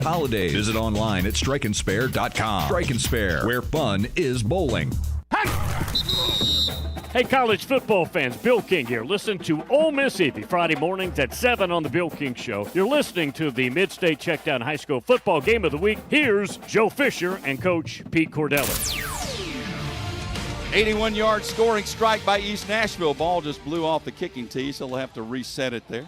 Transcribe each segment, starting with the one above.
Holidays. Visit online at strikeandspare.com. Strike and Spare, where fun is bowling. Hey, college football fans, Bill King here. Listen to Ole Miss every Friday mornings at 7 on The Bill King Show. You're listening to the MidState Checkdown High School Football Game of the Week. Here's Joe Fisher and Coach Pete Cordelli. 81-yard scoring strike by East Nashville. Ball just blew off the kicking tee, so they'll have to reset it there.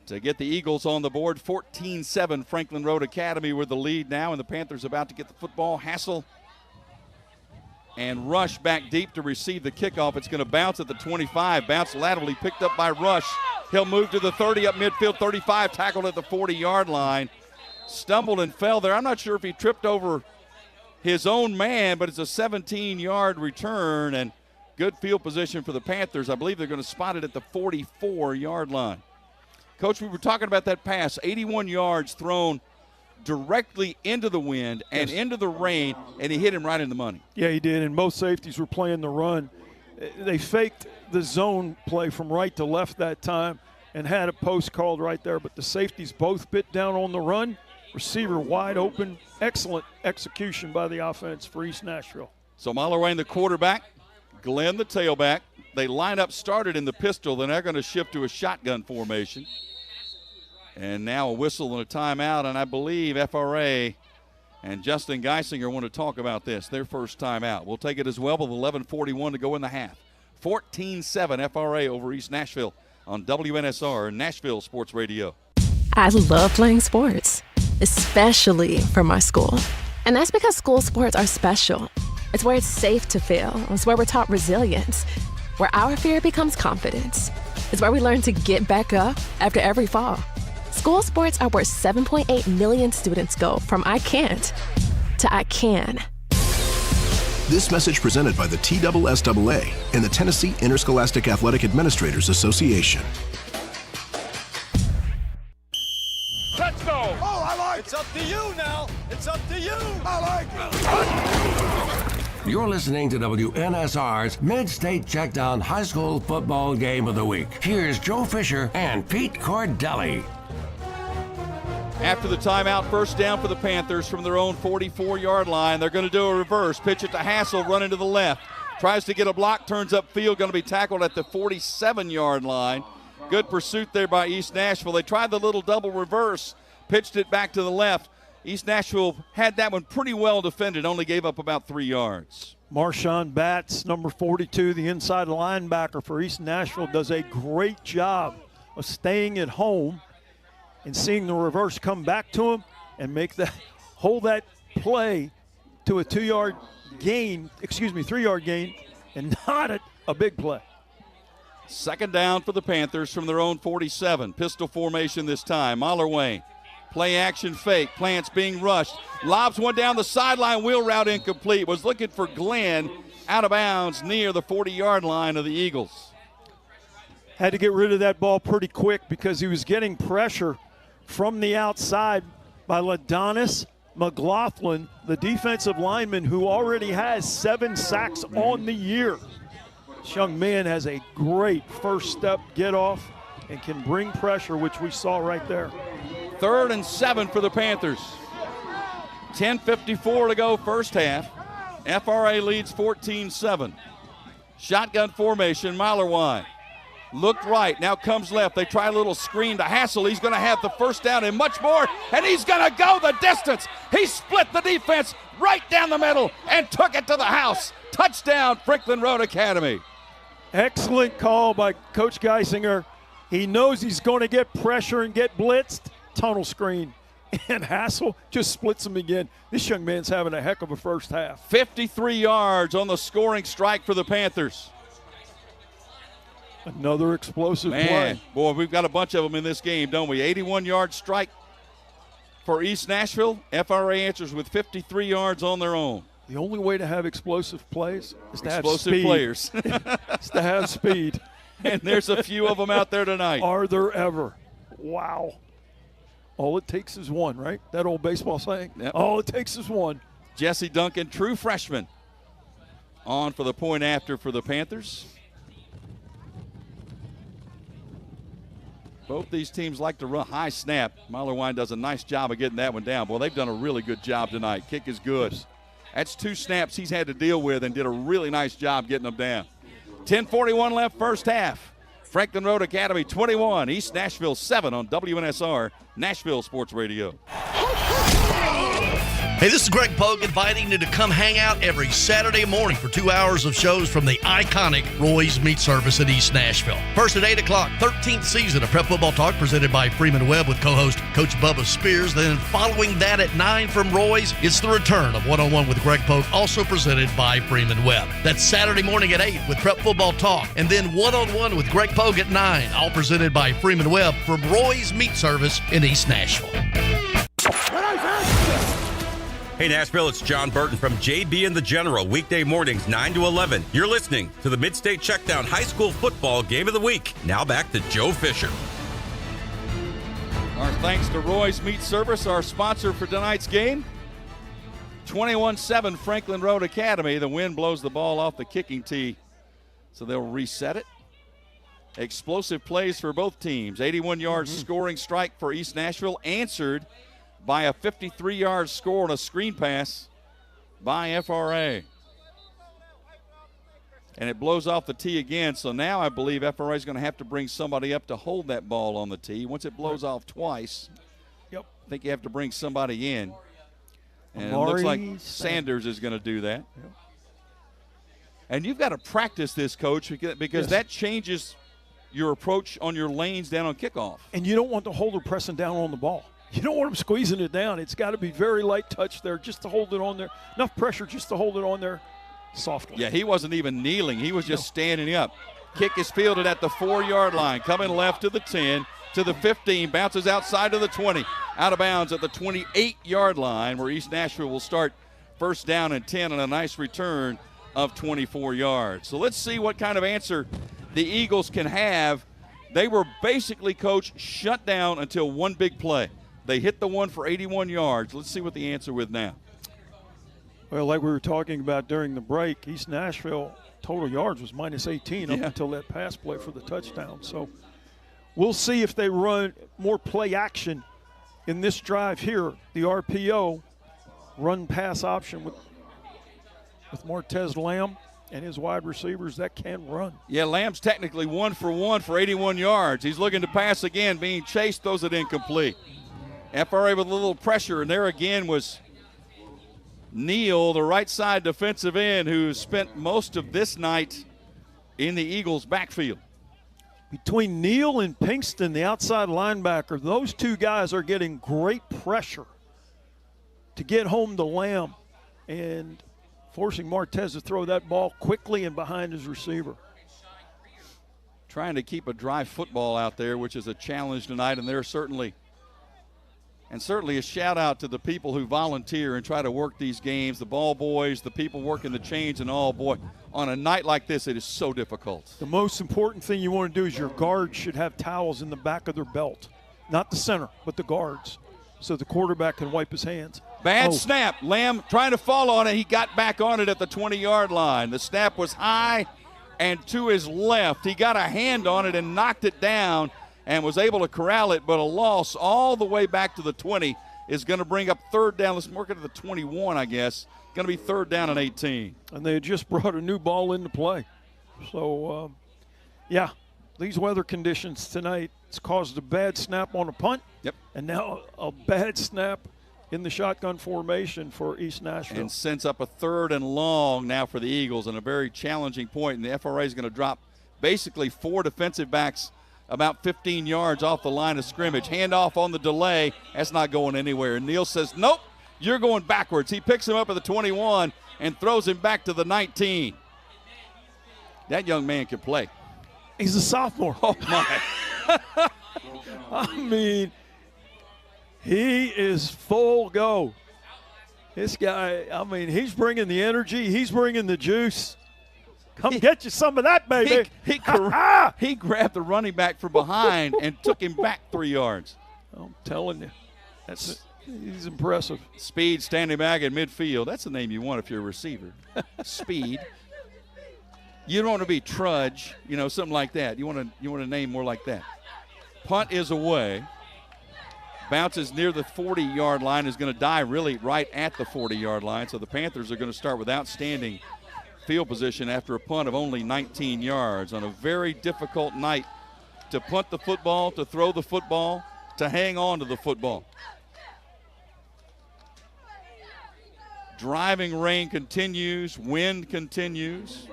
To get the Eagles on the board, 14-7, Franklin Road Academy with the lead now, and the Panthers about to get the football. Hassel and Rush back deep to receive the kickoff. It's going to bounce at the 25. Bounce laterally, picked up by Rush. He'll move to the 30 up midfield, 35, tackled at the 40-yard line. Stumbled and fell there. I'm not sure if he tripped over his own man, but it's a 17-yard return and good field position for the Panthers. I believe they're going to spot it at the 44-yard line. Coach, we were talking about that pass, 81 yards thrown directly into the wind and into the rain, and he hit him right in the money. Yeah, he did, and both safeties were playing the run. They faked the zone play from right to left that time and had a post called right there, but the safeties both bit down on the run. Receiver wide open. Excellent execution by the offense for East Nashville. So Mallory, the quarterback, Glenn the tailback. They line up started in the pistol. Then they're going to shift to a shotgun formation. And now a whistle and a timeout, and I believe FRA and Justin Geisinger want to talk about this, their first timeout. We'll take it as well with 11:41 to go in the half. 14-7 FRA over East Nashville on WNSR, Nashville Sports Radio. I love playing sports, especially for my school. And that's because school sports are special. It's where it's safe to fail. It's where we're taught resilience, where our fear becomes confidence. It's where we learn to get back up after every fall. School sports are where 7.8 million students go from I can't to I can. This message presented by the TSSAA and the Tennessee Interscholastic Athletic Administrators Association. Let's go! Oh, I like it! It's up to you now! It's up to you! I like it! You're listening to WNSR's MidState Checkdown High School Football Game of the Week. Here's Joe Fisher and Pete Cordelli. After the timeout, first down for the Panthers from their own 44-yard line. They're going to do a reverse. Pitch it to Hassel, running to the left. Tries to get a block, turns upfield, going to be tackled at the 47-yard line. Good pursuit there by East Nashville. They tried the little double reverse, pitched it back to the left. East Nashville had that one pretty well defended, only gave up about 3 yards. Marshawn Batts, number 42, the inside linebacker for East Nashville, does a great job of staying at home and seeing the reverse come back to him and hold that play to a 3-yard gain, and not a big play. Second down for the Panthers from their own 47. Pistol formation this time. Mallerway, play action fake. Plants being rushed. Lobs one down the sideline. Wheel route incomplete. Was looking for Glenn, out of bounds near the 40-yard line of the Eagles. Had to get rid of that ball pretty quick because he was getting pressure from the outside by Ladonis McLaughlin, the defensive lineman who already has 7 sacks on the year. This young man has a great first step get off and can bring pressure, which we saw right there. 3rd and 7 for the Panthers. 10:54 to go first half. FRA leads 14-7. Shotgun formation, Mallerwine. Looked right, now comes left. They try a little screen to Hassel. He's going to have the first down and much more, and he's going to go the distance. He split the defense right down the middle and took it to the house. Touchdown, Franklin Road Academy. Excellent call by Coach Geisinger. He knows he's going to get pressure and get blitzed. Tunnel screen. And Hassel just splits him again. This young man's having a heck of a first half. 53 yards on the scoring strike for the Panthers. Another explosive play. Boy, we've got a bunch of them in this game, don't we? 81-yard strike for East Nashville. FRA answers with 53 yards on their own. The only way to have explosive plays is to have explosive speed. Players. It's to have speed. And there's a few of them out there tonight. Are there ever? Wow. All it takes is one, right? That old baseball saying? Yep. All it takes is one. Jesse Duncan, true freshman, on for the point after for the Panthers. Both these teams like to run high snap. Meyerline does a nice job of getting that one down. Boy, they've done a really good job tonight. Kick is good. That's 2 snaps he's had to deal with and did a really nice job getting them down. 10:41 left first half. Franklin Road Academy 21, East Nashville 7 on WNSR, Nashville Sports Radio. Hey, this is Greg Pogue inviting you to come hang out every Saturday morning for 2 hours of shows from the iconic Roy's Meat Service in East Nashville. First at 8 o'clock, 13th season of Prep Football Talk presented by Freeman Webb with co-host Coach Bubba Spears. Then following that at 9 from Roy's, it's the return of One-on-One with Greg Pogue, also presented by Freeman Webb. That's Saturday morning at 8 with Prep Football Talk. And then One-on-One with Greg Pogue at 9, all presented by Freeman Webb from Roy's Meat Service in East Nashville. Hey Nashville, it's John Burton from JB and the General, weekday mornings 9 to 11. You're listening to the MidState Checkdown High School Football Game of the Week. Now back to Joe Fisher. Our thanks to Roy's Meat Service, our sponsor for tonight's game. 21-7 Franklin Road Academy. The wind blows the ball off the kicking tee, so they'll reset it. Explosive plays for both teams. 81-yard scoring strike for East Nashville, answered by a 53-yard score on a screen pass by FRA. And it blows off the tee again, so now I believe FRA is going to have to bring somebody up to hold that ball on the tee. Once it blows off twice, I think you have to bring somebody in. And it looks like Sanders is going to do that. Yep. And you've got to practice this, Coach, because that changes your approach on your lanes down on kickoff. And you don't want the holder pressing down on the ball. You don't want him squeezing it down. It's got to be very light touch there just to hold it on there. Enough pressure just to hold it on there softly. Yeah, he wasn't even kneeling. He was just standing up. Kick is fielded at the 4-yard line. Coming left to the 10, to the 15, bounces outside to the 20. Out of bounds at the 28-yard line, where East Nashville will start first down and 10 on a nice return of 24 yards. So let's see what kind of answer the Eagles can have. They were basically, Coach, shut down until one big play. They hit the one for 81 yards. Let's see what the answer with now. Well, like we were talking about during the break, East Nashville total yards was minus 18 up until that pass play for the touchdown. So we'll see if they run more play action in this drive here. The RPO run pass option with Martez Lamb and his wide receivers that can run. Yeah, Lamb's technically 1 for 1 for 81 yards. He's looking to pass again, being chased, throws it incomplete. FRA with a little pressure, and there again was Neal, the right side defensive end, who spent most of this night in the Eagles' backfield. Between Neal and Pinkston, the outside linebacker, those two guys are getting great pressure to get home to Lamb and forcing Martez to throw that ball quickly and behind his receiver. Trying to keep a dry football out there, which is a challenge tonight, and they're certainly a shout-out to the people who volunteer and try to work these games, the ball boys, the people working the chains and all. Boy, on a night like this, it is so difficult. The most important thing you want to do is your guards should have towels in the back of their belt. Not the center, but the guards, so the quarterback can wipe his hands. Bad snap. Lamb trying to fall on it. He got back on it at the 20-yard line. The snap was high and to his left. He got a hand on it and knocked it down and was able to corral it, but a loss all the way back to the 20 is going to bring up third down. Let's mark it at the 21, I guess. Going to be third down and 18. And they had just brought a new ball into play. So, these weather conditions tonight, it's caused a bad snap on a punt. Yep. And now a bad snap in the shotgun formation for East Nashville. And sends up a third and long now for the Eagles, and a very challenging point. And the FRA is going to drop basically 4 defensive backs about 15 yards off the line of scrimmage. Handoff on the delay. That's not going anywhere. And Neal says, nope, you're going backwards. He picks him up at the 21 and throws him back to the 19. That young man can play. He's a sophomore. Oh, my. I mean, he is full go. This guy, I mean, he's bringing the energy. He's bringing the juice. Come get you some of that, baby. He grabbed the running back from behind and took him back 3 yards. I'm telling you, he's impressive. Speed standing back at midfield. That's the name you want if you're a receiver. Speed. You don't want to be Trudge, something like that. You want a name more like that. Punt is away. Bounces near the 40-yard line, is going to die really right at the 40-yard line. So the Panthers are going to start with outstanding field position after a punt of only 19 yards on a very difficult night to punt the football, to throw the football, to hang on to the football. Driving rain continues, wind continues.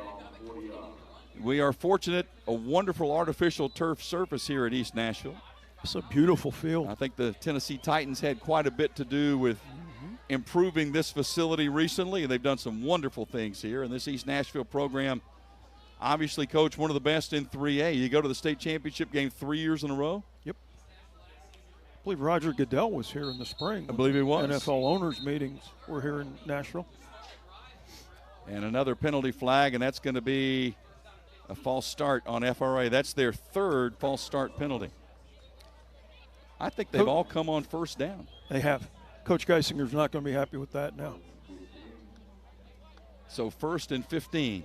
We are fortunate, a wonderful artificial turf surface here at East Nashville. It's a beautiful field. I think the Tennessee Titans had quite a bit to do with improving this facility recently, and they've done some wonderful things here. And this East Nashville program, obviously, Coach, one of the best in 3A. You go to the state championship game 3 years in a row. Yep. I believe Roger Goodell was here in the spring. I believe he was. NFL owners meetings were here in Nashville. And another penalty flag, and that's going to be a false start on FRA. That's their third false start penalty. I think they've all come on first down. They have. Coach Geisinger's not going to be happy with that now. So 1st and 15.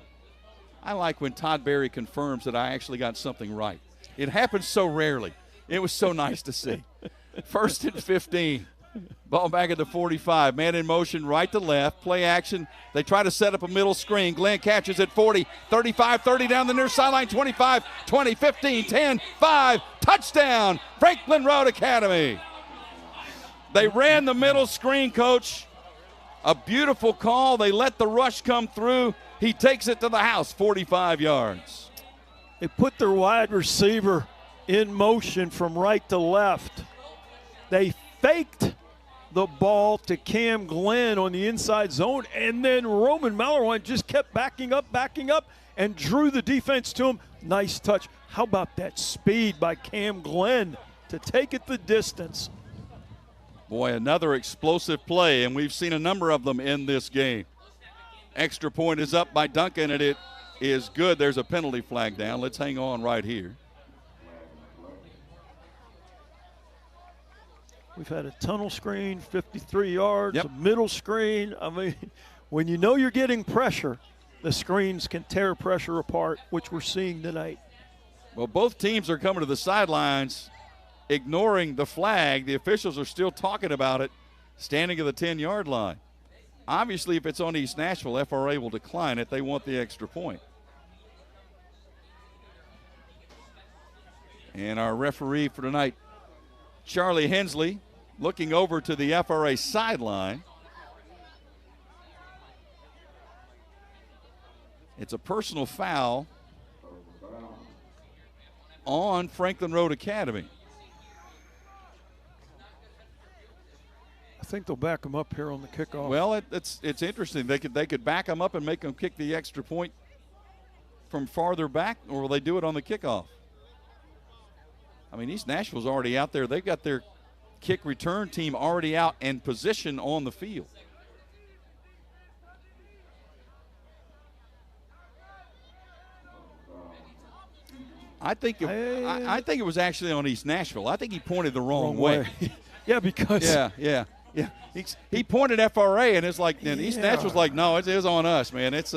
I like when Todd Berry confirms that I actually got something right. It happens so rarely. It was so nice to see. 1st and 15. Ball back at the 45. Man in motion, right to left. Play action. They try to set up a middle screen. Glenn catches at 40, 35, 30 down the near sideline, 25, 20, 15, 10, 5. Touchdown, Franklin Road Academy. They ran the middle screen, Coach. A beautiful call. They let the rush come through. He takes it to the house, 45 yards. They put their wide receiver in motion from right to left. They faked the ball to Cam Glenn on the inside zone, and then Roman Mallory just kept backing up, and drew the defense to him. Nice touch. How about that speed by Cam Glenn to take it the distance? Boy, another explosive play, and we've seen a number of them in this game. Extra point is up by Duncan, and it is good. There's a penalty flag down. Let's hang on right here. We've had a tunnel screen, 53 yards, a middle screen. I mean, when you know you're getting pressure, the screens can tear pressure apart, which we're seeing tonight. Well, both teams are coming to the sidelines, ignoring the flag. The officials are still talking about it, standing at the 10-yard line. Obviously, if it's on East Nashville, FRA will decline it. They want the extra point. And our referee for tonight, Charlie Hensley, looking over to the FRA sideline. It's a personal foul on Franklin Road Academy. I think they'll back them up here on the kickoff. Well, it's interesting. They could back them up and make them kick the extra point from farther back, or will they do it on the kickoff? I mean, East Nashville's already out there. They've got their kick return team already out and position on the field. I think it was actually on East Nashville. I think he pointed the wrong way. Yeah, because yeah. He pointed FRA, and it's like, and East Nashville's like, no, it is on us, man. It's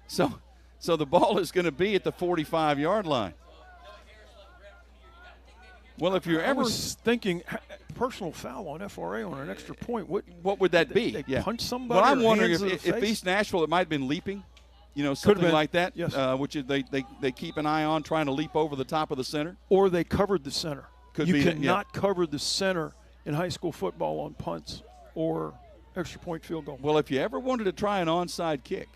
so the ball is going to be at the 45-yard line. Well, if you're ever thinking personal foul on FRA on an extra point, what would that be? They punch somebody. Well, I'm wondering if East Nashville, it might have been leaping, something like that. Yes. Which is they keep an eye on, trying to leap over the top of the center. Or they covered the center. You cannot cover the center in high school football on punts or extra point field goal. Well, if you ever wanted to try an onside kick,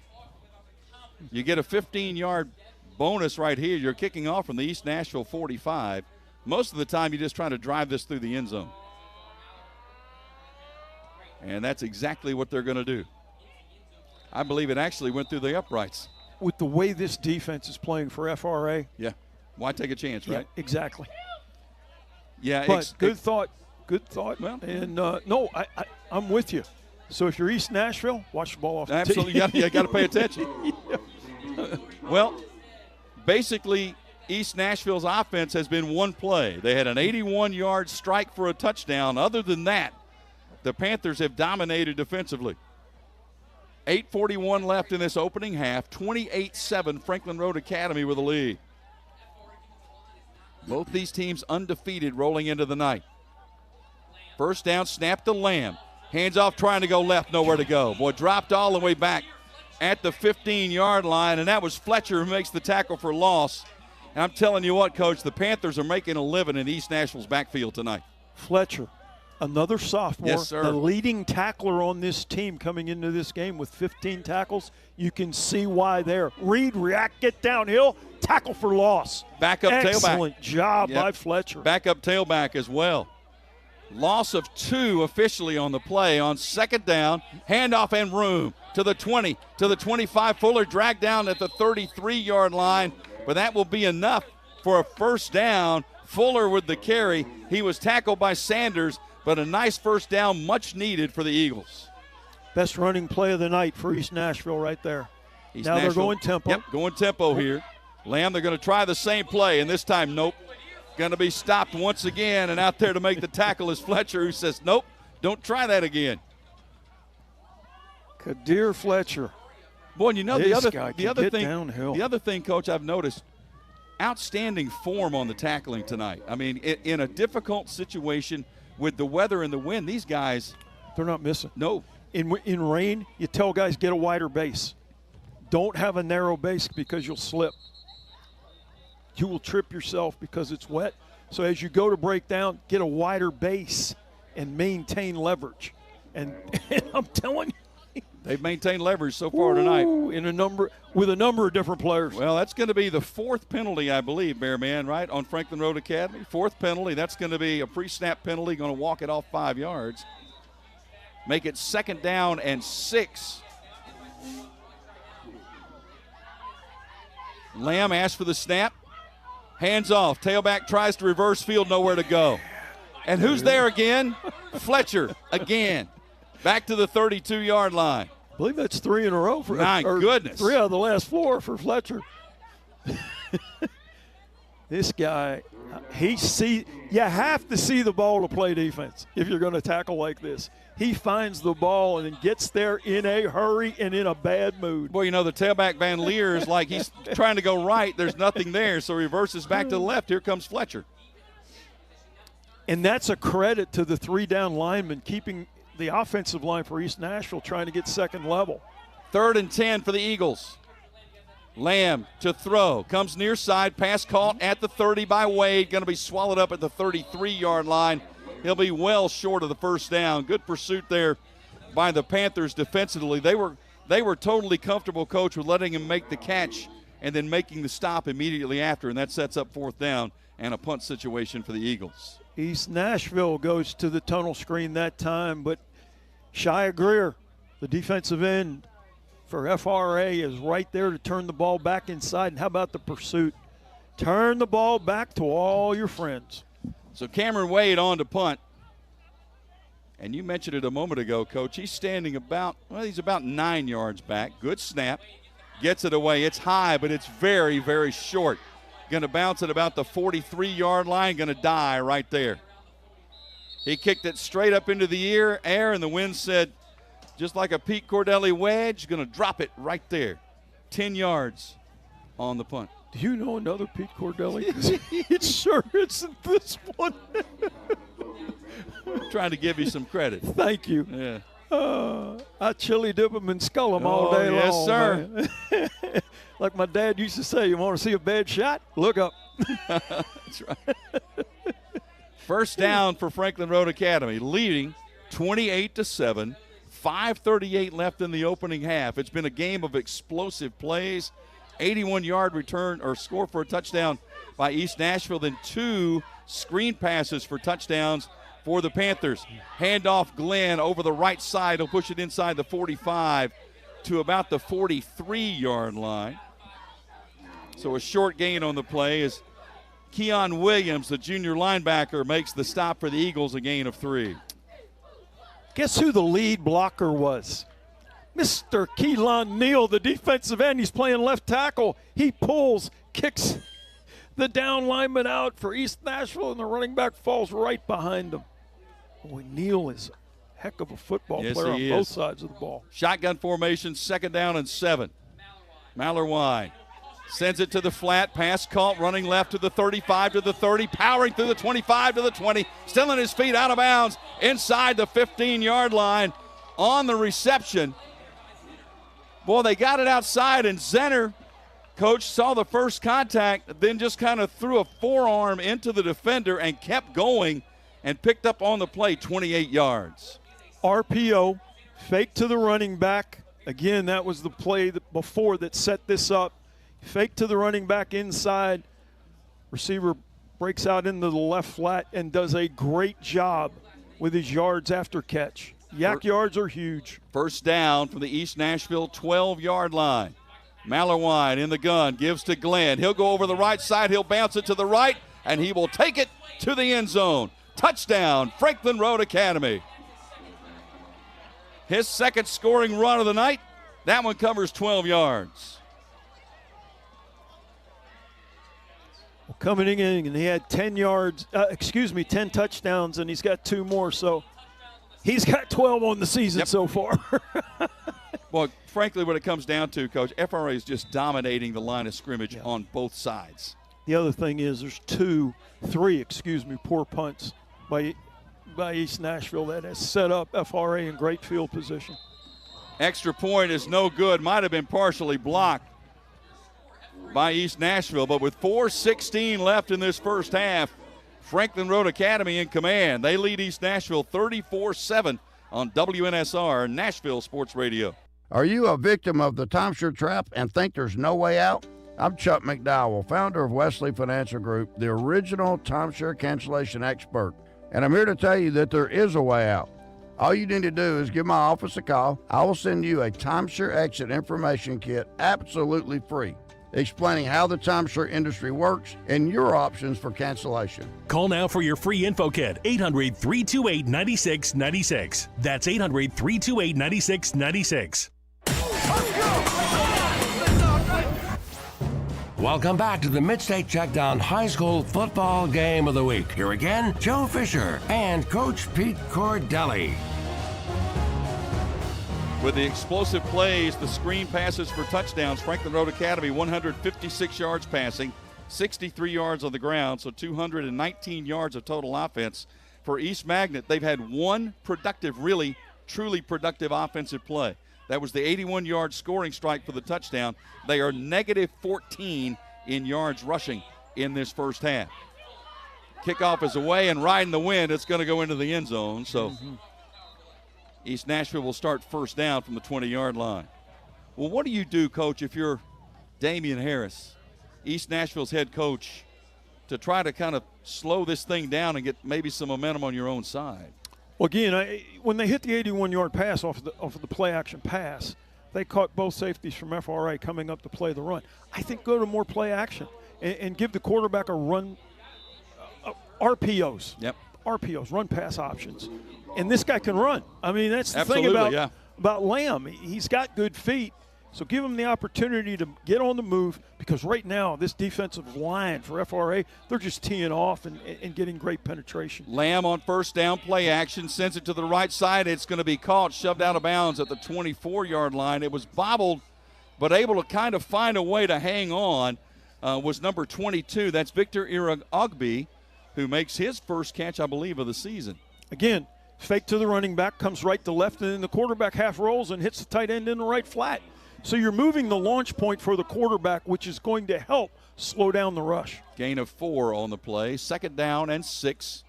you get a 15-yard bonus right here. You're kicking off from the East Nashville 45. Most of the time, you just try to drive this through the end zone. And that's exactly what they're going to do. I believe it actually went through the uprights. With the way this defense is playing for FRA. Yeah. Why take a chance, right? Yeah, exactly. Yeah. But good thought. Well, and no, I'm with you. So if you're East Nashville, watch the ball off the tee. Absolutely. You got to pay attention. Well, basically, East Nashville's offense has been one play. They had an 81-yard strike for a touchdown. Other than that, the Panthers have dominated defensively. 8:41 left in this opening half. 28-7, Franklin Road Academy with a lead. Both these teams undefeated rolling into the night. First down, snap to Lamb. Hands off, trying to go left, nowhere to go. Boy, dropped all the way back at the 15-yard line, and that was Fletcher who makes the tackle for loss. And I'm telling you what, Coach, the Panthers are making a living in East Nashville's backfield tonight. Fletcher, another sophomore, yes, sir. The leading tackler on this team coming into this game with 15 tackles. You can see why there. Read, react, get downhill, tackle for loss. Backup tailback. Excellent job by Fletcher. Backup tailback as well. Loss of 2 officially on the play. On second down, handoff and room to the 20, to the 25. Fuller dragged down at the 33-yard line, but that will be enough for a first down. Fuller with the carry. He was tackled by Sanders, but a nice first down, much needed for the Eagles. Best running play of the night for East Nashville right there. East now Nashville, they're going tempo. Yep, going tempo here. Lamb, they're going to try the same play, and this time, nope. Going to be stopped once again, and out there to make the tackle is Fletcher, who says, nope, don't try that again. Kadir Fletcher. Boy, you know the other thing, Coach, I've noticed, outstanding form on the tackling tonight. I mean, in a difficult situation with the weather and the wind, these guys, they're not missing. No. In rain, you tell guys get a wider base. Don't have a narrow base because you'll slip. You will trip yourself because it's wet. So as you go to break down, get a wider base and maintain leverage. And I'm telling you, they've maintained leverage so far tonight. With a number of different players. Well, that's going to be the 4th penalty, I believe, Bearman, right, on Franklin Road Academy. 4th penalty. That's going to be a pre-snap penalty, going to walk it off 5 yards. Make it second down and 6. Lamb asks for the snap. Hands off. Tailback tries to reverse field, nowhere to go. And who's there again? Fletcher again. Back to the 32-yard line. I believe that's 3 in a row for My goodness. 3 out of the last 4 for Fletcher. This guy, you have to see the ball to play defense if you're going to tackle like this. He finds the ball and then gets there in a hurry and in a bad mood. Well, you know, the tailback Van Leer is like he's trying to go right. There's nothing there, so reverses back to the left. Here comes Fletcher. And that's a credit to the 3-down linemen keeping the offensive line for East Nashville trying to get second level. 3rd and 10 for the Eagles. Lamb to throw. Comes near side. Pass caught at the 30 by Wade. Going to be swallowed up at the 33-yard line. He'll be well short of the first down. Good pursuit there by the Panthers defensively. They were totally comfortable, Coach, with letting him make the catch and then making the stop immediately after, and that sets up 4th down and a punt situation for the Eagles. East Nashville goes to the tunnel screen that time, but Shia Greer, the defensive end for FRA, is right there to turn the ball back inside. And how about the pursuit? Turn the ball back to all your friends. So Cameron Wade on to punt. And you mentioned it a moment ago, Coach. He's standing he's about 9 yards back. Good snap. Gets it away. It's high, but it's very, very short. Going to bounce at about the 43-yard line. Going to die right there. He kicked it straight up into the air, and the wind said, just like a Pete Cordelli wedge, going to drop it right there. 10 yards on the punt. Do you know another Pete Cordelli? It sure isn't this one. I'm trying to give you some credit. Thank you. Yeah. I chili dip them and skull them all day long. Yes, sir. Like my dad used to say, you want to see a bad shot? Look up. That's right. First down for Franklin Road Academy, leading 28-7. 5:38 left in the opening half. It's been a game of explosive plays. 81-yard return or score for a touchdown by East Nashville, then 2 screen passes for touchdowns for the Panthers. Handoff Glenn over the right side. He'll push it inside the 45 to about the 43-yard line. So a short gain on the play as Keon Williams, the junior linebacker, makes the stop for the Eagles, a gain of 3. Guess who the lead blocker was? Mr. Keelan Neal, the defensive end. He's playing left tackle. He pulls, kicks the down lineman out for East Nashville, and the running back falls right behind him. Boy, Neal is a heck of a football player on both sides of the ball. Shotgun formation, second down and 7. Maller wide. Sends it to the flat, pass caught, running left to the 35 to the 30, powering through the 25 to the 20, still on his feet, out of bounds, inside the 15-yard line on the reception. Boy, they got it outside, and Zenner, coach, saw the first contact, then just kind of threw a forearm into the defender and kept going and picked up on the play 28 yards. RPO, fake to the running back. Again, that was the play before that set this up. Fake to the running back inside. Receiver breaks out into the left flat and does a great job with his yards after catch. Yak yards are huge. First down from the East Nashville 12-yard line. Mallerwine in the gun, gives to Glenn. He'll go over the right side. He'll bounce it to the right, and he will take it to the end zone. Touchdown, Franklin Road Academy. His second scoring run of the night. That one covers 12 yards. Coming in, and he had 10 touchdowns, and he's got 2 more, so he's got 12 on the season so far. Well, frankly, what it comes down to, Coach, FRA is just dominating the line of scrimmage on both sides. The other thing is there's three poor punts by East Nashville that has set up FRA in great field position. Extra point is no good. Might have been partially blocked by East Nashville, but with 4:16 left in this first half, Franklin Road Academy in command. They lead East Nashville 34-7 on WNSR, Nashville Sports Radio. Are you a victim of the timeshare trap and think there's no way out? I'm Chuck McDowell, founder of Wesley Financial Group, the original timeshare cancellation expert, and I'm here to tell you that there is a way out. All you need to do is give my office a call. I will send you a timeshare exit information kit absolutely free, explaining how the timeshare industry works and your options for cancellation. Call now for your free info kit, 800-328-9696. That's 800-328-9696. Welcome back to the MidState Checkdown High School Football Game of the Week. Here again, Joe Fisher and Coach Pete Cordelli. With the explosive plays, the screen passes for touchdowns, Franklin Road Academy 156 yards passing, 63 yards on the ground, so 219 yards of total offense. For East Magnet, they've had one productive, really, truly productive offensive play. That was the 81-yard scoring strike for the touchdown. They are negative 14 in yards rushing in this first half. Kickoff is away and riding the wind. It's going to go into the end zone, so East Nashville will start first down from the 20-yard line. Well, what do you do, Coach, if you're Damian Harris, East Nashville's head coach, to try to kind of slow this thing down and get maybe some momentum on your own side? Well, again, when they hit the 81-yard pass off of the play-action pass, they caught both safeties from FRA coming up to play the run. I think go to more play action and give the quarterback a run, RPOs. Yep. RPOs, run pass options. And this guy can run. I mean, that's the Absolutely, thing about Lamb. He's got good feet, so give him the opportunity to get on the move, because right now this defensive line for FRA, they're just teeing off and getting great penetration. Lamb on first down, play action, sends it to the right side. It's going to be caught, shoved out of bounds at the 24-yard line. It was bobbled, but able to kind of find a way to hang on was number 22. That's Victor Iragogbe, who makes his first catch, I believe, of the season. Again, fake to the running back, comes right to left, and then the quarterback half rolls and hits the tight end in the right flat. So you're moving the launch point for the quarterback, which is going to help slow down the rush. Gain of 4 on the play. Second down and 6.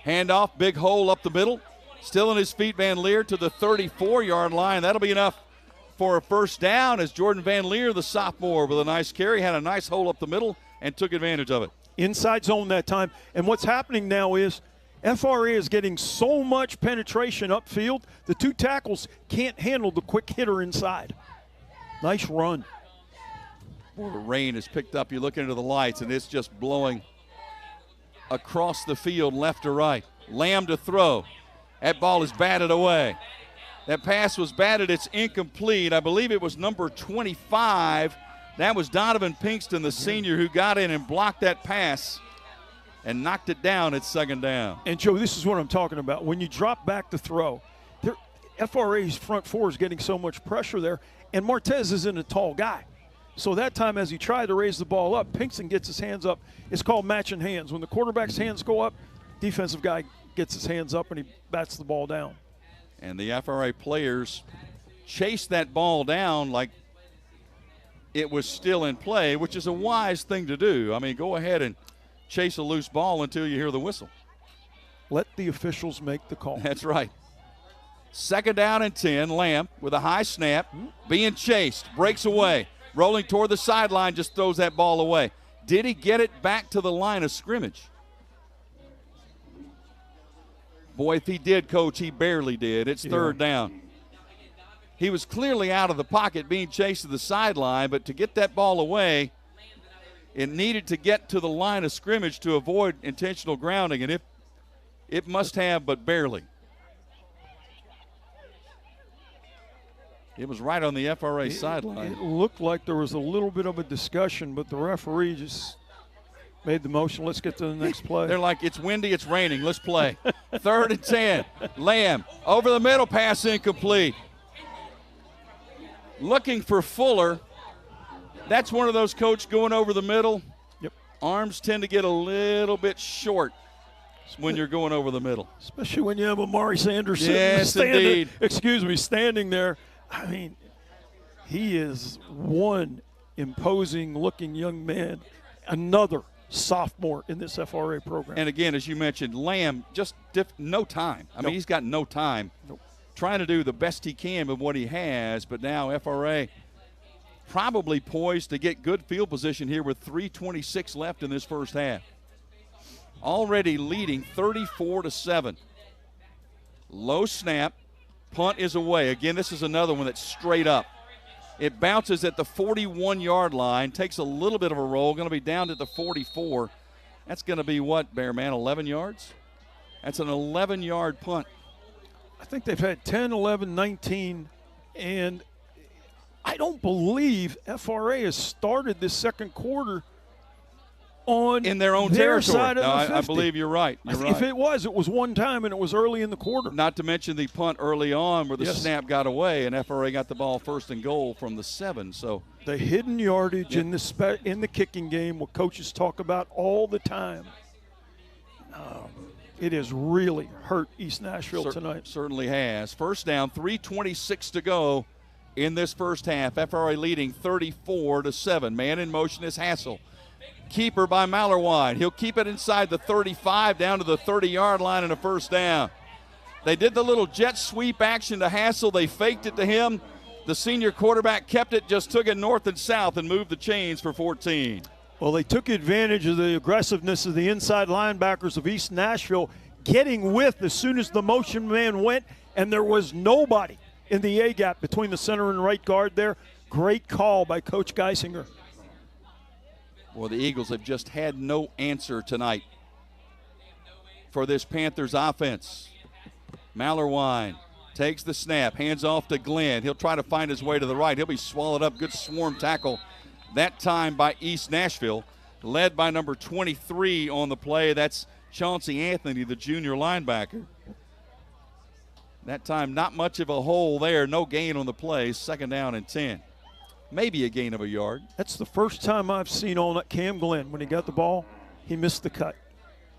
Handoff, big hole up the middle. Still on his feet, Van Leer to the 34-yard line. That'll be enough for a first down, as Jordan Van Leer, the sophomore, with a nice carry, had a nice hole up the middle and took advantage of it. Inside zone that time. And what's happening now is FRA is getting so much penetration upfield, the two tackles can't handle the quick hitter inside. Nice run. Well, the rain has picked up. You look into the lights, and it's just blowing across the field left to right. Lamb to throw. That ball is batted away. That pass was batted. It's incomplete. I believe it was number 25. That was Donovan Pinkston, the senior, who got in and blocked that pass and knocked it down at second down. And, Joe, this is what I'm talking about. When you drop back to throw, FRA's front four is getting so much pressure there, and Martez isn't a tall guy. So that time as he tried to raise the ball up, Pinkston gets his hands up. It's called matching hands. When the quarterback's hands go up, defensive guy gets his hands up and he bats the ball down. And the FRA players chased that ball down like it was still in play, which is a wise thing to do. I mean, go ahead and chase a loose ball until you hear the whistle. Let the officials make the call. That's right. 2nd down and 10. Lamb with a high snap, being chased, breaks away, rolling toward the sideline, just throws that ball away. Did he get it back to the line of scrimmage? Boy, if he did, Coach, he barely did. It's 3rd down. He was clearly out of the pocket being chased to the sideline, but to get that ball away, it needed to get to the line of scrimmage to avoid intentional grounding, and it must have, but barely. It was right on the FRA sideline. It looked like there was a little bit of a discussion, but the referee just made the motion. Let's get to the next play. They're like, it's windy, it's raining, let's play. 3rd and 10. Lamb over the middle, pass incomplete. Looking for Fuller. That's one of those, Coach, going over the middle. Yep. Arms tend to get a little bit short when you're going over the middle. Especially when you have Amari Sanderson standing there. I mean, he is one imposing-looking young man, another sophomore in this FRA program. And again, as you mentioned, Lamb, just no time. I mean, he's got no time. Trying to do the best he can with what he has, but now FRA probably poised to get good field position here with 3:26 left in this first half. Already leading 34-7. Low snap, punt is away. Again, this is another one that's straight up. It bounces at the 41-yard line, takes a little bit of a roll, going to be down to the 44. That's going to be what, Bearman, 11 yards? That's an 11-yard punt. I think they've had 10, 11, 19, and I don't believe FRA has started this second quarter in their own their territory. Side of the 50. I believe you're right. If it was one time, and it was early in the quarter. Not to mention the punt early on where the snap got away, and FRA got the ball 1st and goal from the 7. So the hidden yardage in the kicking game, what coaches talk about all the time. It has really hurt East Nashville tonight. Certainly has. First down, 3:26 to go in this first half. FRA leading 34-7. Man in motion is Hassel. Keeper by Mallerwine. He'll keep it inside the 35 down to the 30-yard line and a first down. They did the little jet sweep action to Hassel. They faked it to him. The senior quarterback kept it, just took it north and south and moved the chains for 14. Well, they took advantage of the aggressiveness of the inside linebackers of East Nashville getting with as soon as the motion man went, and there was nobody in the A-gap between the center and right guard there. Great call by Coach Geisinger. Well, the Eagles have just had no answer tonight for this Panthers offense. Mallerwine takes the snap, hands off to Glenn. He'll try to find his way to the right. He'll be swallowed up. Good swarm tackle that time by East Nashville, led by number 23 on the play. That's Chauncey Anthony, the junior linebacker. That time, not much of a hole there. No gain on the play. 2nd down and 10. Maybe a gain of a yard. That's the first time I've seen on Cam Glenn, when he got the ball, he missed the cut.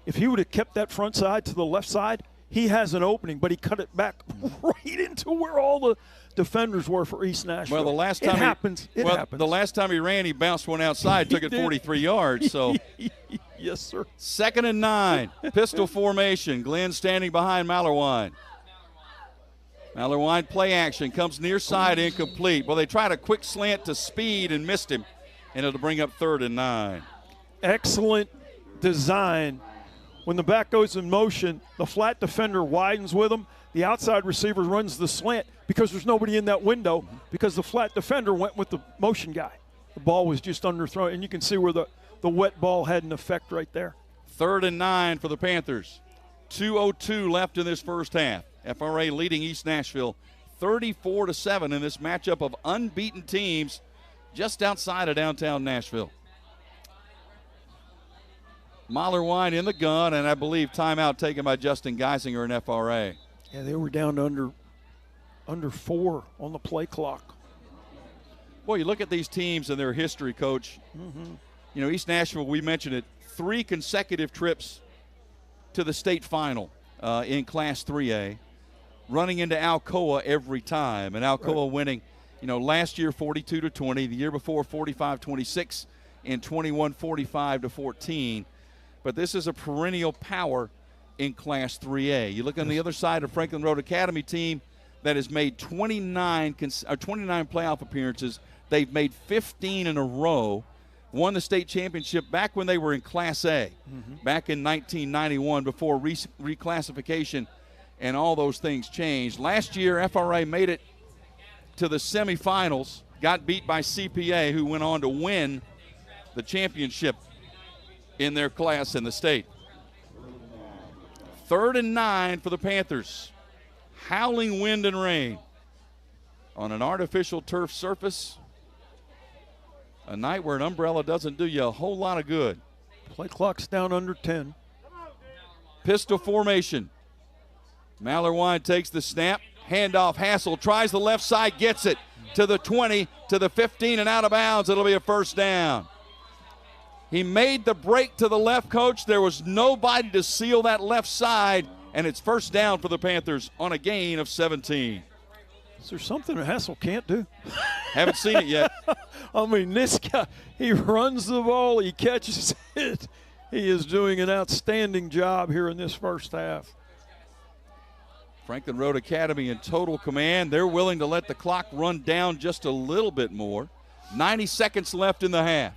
If he would have kept that front side to the left side, he has an opening, but he cut it back right into where all the defenders were for East Nashville. Well, the last time it happens. The last time he ran, he bounced one outside, took it 43 yards. So, yes, sir. 2nd and 9, pistol formation. Glenn standing behind Mallerwine. Mallerwine play action, comes near side, incomplete. Well, they tried a quick slant to Speed and missed him, and it'll bring up 3rd and 9. Excellent design. When the back goes in motion, the flat defender widens with him. The outside receiver runs the slant because there's nobody in that window, because the flat defender went with the motion guy. The ball was just underthrown, and you can see where the wet ball had an effect right there. 3rd and 9 for the Panthers. 2:02 left in this first half. FRA leading East Nashville 34-7 in this matchup of unbeaten teams just outside of downtown Nashville. Mallerwine in the gun, and I believe timeout taken by Justin Geisinger and FRA. Yeah, they were down to under 4 on the play clock. Well, you look at these teams and their history, Coach. You know, East Nashville, we mentioned it, 3 consecutive trips to the state final in Class 3A, running into Alcoa every time, and Alcoa winning, you know, last year 42-20, the year before 45-26, and 21-45-14. But this is a perennial power in Class 3A. You look on the other side of Franklin Road Academy team that has made 29 playoff appearances. They've made 15 in a row, won the state championship back when they were in Class A, back in 1991 before reclassification and all those things changed. Last year, FRA made it to the semifinals, got beat by CPA, who went on to win the championship in their class in the state. 3rd and 9 for the Panthers. Howling wind and rain on an artificial turf surface. A night where an umbrella doesn't do you a whole lot of good. Play clock's down under 10. Pistol formation. Mallerwine takes the snap. Handoff. Hassel tries the left side, gets it to the 20, to the 15, and out of bounds. It'll be a first down. He made the break to the left, Coach. There was nobody to seal that left side, and it's first down for the Panthers on a gain of 17. Is there something Hassel can't do? Haven't seen it yet. I mean, this guy, he runs the ball, he catches it. He is doing an outstanding job here in this first half. Franklin Road Academy in total command. They're willing to let the clock run down just a little bit more. 90 seconds left in the half.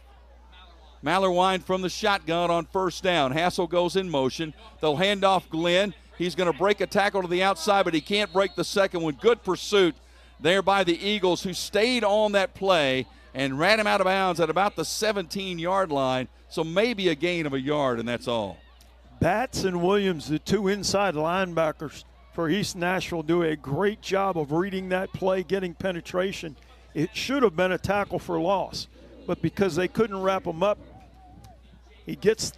Mallerwine from the shotgun on first down. Hassel goes in motion. They'll hand off Glenn. He's going to break a tackle to the outside, but he can't break the second one. Good pursuit there by the Eagles, who stayed on that play and ran him out of bounds at about the 17-yard line. So maybe a gain of a yard, and that's all. Batts and Williams, the 2 inside linebackers for East Nashville, do a great job of reading that play, getting penetration. It should have been a tackle for loss, but because they couldn't wrap him up, he gets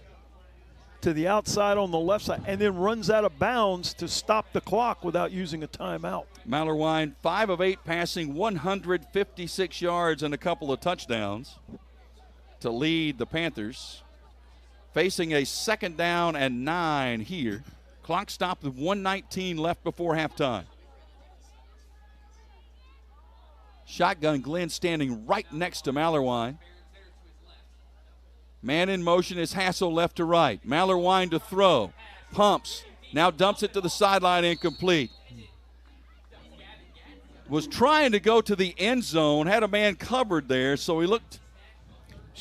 to the outside on the left side and then runs out of bounds to stop the clock without using a timeout. Mallerwine, 5 of 8 passing, 156 yards and a couple of touchdowns to lead the Panthers. Facing a 2nd down and 9 here. Clock stopped with 1:19 left before halftime. Shotgun, Glenn standing right next to Mallerwine. Man in motion is Hassel left to right. Mallerwine to throw. Pumps. Now dumps it to the sideline, incomplete. Was trying to go to the end zone. Had a man covered there, so he looked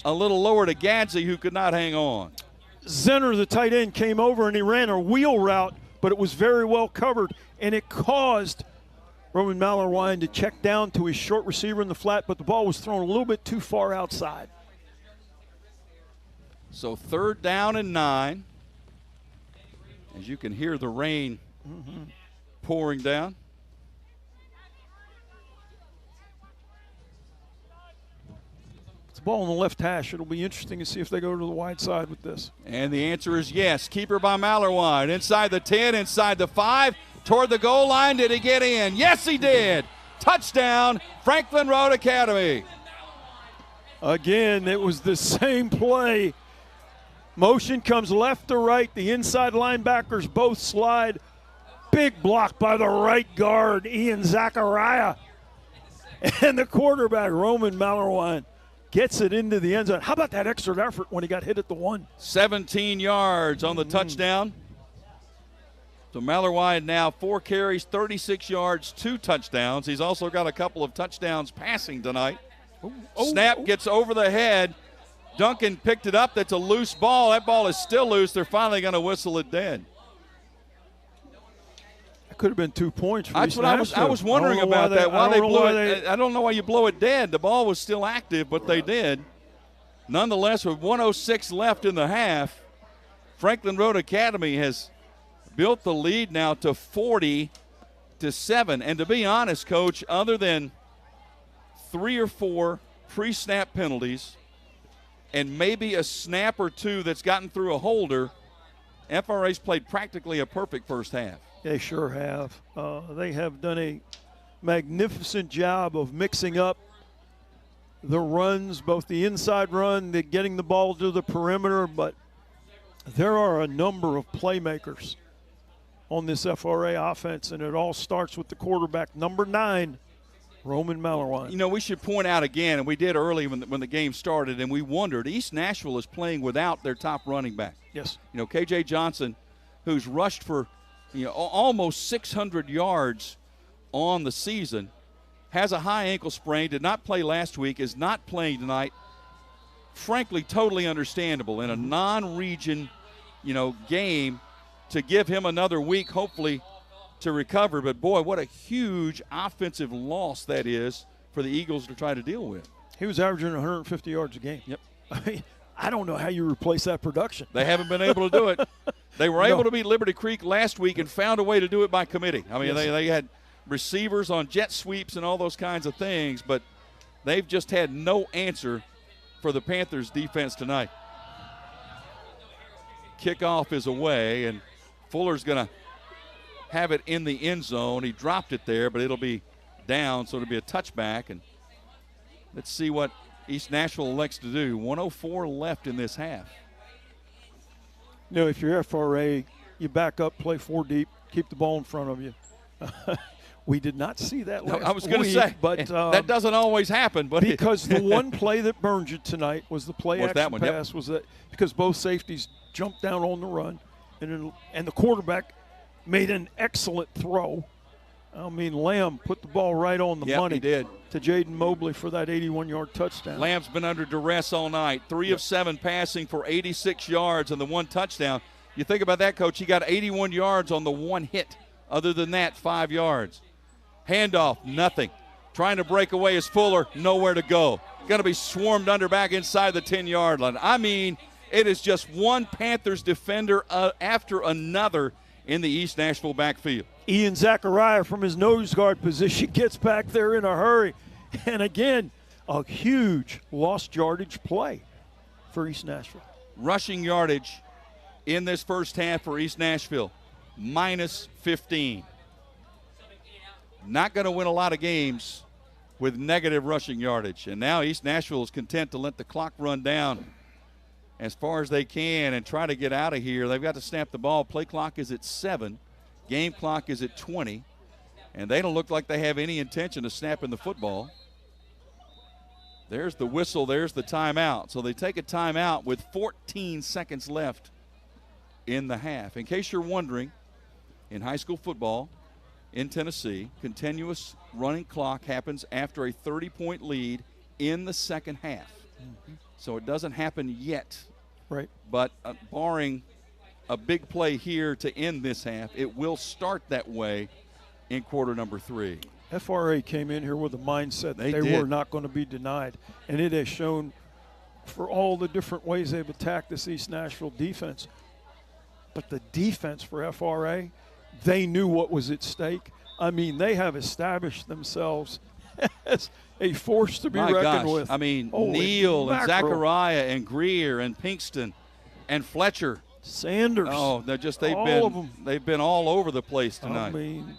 a little lower to Gadsey, who could not hang on. Zenner, the tight end, came over and he ran a wheel route, but it was very well covered, and it caused Roman Mallerwine to check down to his short receiver in the flat, but the ball was thrown a little bit too far outside. So 3rd down and 9. As you can hear the rain pouring down. It's a ball on the left hash. It'll be interesting to see if they go to the wide side with this. And the answer is yes. Keeper by Mallerwine. Inside the 10, inside the 5, toward the goal line. Did he get in? Yes, he did. Touchdown, Franklin Road Academy. Again, it was the same play. Motion comes left to right. The inside linebackers both slide. Big block by the right guard, Ian Zachariah. And the quarterback, Roman Mallerwine, gets it into the end zone. How about that extra effort when he got hit at the 1? 17 yards on the touchdown. So Mallerwine now 4 carries, 36 yards, 2 touchdowns. He's also got a couple of touchdowns passing tonight. Snap gets over the head. Duncan picked it up. That's a loose ball. That ball is still loose. They're finally going to whistle it dead. That could have been 2 points. That's what I was wondering about that. Why they blew it. I don't know why you blow it dead. The ball was still active, but they did. Nonetheless, with 1:06 left in the half, Franklin Road Academy has built the lead now to 40-7. And to be honest, Coach, other than 3 or 4 pre-snap penalties and maybe a snap or 2 that's gotten through a holder, FRA's played practically a perfect first half. They sure have. They have done a magnificent job of mixing up the runs, both the inside run, the getting the ball to the perimeter, but there are a number of playmakers on this FRA offense, and it all starts with the quarterback, number 9, Roman Mallowan. You know, we should point out again, and we did early when the game started, and we wondered, East Nashville is playing without their top running back. Yes. You know, KJ Johnson, who's rushed for almost 600 yards on the season, has a high ankle sprain, did not play last week, is not playing tonight. Frankly, totally understandable in a non-region, game, to give him another week, hopefully, to recover. But, boy, what a huge offensive loss that is for the Eagles to try to deal with. He was averaging 150 yards a game. Yep. I mean, I don't know how you replace that production. They haven't been able to do it. They were able to beat Liberty Creek last week and found a way to do it by committee. I mean, they had receivers on jet sweeps and all those kinds of things, but they've just had no answer for the Panthers defense tonight. Kickoff is away, and Fuller's going to have it in the end zone. He dropped it there, but it'll be down, so it'll be a touchback. And let's see what East Nashville elects to do. 1:04 left in this half. If you're FRA, you back up, play 4 deep, keep the ball in front of you. We did not see that last week. I was going to say, but that doesn't always happen. But because the one play that burned you tonight was the play action pass. Was that because both safeties jumped down on the run, and the quarterback made an excellent throw. I mean, Lamb put the ball right on the money. He did. To Jaden Mobley for that 81-yard touchdown. Lamb's been under duress all night. 3 of 7 passing for 86 yards and the 1 touchdown. You think about that, Coach. He got 81 yards on the 1 hit. Other than that, 5 yards. Handoff, nothing. Trying to break away is Fuller, nowhere to go. Going to be swarmed under back inside the 10-yard line. I mean, it is just one Panthers defender after another in the East Nashville backfield. Ian Zachariah from his nose guard position gets back there in a hurry. And again, a huge lost yardage play for East Nashville. Rushing yardage in this first half for East Nashville, -15. Not going to win a lot of games with negative rushing yardage. And now East Nashville is content to let the clock run down as far as they can and try to get out of here. They've got to snap the ball. Play clock is at 7. Game clock is at 20. And they don't look like they have any intention of snapping the football. There's the whistle. There's the timeout. So they take a timeout with 14 seconds left in the half. In case you're wondering, in high school football in Tennessee, continuous running clock happens after a 30-point lead in the second half. Mm-hmm. So it doesn't happen yet. Right. But barring a big play here to end this half, it will start that way in quarter number 3. FRA came in here with a mindset that they were not going to be denied. And it has shown for all the different ways they've attacked this East Nashville defense. But the defense for FRA, they knew what was at stake. I mean, they have established themselves as a force to be reckoned with. I mean, Neal and Zachariah and Greer and Pinkston and Fletcher. Sanders. Oh, they've been all over the place tonight. I mean,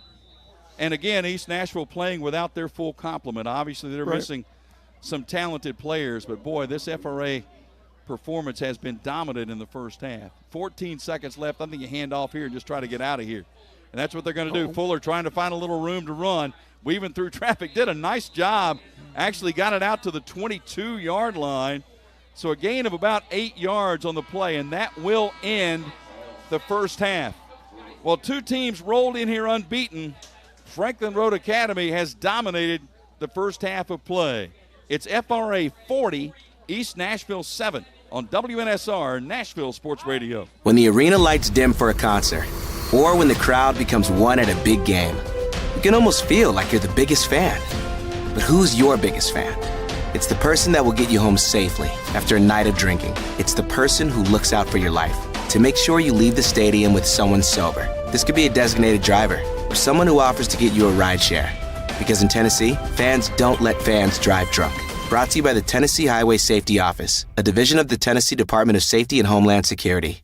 and again, East Nashville playing without their full complement. Obviously, they're missing some talented players, but boy, this FRA performance has been dominant in the first half. 14 seconds left. I think you hand off here and just try to get out of here. And that's what they're going to do. Fuller trying to find a little room to run, weaving through traffic. Did a nice job. Actually got it out to the 22-yard line. So a gain of about 8 yards on the play, and that will end the first half. Well, 2 teams rolled in here unbeaten. Franklin Road Academy has dominated the first half of play. It's FRA 40, East Nashville 7 on WNSR Nashville Sports Radio. When the arena lights dim for a concert, or when the crowd becomes one at a big game, you can almost feel like you're the biggest fan. But who's your biggest fan? It's the person that will get you home safely after a night of drinking. It's the person who looks out for your life to make sure you leave the stadium with someone sober. This could be a designated driver or someone who offers to get you a ride share. Because in Tennessee, fans don't let fans drive drunk. Brought to you by the Tennessee Highway Safety Office, a division of the Tennessee Department of Safety and Homeland Security.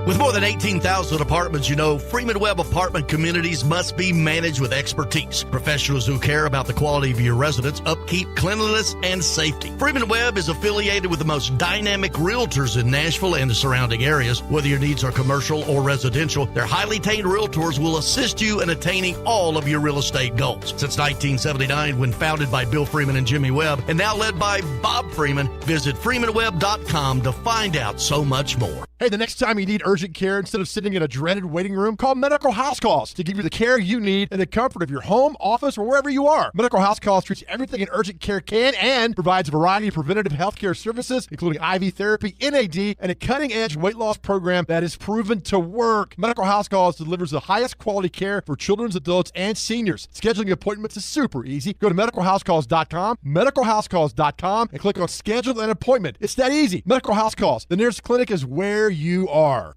With more than 18,000 apartments, you know Freeman Webb apartment communities must be managed with expertise. Professionals who care about the quality of your residence, upkeep, cleanliness, and safety. Freeman Webb is affiliated with the most dynamic realtors in Nashville and the surrounding areas. Whether your needs are commercial or residential, their highly trained realtors will assist you in attaining all of your real estate goals. Since 1979, when founded by Bill Freeman and Jimmy Webb, and now led by Bob Freeman, visit freemanwebb.com to find out so much more. Hey, the next time you need urgent care, instead of sitting in a dreaded waiting room, call Medical House Calls to give you the care you need in the comfort of your home, office, or wherever you are. Medical House Calls treats everything an urgent care can and provides a variety of preventative health care services, including IV therapy, NAD, and a cutting-edge weight loss program that is proven to work. Medical House Calls delivers the highest quality care for children, adults, and seniors. Scheduling appointments is super easy. Go to medicalhousecalls.com, medicalhousecalls.com, and click on Schedule an Appointment. It's that easy. Medical House Calls. The nearest clinic is where you are.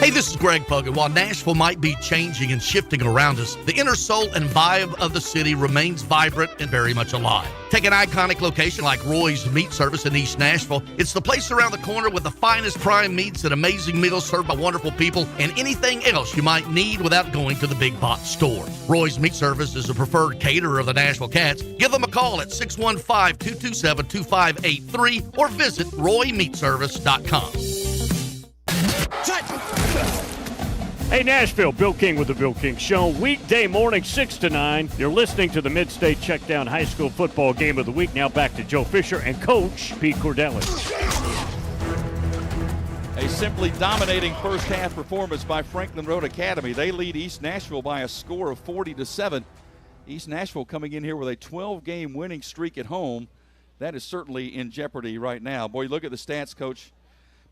Hey, this is Greg Pugin. While Nashville might be changing and shifting around us, the inner soul and vibe of the city remains vibrant and very much alive. Take an iconic location like Roy's Meat Service in East Nashville. It's the place around the corner with the finest prime meats and amazing meals served by wonderful people and anything else you might need without going to the big box store. Roy's Meat Service is a preferred caterer of the Nashville Cats. Give them a call at 615-227-2583 or visit roymeatservice.com. Hey, Nashville, Bill King with the Bill King Show. Weekday morning, 6 to 9. You're listening to the MidState Checkdown High School Football Game of the Week. Now back to Joe Fisher and Coach Pete Cordelli. A simply dominating first half performance by Franklin Road Academy. They lead East Nashville by a score of 40-7. East Nashville coming in here with a 12-game winning streak at home. That is certainly in jeopardy right now. Boy, look at the stats, Coach.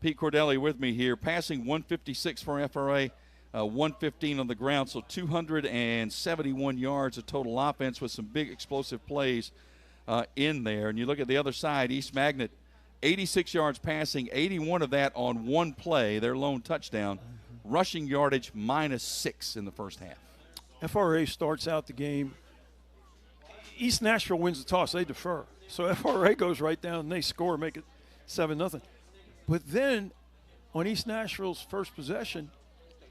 Pete Cordelli with me here. Passing 156 for FRA, 115 on the ground, so 271 yards of total offense with some big explosive plays in there. And you look at the other side, East Magnet, 86 yards passing, 81 of that on one play, their lone touchdown. Rushing yardage -6 in the first half. FRA starts out the game. East Nashville wins the toss. They defer. So FRA goes right down and they score, make it 7-0. But then on East Nashville's first possession,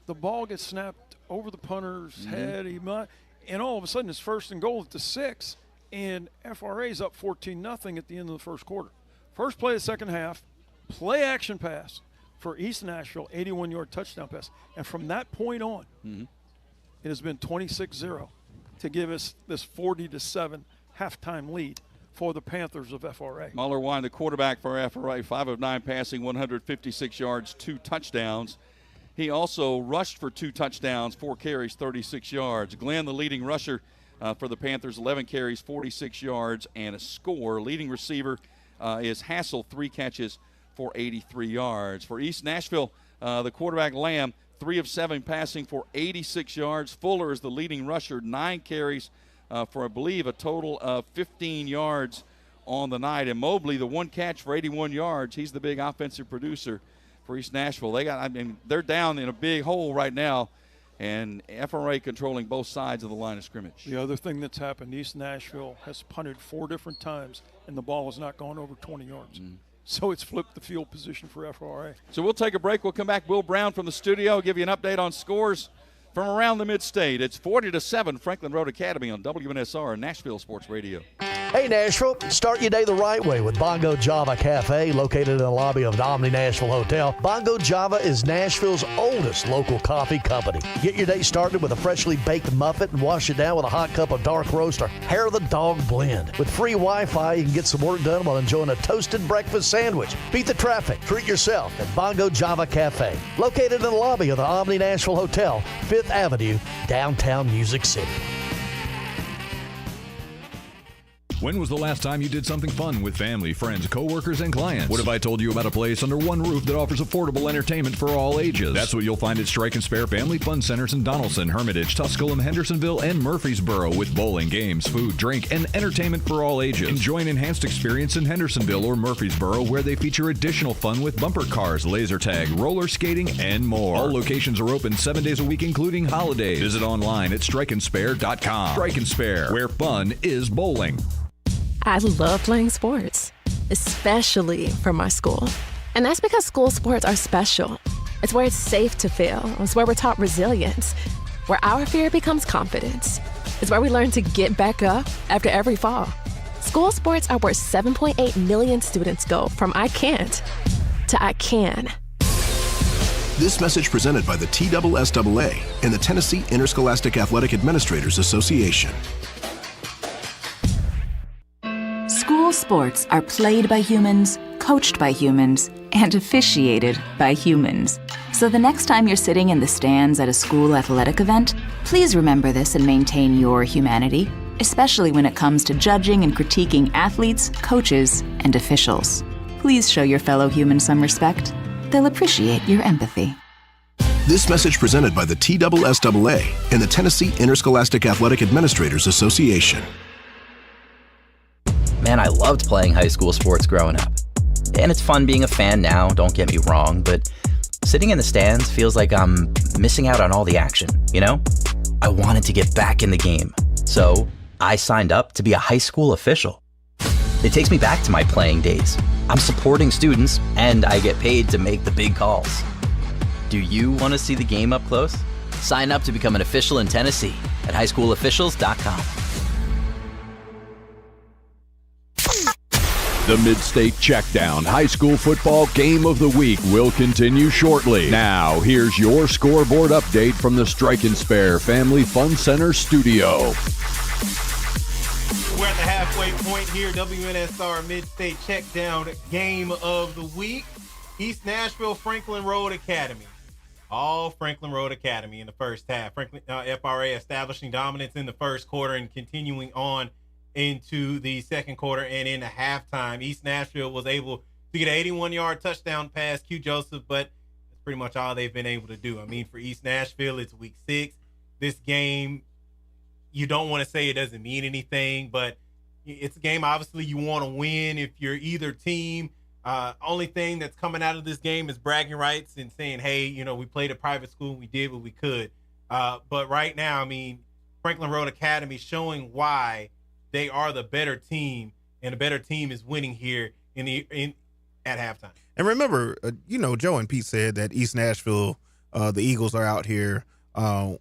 the ball gets snapped over the punter's head. And all of a sudden it's 1st and goal at the 6. And FRA's up 14-0 at the end of the first quarter. First play of the second half, play action pass for East Nashville, 81-yard touchdown pass. And from that point on, it has been 26-0 to give us this 40-7 halftime lead for the Panthers of FRA. Muller Wine, the quarterback for FRA, 5 of 9 passing, 156 yards, 2 touchdowns. He also rushed for 2 touchdowns, 4 carries, 36 yards. Glenn, the leading rusher for the Panthers, 11 carries, 46 yards, and a score. Leading receiver is Hassel, 3 catches for 83 yards. For East Nashville, the quarterback Lamb, 3 of 7 passing for 86 yards. Fuller is the leading rusher, 9 carries for, I believe, a total of 15 yards on the night. And Mobley, the 1 catch for 81 yards. He's the big offensive producer for East Nashville. They're down in a big hole right now, and FRA controlling both sides of the line of scrimmage. The other thing that's happened, East Nashville has punted 4 different times, and the ball has not gone over 20 yards. So it's flipped the field position for FRA. So we'll take a break. We'll come back. Will Brown from the studio will give you an update on scores from around the Mid-State. It's 40-7, Franklin Road Academy on WNSR, Nashville Sports Radio. Hey, Nashville, start your day the right way with Bongo Java Cafe, located in the lobby of the Omni Nashville Hotel. Bongo Java is Nashville's oldest local coffee company. Get your day started with a freshly baked muffin and wash it down with a hot cup of dark roast or hair of the dog blend. With free Wi-Fi, you can get some work done while enjoying a toasted breakfast sandwich. Beat the traffic. Treat yourself at Bongo Java Cafe, located in the lobby of the Omni Nashville Hotel, 5th Avenue, downtown Music City. When was the last time you did something fun with family, friends, coworkers, and clients? What if I told you about a place under one roof that offers affordable entertainment for all ages? That's what you'll find at Strike and Spare Family Fun Centers in Donaldson, Hermitage, Tusculum, Hendersonville, and Murfreesboro, with bowling, games, food, drink, and entertainment for all ages. Enjoy an enhanced experience in Hendersonville or Murfreesboro, where they feature additional fun with bumper cars, laser tag, roller skating, and more. All locations are open 7 days a week, including holidays. Visit online at strikeandspare.com. Strike and Spare, where fun is bowling. I love playing sports, especially for my school. And that's because school sports are special. It's where it's safe to fail. It's where we're taught resilience, where our fear becomes confidence. It's where we learn to get back up after every fall. School sports are where 7.8 million students go from I can't to I can. This message presented by the TSSAA and the Tennessee Interscholastic Athletic Administrators Association. School sports are played by humans, coached by humans, and officiated by humans. So the next time you're sitting in the stands at a school athletic event, please remember this and maintain your humanity, especially when it comes to judging and critiquing athletes, coaches, and officials. Please show your fellow humans some respect. They'll appreciate your empathy. This message presented by the TSSAA and the Tennessee Interscholastic Athletic Administrators Association. Man, I loved playing high school sports growing up. And it's fun being a fan now, don't get me wrong, but sitting in the stands feels like I'm missing out on all the action, you know? I wanted to get back in the game, so I signed up to be a high school official. It takes me back to my playing days. I'm supporting students, and I get paid to make the big calls. Do you want to see the game up close? Sign up to become an official in Tennessee at highschoolofficials.com. The MidState Checkdown High School Football Game of the Week will continue shortly. Now, here's your scoreboard update from the Strike and Spare Family Fun Center studio. We're at the halfway point here. WNSR MidState Checkdown Game of the Week. East Nashville Franklin Road Academy. All Franklin Road Academy in the first half. Franklin FRA establishing dominance in the first quarter and continuing on into the second quarter and into halftime. East Nashville was able to get an 81-yard touchdown pass, Q Joseph, but that's pretty much all they've been able to do. I mean, for East Nashville, it's week 6. This game, you don't want to say it doesn't mean anything, but it's a game obviously you want to win if you're either team. Only thing that's coming out of this game is bragging rights and saying, hey, you know, we played a private school, we did what we could. But right now, I mean, Franklin Road Academy showing why they are the better team, and the better team is winning here at halftime. And remember, Joe and Pete said that East Nashville, the Eagles are out here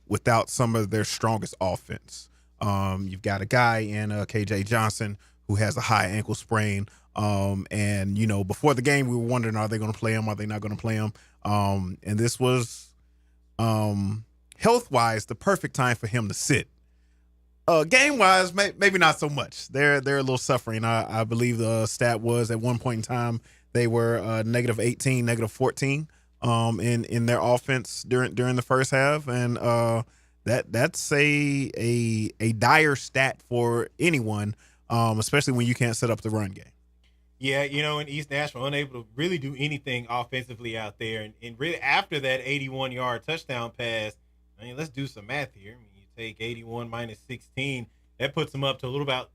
without some of their strongest offense. You've got a guy in KJ Johnson who has a high ankle sprain. And before the game, we were wondering, are they going to play him? Are they not going to play him? And this was health-wise the perfect time for him to sit. Game-wise, maybe not so much. They're a little suffering. I believe the stat was at one point in time they were -18, -14 in their offense during the first half, and that's a dire stat for anyone, especially when you can't set up the run game. Yeah, in East Nashville, unable to really do anything offensively out there, and really after that 81-yard touchdown pass, I mean, let's do some math here. Take 81 minus 16, that puts them up to a little about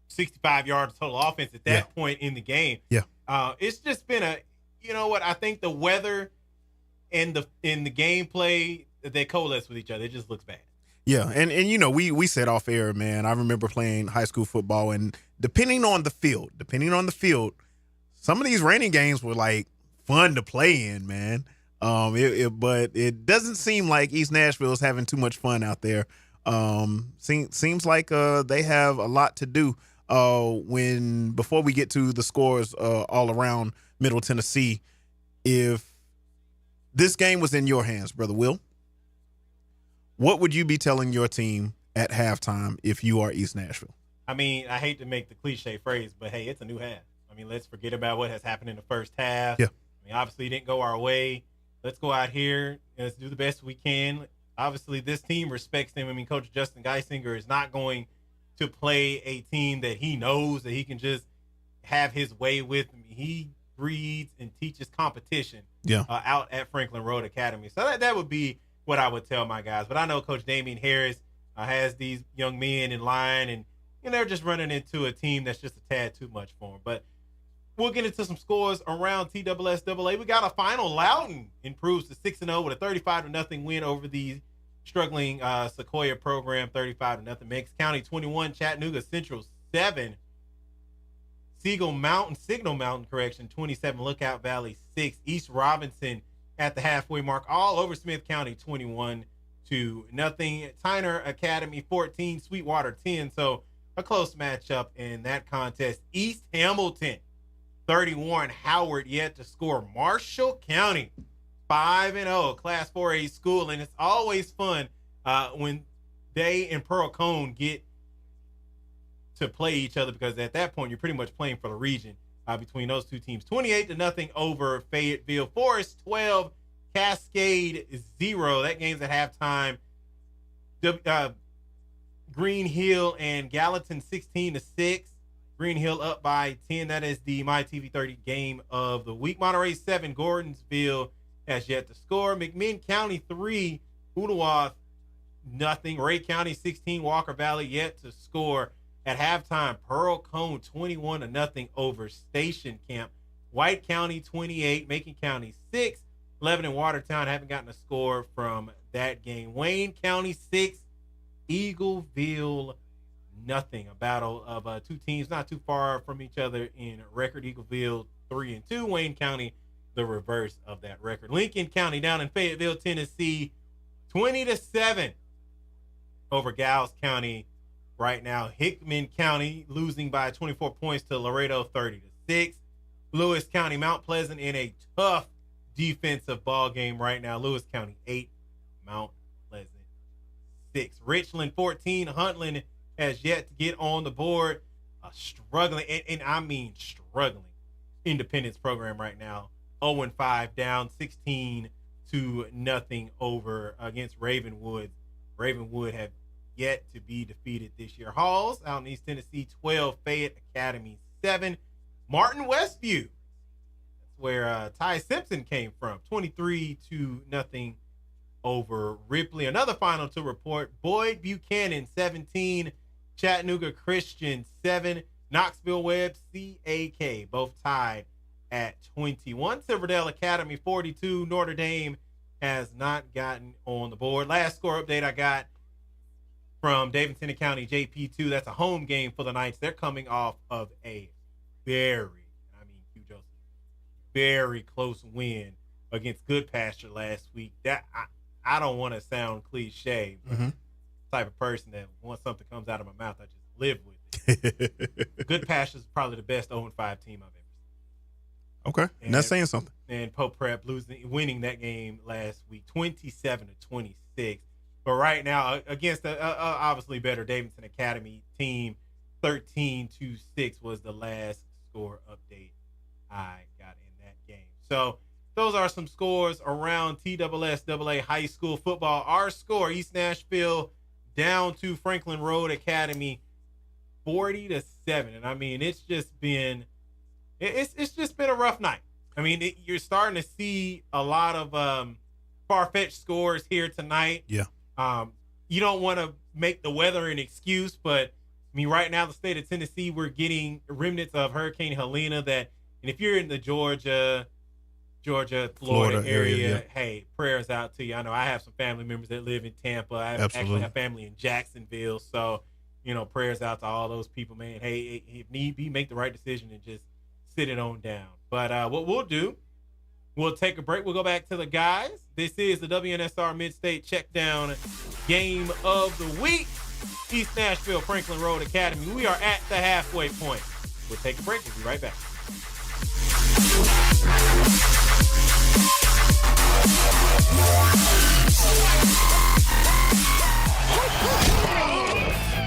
65 yards total offense at that point in the game. Yeah. It's just been I think the weather and the gameplay, they coalesce with each other. It just looks bad. Yeah, and we said off air, man, I remember playing high school football, and depending on the field, some of these raining games were like fun to play in, man. But it doesn't seem like East Nashville is having too much fun out there. Seems like they have a lot to do before we get to the scores all around Middle Tennessee. If this game was in your hands, Brother Will, what would you be telling your team at halftime if you are East Nashville? I mean, I hate to make the cliche phrase, but hey, it's a new half. I mean, let's forget about what has happened in the first half. Yeah. I mean, obviously it didn't go our way. Let's go out here and let's do the best we can. Obviously, this team respects them. I mean, Coach Justin Geisinger is not going to play a team that he knows that he can just have his way with. I mean, he breeds and teaches competition out at Franklin Road Academy. So that would be what I would tell my guys. But I know Coach Damian Harris has these young men in line, and they're just running into a team that's just a tad too much for them. But we'll get into some scores around TSSAA. We got a final. Loudoun improves to 6-0 with a 35-0 win over the struggling Sequoia program, 35-0. Meigs County 21, Chattanooga Central 7. Signal Mountain, 27. Lookout Valley 6. East Robinson at the halfway mark, all over Smith County, 21-0. Tyner Academy 14, Sweetwater 10. So a close matchup in that contest. East Hamilton 31, Howard yet to score. Marshall County 5-0, Class 4A school, and it's always fun when they and Pearl Cone get to play each other, because at that point you're pretty much playing for the region between those two teams. 28-0 over Fayetteville. Forest 12, Cascade 0. That game's at halftime. Green Hill and Gallatin 16-6. Green Hill up by 10. That is the MyTV 30 game of the week. Monterey 7, Gordonsville has yet to score. McMinn County 3, Ooltewah nothing. Ray County 16, Walker Valley yet to score. At halftime, Pearl Cone 21-0 over Station Camp. White County 28, Macon County 6. 11 in Watertown haven't gotten a score from that game. Wayne County 6, Eagleville nothing. A battle of two teams not too far from each other in record. Eagleville 3-2. Wayne County the reverse of that record. Lincoln County down in Fayetteville, Tennessee, 20-7 over Giles County. Right now, Hickman County losing by 24 points to Laredo 30-6. Lewis County, Mount Pleasant in a tough defensive ball game right now. Lewis County 8, Mount Pleasant 6. Richland 14, Huntland has yet to get on the board. Struggling, and I mean struggling, Independence program right now. 0-5 down, 16-0 over against Ravenwood. Ravenwood have yet to be defeated this year. Halls out in East Tennessee 12, Fayette Academy 7. Martin Westview, that's where Ty Simpson came from, 23-0 over Ripley. Another final to report: Boyd Buchanan 17, Chattanooga Christian 7, Knoxville Webb CAK both tied at 21. Silverdale Academy 42, Notre Dame has not gotten on the board. Last score update I got from Davidson County JP2. That's a home game for the Knights. They're coming off of a very close win against Good Pasture last week. That I don't want to sound cliche, but the type of person that once something comes out of my mouth, I just live with it. Good Pasture is probably the best 0-5 team I've ever seen. Okay, and that's saying something. And Pope Prep winning that game last week, 27-26. But right now, against a obviously better Davidson Academy team, 13-6 was the last score update I got in that game. So those are some scores around TSSAA high school football. Our score: East Nashville down to Franklin Road Academy, 40-7. And I mean, it's just been a rough night. I mean, you're starting to see a lot of far-fetched scores here tonight. Yeah. You don't want to make the weather an excuse, but I mean, right now, the state of Tennessee, we're getting remnants of Hurricane Helena. And if you're in the Georgia, Florida area, yeah. Hey, prayers out to you. I know I have some family members that live in Tampa. I actually have family in Jacksonville. So, prayers out to all those people, man. Hey, if need be, make the right decision and just sit it on down. But what we'll do, we'll take a break. We'll go back to the guys. This is the WNSR MidState Checkdown game of the week. East Nashville, Franklin Road Academy. We are at the halfway point. We'll take a break. We'll be right back.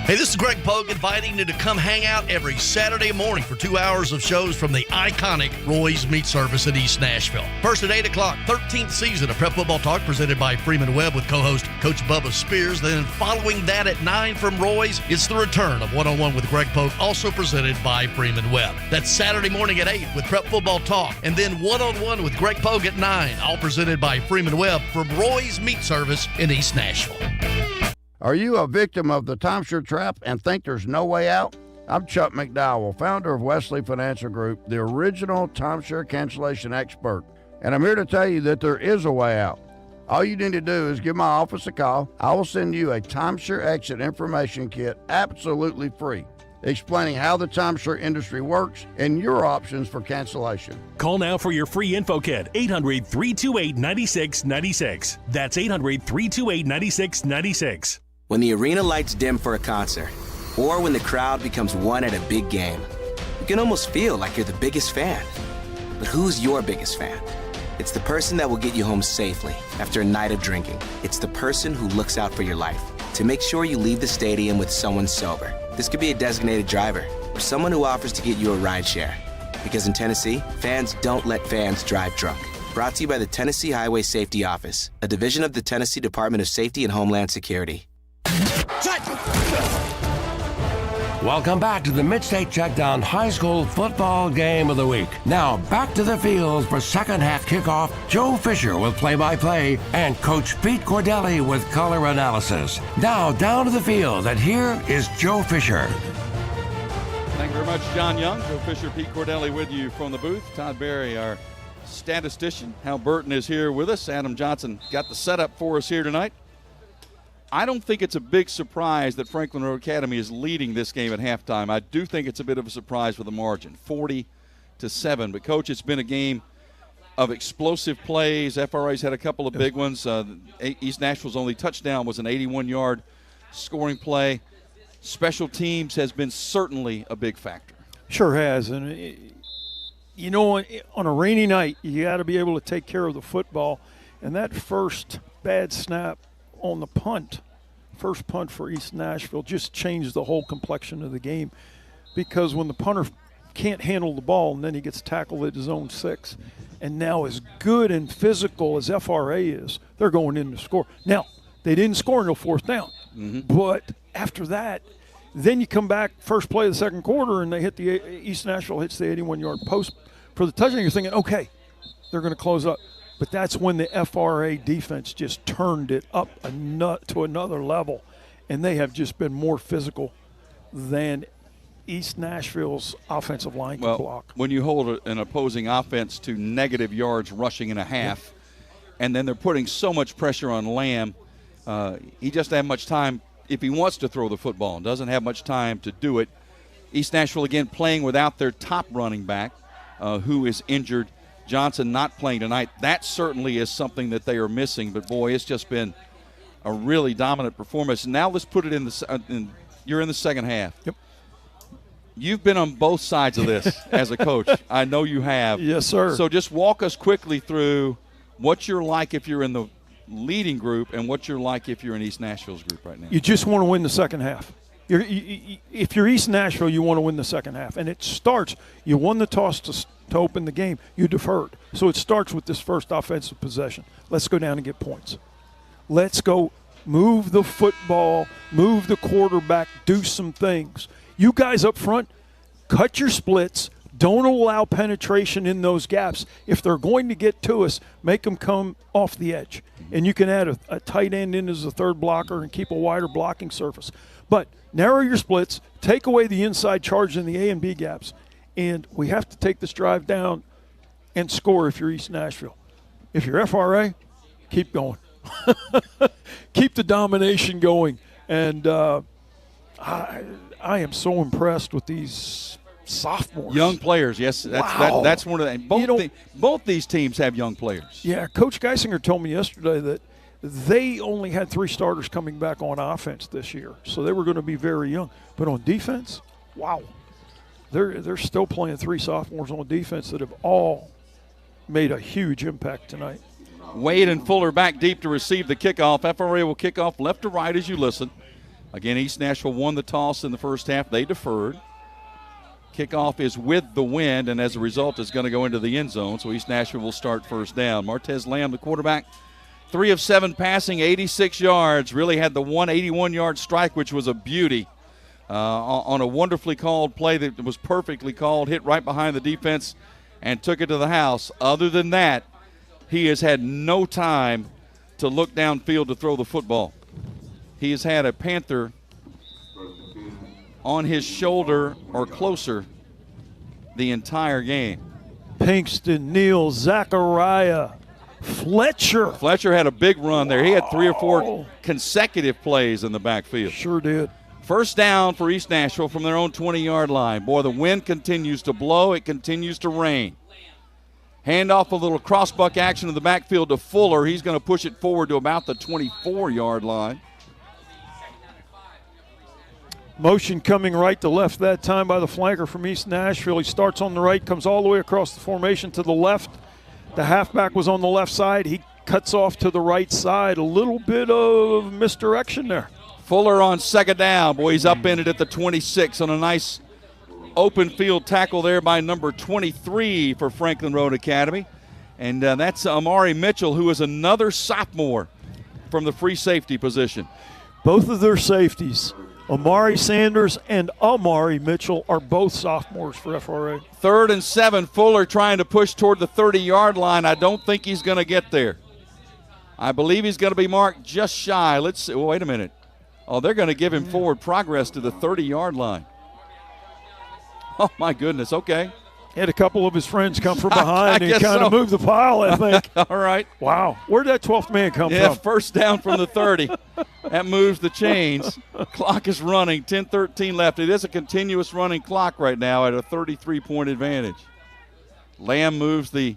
Hey, this is Greg Pogue inviting you to come hang out every Saturday morning for 2 hours of shows from the iconic Roy's Meat Service in East Nashville. First at 8 o'clock, 13th season of Prep Football Talk presented by Freeman Webb with co-host Coach Bubba Spears. Then following that at 9 from Roy's, it's the return of One-on-One with Greg Pogue, also presented by Freeman Webb. That's Saturday morning at 8 with Prep Football Talk. And then One-on-One with Greg Pogue at 9, all presented by Freeman Webb from Roy's Meat Service in East Nashville. Are you a victim of the timeshare trap and think there's no way out? I'm Chuck McDowell, founder of Wesley Financial Group, the original timeshare cancellation expert. And I'm here to tell you that there is a way out. All you need to do is give my office a call. I will send you a timeshare exit information kit absolutely free. explaining how the timeshare industry works and your options for cancellation. Call now for your free info kit. 800-328-9696. That's 800-328-9696. When the arena lights dim for a concert, or when the crowd becomes one at a big game, you can almost feel like you're the biggest fan. But who's your biggest fan? It's the person that will get you home safely after a night of drinking. It's the person who looks out for your life to make sure you leave the stadium with someone sober. This could be a designated driver or someone who offers to get you a ride share. Because in Tennessee, fans don't let fans drive drunk. Brought to you by the Tennessee Highway Safety Office, a division of the Tennessee Department of Safety and Homeland Security. Welcome back to the MidState Checkdown High School Football Game of the Week. Now back to the field for second half kickoff. Joe Fisher with play-by-play and Coach Pete Cordelli with color analysis. Now down to the field, and here is Joe Fisher. Thank you very much, John Young. Joe Fisher, Pete Cordelli with you from the booth. Todd Berry, our statistician. Hal Burton is here with us. Adam Johnson got the setup for us here tonight. I don't think it's a big surprise that Franklin Road Academy is leading this game at halftime. I do think it's a bit of a surprise with the margin, 40-7. But, Coach, it's been a game of explosive plays. FRA's had a couple of big ones. East Nashville's only touchdown was an 81-yard scoring play. Special teams has been certainly a big factor. Sure has. And, you know, on a rainy night, you got to be able to take care of the football. And that first bad snap on the first punt for East Nashville just changed the whole complexion of the game, because when the punter can't handle the ball and then he gets tackled at his own 6, and now as good and physical as FRA is, they're going in to score. Now, they didn't score until fourth down, but after that, then you come back first play of the second quarter and they hit East Nashville hits the 81-yard post for the touchdown. You're thinking, okay, they're going to close up. But that's when the FRA defense just turned it up to another level, and they have just been more physical than East Nashville's offensive line can block. When you hold an opposing offense to negative yards rushing in a half, and then they're putting so much pressure on Lamb, he just doesn't have much time if he wants to throw the football. Doesn't have much time to do it. East Nashville, again, playing without their top running back, who is injured. Johnson not playing tonight. That certainly is something that they are missing. But, boy, it's just been a really dominant performance. Now let's put it you're in the second half. Yep. You've been on both sides of this as a coach. I know you have. Yes, sir. So just walk us quickly through what you're like if you're in the leading group and what you're like if you're in East Nashville's group right now. You just want to win the second half. If you're East Nashville, you want to win the second half. And it starts, you won the toss to open the game, you deferred. So it starts with this first offensive possession. Let's go down and get points. Let's go move the football, move the quarterback, do some things. You guys up front, cut your splits. Don't allow penetration in those gaps. If they're going to get to us, make them come off the edge. And you can add a tight end in as a third blocker and keep a wider blocking surface. But narrow your splits, take away the inside charge in the A and B gaps, and we have to take this drive down and score if you're East Nashville. If you're FRA, keep going. Keep the domination going. And I am so impressed with these sophomores. Young players, yes. That's one of the both these teams have young players. Yeah, Coach Geisinger told me yesterday that they only had 3 starters coming back on offense this year, so they were going to be very young. But on defense, wow. They're still playing 3 sophomores on defense that have all made a huge impact tonight. Wade and Fuller back deep to receive the kickoff. FRA will kick off left to right as you listen. Again, East Nashville won the toss in the first half. They deferred. Kickoff is with the wind, and as a result, is going to go into the end zone. So East Nashville will start first down. Martez Lamb, the quarterback, 3 of 7 passing, 86 yards. Really had the 181-yard strike, which was a beauty. On a wonderfully called play that was perfectly called, hit right behind the defense and took it to the house. Other than that, he has had no time to look downfield to throw the football. He has had a Panther on his shoulder or closer the entire game. Pinkston, Neal, Zachariah, Fletcher. Fletcher had a big run there. He had 3 or 4 consecutive plays in the backfield. Sure did. First down for East Nashville from their own 20-yard line. Boy, the wind continues to blow. It continues to rain. Handoff, a little crossbuck action in the backfield to Fuller. He's going to push it forward to about the 24-yard line. Motion coming right to left that time by the flanker from East Nashville. He starts on the right, comes all the way across the formation to the left. The halfback was on the left side. He cuts off to the right side. A little bit of misdirection there. Fuller on second down. Boy, he's up in it at the 26 on a nice open field tackle there by number 23 for Franklin Road Academy. And that's Amari Mitchell, who is another sophomore from the free safety position. Both of their safeties, Amari Sanders and Amari Mitchell, are both sophomores for FRA. 3rd and 7, Fuller trying to push toward the 30-yard line. I don't think he's going to get there. I believe he's going to be marked just shy. Let's see. Oh, wait a minute. Oh, they're going to give him forward progress to the 30-yard line. Oh, my goodness. Okay. He had a couple of his friends come from behind and kind of move the pile, I think. All right. Wow. Where'd that 12th man come from? First down from the 30. That moves the chains. Clock is running. 10:13 left. It is a continuous running clock right now at a 33-point advantage. Lamb moves the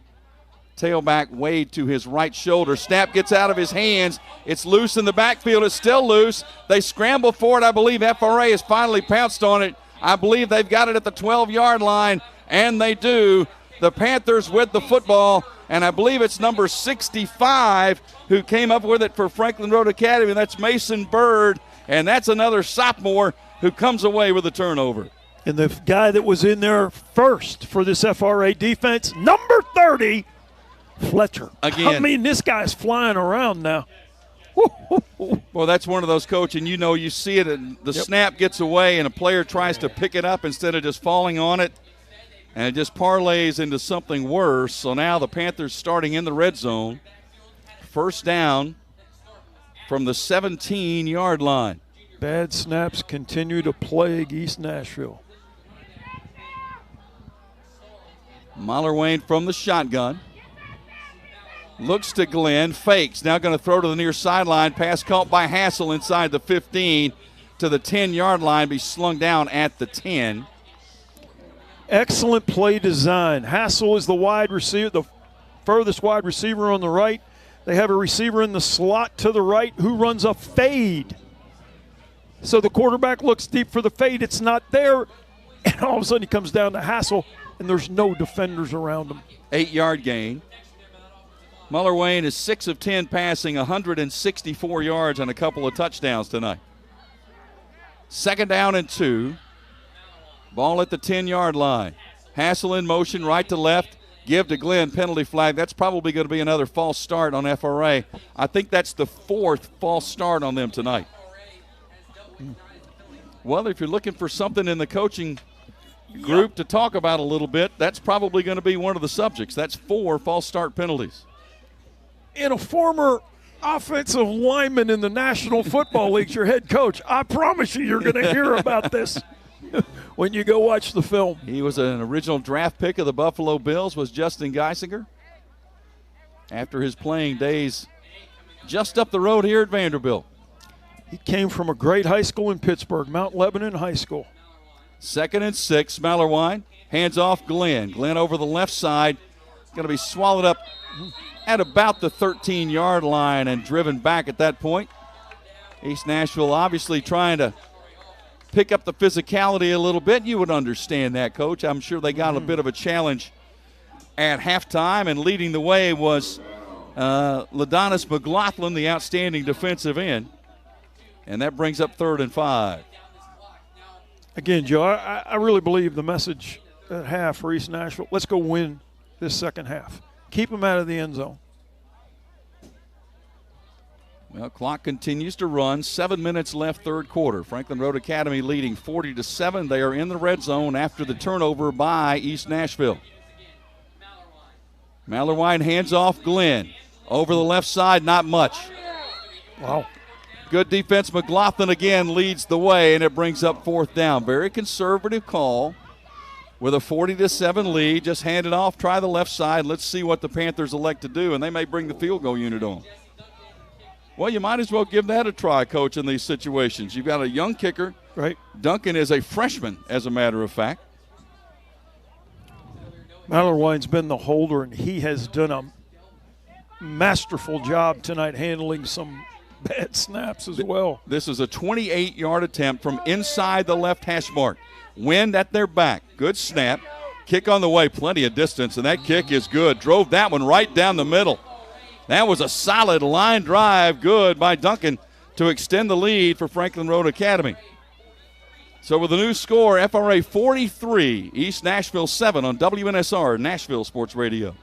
tailback Wade to his right shoulder. Snap gets out of his hands. It's loose in the backfield. It's still loose. They scramble for it. I believe FRA has finally pounced on it. I believe they've got it at the 12-yard line, and they do. The Panthers with the football, and I believe it's number 65 who came up with it for Franklin Road Academy. That's Mason Bird, and that's another sophomore who comes away with a turnover. And the guy that was in there first for this FRA defense, number 30, Fletcher. Again. I mean, this guy's flying around now. Well, that's one of those, Coach, and you see it, and the snap gets away, and a player tries to pick it up instead of just falling on it, and it just parlays into something worse. So now the Panthers starting in the red zone. First down from the 17-yard line. Bad snaps continue to plague East Nashville. Mahler-Wayne from the shotgun. Looks to Glenn, fakes, now going to throw to the near sideline. Pass caught by Hassel inside the 15 to the 10-yard line, be slung down at the 10. Excellent play design. Hassel is the wide receiver, the furthest wide receiver on the right. They have a receiver in the slot to the right who runs a fade. So the quarterback looks deep for the fade. It's not there. And all of a sudden he comes down to Hassel, and there's no defenders around him. 8-yard gain. Muller-Wayne is 6 of 10 passing, 164 yards and a couple of touchdowns tonight. 2nd down and 2. Ball at the 10-yard line. Hassel in motion, right to left. Give to Glenn, penalty flag. That's probably going to be another false start on FRA. I think that's the 4th false start on them tonight. Well, if you're looking for something in the coaching group to talk about a little bit, that's probably going to be one of the subjects. That's 4 false start penalties. In a former offensive lineman in the National Football League, your head coach, I promise you're going to hear about this when you go watch the film. He was an original draft pick of the Buffalo Bills, was Justin Geisinger. After his playing days just up the road here at Vanderbilt. He came from a great high school in Pittsburgh, Mount Lebanon High School. 2nd and 6, Mallerwine, hands off Glenn. Glenn over the left side, going to be swallowed up at about the 13-yard line and driven back at that point. East Nashville obviously trying to pick up the physicality a little bit. You would understand that, Coach. I'm sure they got a bit of a challenge at halftime, and leading the way was LaDonis McLaughlin, the outstanding defensive end. And that brings up 3rd and 5. Again, Joe, I really believe the message at half for East Nashville, let's go win this second half. Keep them out of the end zone. Well, clock continues to run. 7 minutes left, 3rd quarter. Franklin Road Academy leading 40-7. They are in the red zone after the turnover by East Nashville. Mallerwine hands off Glenn. Over the left side, not much. Wow. Good defense. McLaughlin again leads the way, and it brings up 4th down. Very conservative call with a 40-7 lead. Just hand it off, try the left side. Let's see what the Panthers elect to do, and they may bring the field goal unit on. Well, you might as well give that a try, Coach, in these situations. You've got a young kicker Right. Duncan is a freshman, as a matter of fact. Mallerwine's been the holder, and he has done a masterful job tonight handling some bad snaps as well. This is a 28-yard attempt from inside the left hash mark. Wind at their back. Good snap. Kick on the way. Plenty of distance, and that kick is good. Drove that one right down the middle. That was a solid line drive. Good by Duncan to extend the lead for Franklin Road Academy. So with the new score, FRA 43, East Nashville 7 on WNSR, Nashville Sports Radio.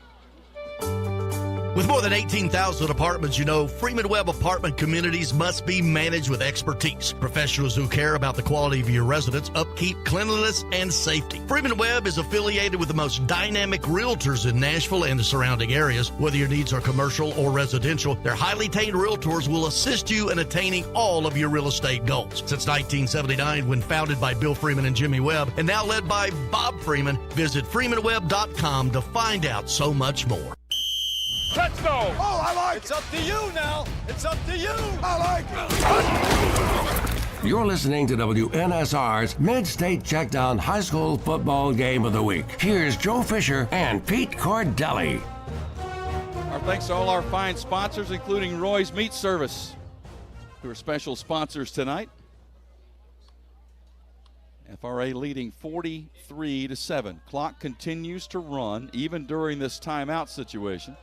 With more than 18,000 apartments, you know Freeman Webb apartment communities must be managed with expertise. Professionals who care about the quality of your residence, upkeep, cleanliness, and safety. Freeman Webb is affiliated with the most dynamic realtors in Nashville and the surrounding areas. Whether your needs are commercial or residential, their highly trained realtors will assist you in attaining all of your real estate goals. Since 1979, when founded by Bill Freeman and Jimmy Webb, and now led by Bob Freeman, visit freemanwebb.com to find out so much more. Let's go. Oh, I like It's up to you now. It's up to you. I like You're listening to WNSR's MidState Checkdown High School Football Game of the Week. Here's Joe Fisher and Pete Cordelli. Our thanks to all our fine sponsors, including Roy's Meat Service, who are special sponsors tonight. FRA leading 43-7. Clock continues to run, even during this timeout situation.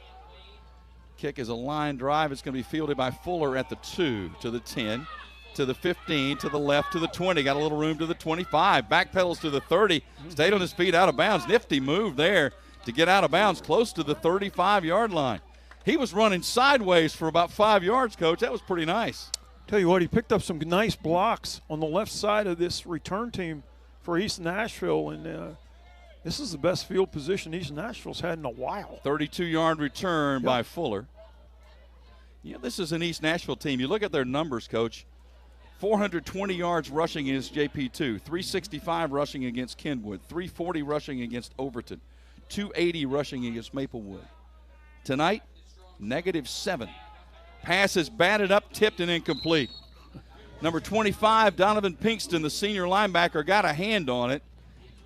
Kick is a line drive. It's going to be fielded by Fuller at the 2, to the 10, to the 15, to the left, to the 20. Got a little room to the 25. Backpedals to the 30. Stayed on his feet out of bounds. Nifty move there to get out of bounds close to the 35-yard line. He was running sideways for about 5 yards, Coach. That was pretty nice. Tell you what, he picked up some nice blocks on the left side of this return team for East Nashville, and this is the best field position East Nashville's had in a while. 32-yard return by Fuller. Yeah, this is an East Nashville team. You look at their numbers, Coach. 420 yards rushing against JP2, 365 rushing against Kenwood, 340 rushing against Overton, 280 rushing against Maplewood. Tonight, -7. Pass is batted up, tipped, and incomplete. Number 25, Donovan Pinkston, the senior linebacker, got a hand on it,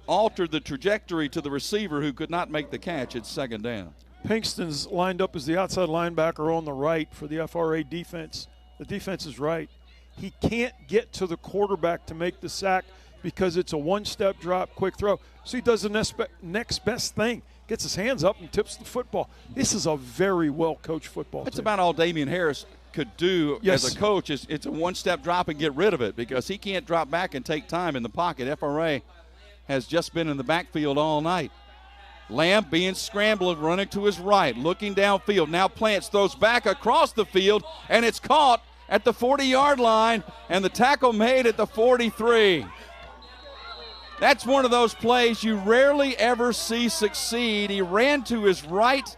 altered the trajectory to the receiver who could not make the catch. It's second down. Pinkston's lined up as the outside linebacker on the right for the FRA defense. The defense is right. He can't get to the quarterback to make the sack because it's a one-step drop, quick throw. So he does the next best thing, gets his hands up and tips the football. This is a very well-coached football That's team. about all Damian Harris could do as a coach. It's a one-step drop and get rid of it because he can't drop back and take time in the pocket. FRA has just been in the backfield all night. Lamb being scrambled, running to his right, looking downfield. Now plants, throws back across the field, and it's caught at the 40-yard line, and the tackle made at the 43. That's one of those plays you rarely ever see succeed. He ran to his right,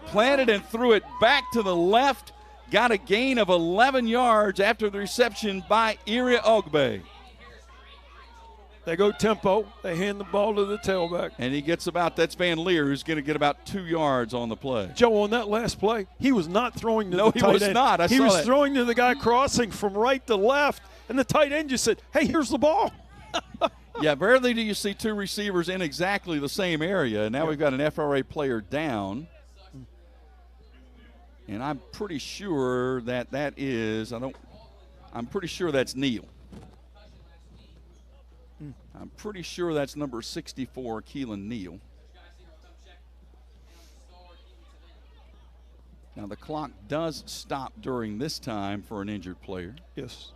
planted and threw it back to the left, got a gain of 11 yards after the reception by Iri Ogbe. They go tempo. They hand the ball to the tailback. And he gets that's Van Leer, who's going to get about 2 yards on the play. Joe, on that last play, he was not throwing to the tight end. No, he was not. He was throwing to the guy crossing from right to left, and the tight end just said, hey, here's the ball. Yeah, rarely do you see two receivers in exactly the same area. And now we've got an FRA player down. And I'm pretty sure I'm pretty sure that's Neal. I'm pretty sure that's number 64, Keelan Neal. Now the clock does stop during this time for an injured player. Yes.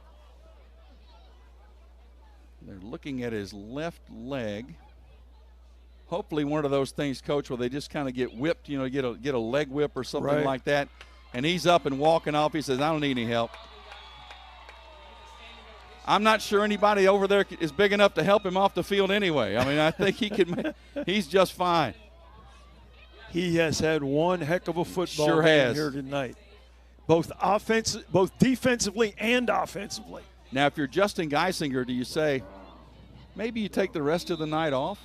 They're looking at his left leg. Hopefully one of those things, Coach, where they just kind of get whipped, get a leg whip or something like that. And he's up and walking off. He says, I don't need any help. I'm not sure anybody over there is big enough to help him off the field anyway. I mean, I think he's just fine. He has had one heck of a football game game here tonight, both defensively and offensively. Now, if you're Justin Geisinger, do you say maybe you take the rest of the night off?